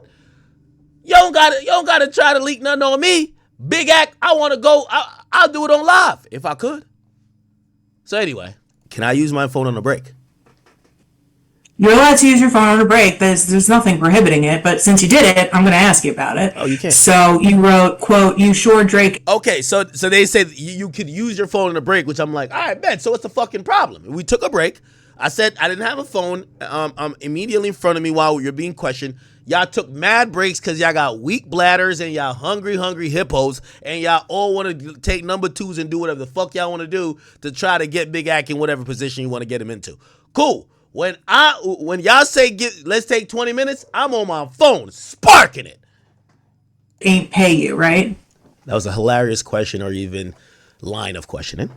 You don't gotta try to leak nothing on me. Big act, I want to go, I'll do it on live if I could. So anyway, can I use my phone on a break? You're allowed to use your phone on a break. There's nothing prohibiting it, but since you did it, I'm going to ask you about it. Oh, you can. So you wrote, quote, "You sure Drake." Okay, so they said you could use your phone on a break, which I'm like, all right, bet. So what's the fucking problem? We took a break. I said I didn't have a phone immediately in front of me while you're being questioned. Y'all took mad breaks because y'all got weak bladders and y'all hungry hippos, and y'all all want to take number twos and do whatever the fuck y'all want to do to try to get Big Ack in whatever position you want to get him into. Cool. When y'all say let's take 20 minutes, I'm on my phone sparking it. Ain't pay you, right? That was a hilarious question, or even line of questioning.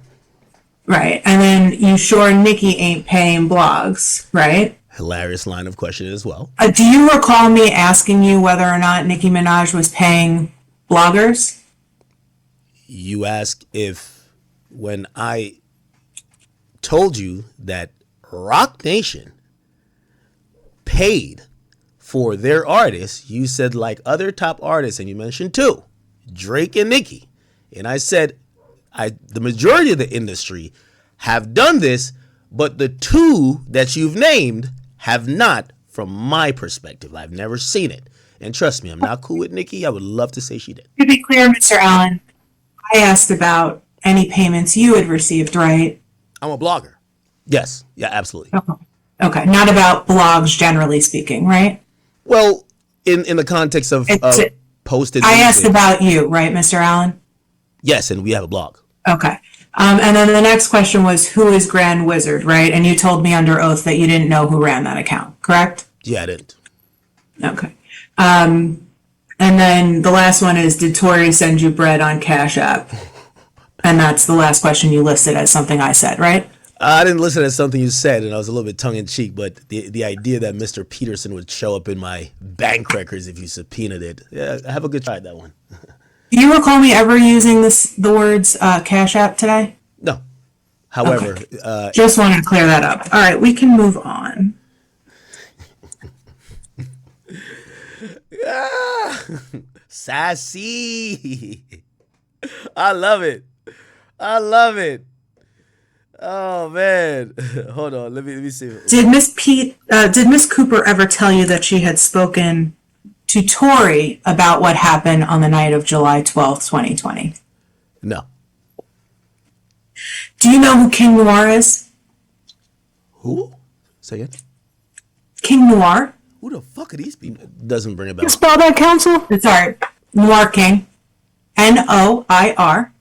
Right. And then you sure Nikki ain't paying blogs, right? Hilarious line of questioning as well. Do you recall me asking you whether or not Nicki Minaj was paying bloggers? You asked if when I told you that Rock Nation paid for their artists, you said like other top artists, and you mentioned two, Drake and Nicki. And I said the majority of the industry have done this, but the two that you've named have not, from my perspective. I've never seen it. And trust me, I'm not cool with Nicki. I would love to say she did. To be clear, Mr. Allen, I asked about any payments you had received, right? I'm a blogger. Yes. Yeah, absolutely. Okay. Not about blogs, generally speaking, right? Well, in the context of posted. I asked about you, right, Mr. Allen? Yes, and we have a blog. Okay. And then the next question was, who is Grand Wizard, right? And you told me under oath that you didn't know who ran that account, correct? Yeah, I didn't. Okay. And then the last one is, did Tori send you bread on Cash App? And that's the last question you listed as something I said, right? I didn't listen to something you said, and I was a little bit tongue-in-cheek, but the idea that Mr. Peterson would show up in my bank records if you subpoenaed it, yeah, have a good try at that one. Do you recall me ever using the words Cash App today? No. However, okay. Just wanted to clear that up. All right, we can move on. Sassy. I love it. I love it. Oh man, hold on. Let me see. Did Miss Cooper ever tell you that she had spoken to Tori about what happened on the night of July 12th, 2020? No. Do you know who King Noir is? Who? Say it. King Noir. Who the fuck are these people? Doesn't bring a bell. Spell that, counsel? Sorry, Noir King. NOIR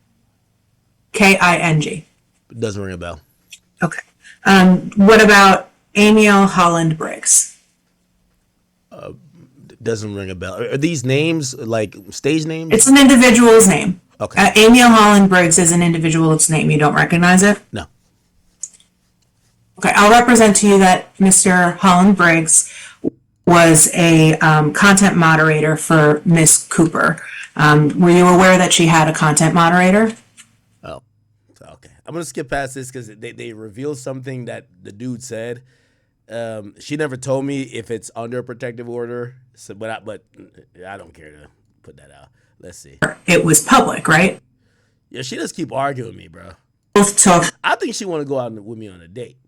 KING. Doesn't ring a bell. Okay. What about Amiel Holland Briggs? Doesn't ring a bell. Are these names like stage names? It's an individual's name. Okay. Amiel Holland Briggs is an individual's name. You don't recognize it? No. Okay. I'll represent to you that Mr. Holland Briggs was a content moderator for Miss Cooper. Were you aware that she had a content moderator? Oh, okay. I'm gonna skip past this because they revealed something that the dude said. She never told me if it's under a protective order, so, but I don't care to put that out. Let's see. It was public, right? Yeah, she just keep arguing with me, bro. Both took. I think she want to go out with me on a date.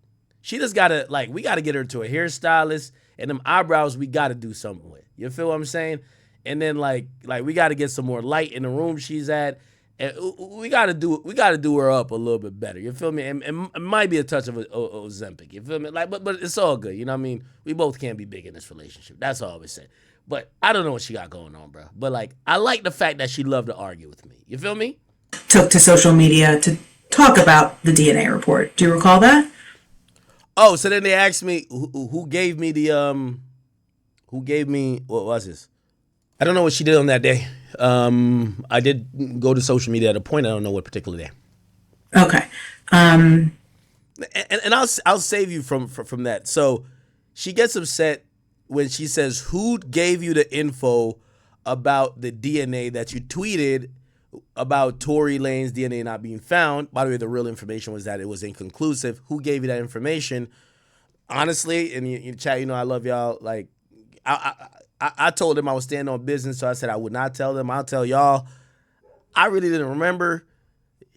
She just gotta we gotta get her to a hairstylist, and them eyebrows we gotta do something with. You feel what I'm saying? and then like we got to get some more light in the room she's at. And we gotta do her up a little bit better. You feel me? And it might be a touch of Ozempic. You feel me? Like, but it's all good. You know what I mean? We both can't be big in this relationship. That's all I always say. But I don't know what she got going on, bro. But like, I like the fact that she loved to argue with me. You feel me? Took to social media to talk about the DNA report. Do you recall that? Oh, so then they asked me who gave me what was this? I don't know what she did on that day. I did go to social media at a point. I don't know what particular day. Okay. And I'll save you from that. So she gets upset when she says, "Who gave you the info about the DNA that you tweeted about Tory Lane's DNA not being found?" By the way, the real information was that it was inconclusive. Who gave you that information? Honestly, and you chat, I love y'all. Like, I told them I was standing on business, so I said I would not tell them. I'll tell y'all. I really didn't remember.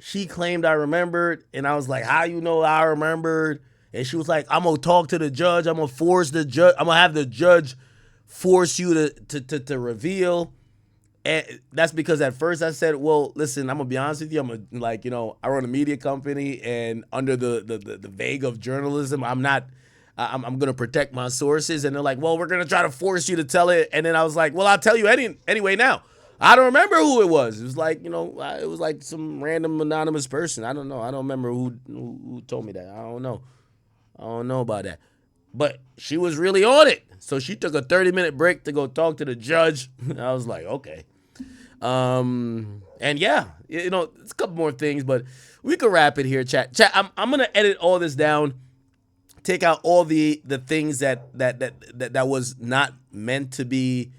She claimed I remembered, and I was like, "How you know I remembered?" And she was like, "I'm gonna talk to the judge. I'm gonna force the judge. I'm gonna have the judge force you to reveal." And that's because at first I said, "Well, listen, I'm gonna be honest with you. I run a media company, and under the vague of journalism, I'm not." I'm gonna protect my sources, and they're like, "Well, we're gonna try to force you to tell it." And then I was like, "Well, I'll tell you anyway now." I don't remember who it was. It was like it was like some random anonymous person. I don't know. I don't remember who told me that. I don't know. I don't know about that. But she was really on it, so she took a 30-minute break to go talk to the judge. I was like, okay. And yeah, it's a couple more things, but we could wrap it here, chat. Chat. I'm gonna edit all this down. Take out all the things that was not meant to be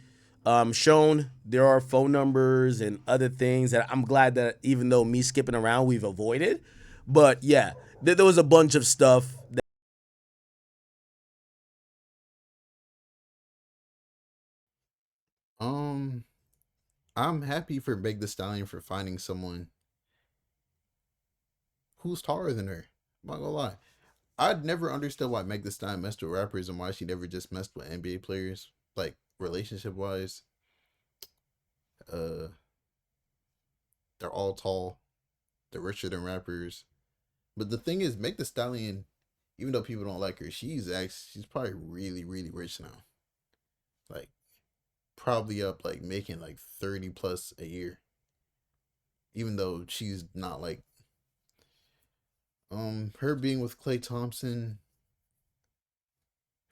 shown. There are phone numbers and other things that I'm glad that even though me skipping around, we've avoided. But yeah, there was a bunch of stuff that I'm happy for Meg the Stallion for finding someone who's taller than her. I'm not gonna lie. I'd never understood why Meg Thee Stallion messed with rappers and why she never just messed with NBA players, like relationship wise. They're all tall. They're richer than rappers. But the thing is, Meg Thee Stallion, even though people don't like her, she's probably really, really rich now. Like probably up like making like 30 plus a year. Even though she's not like her being with Klay Thompson,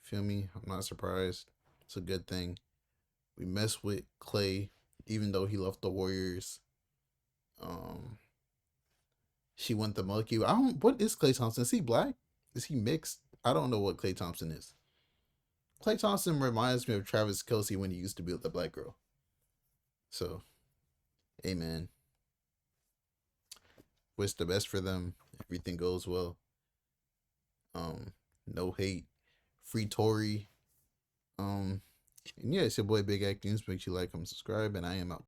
feel me? I'm not surprised. It's a good thing. We mess with Klay, even though he left the Warriors. She went the monkey. What is Klay Thompson? Is he black? Is he mixed? I don't know what Klay Thompson is. Klay Thompson reminds me of Travis Kelce when he used to be with the black girl. So, amen. Wish the best for them. Everything goes well. No hate. Free Tory. And yeah, it's your boy Big Act News. Make sure you like, comment, subscribe, and I am out.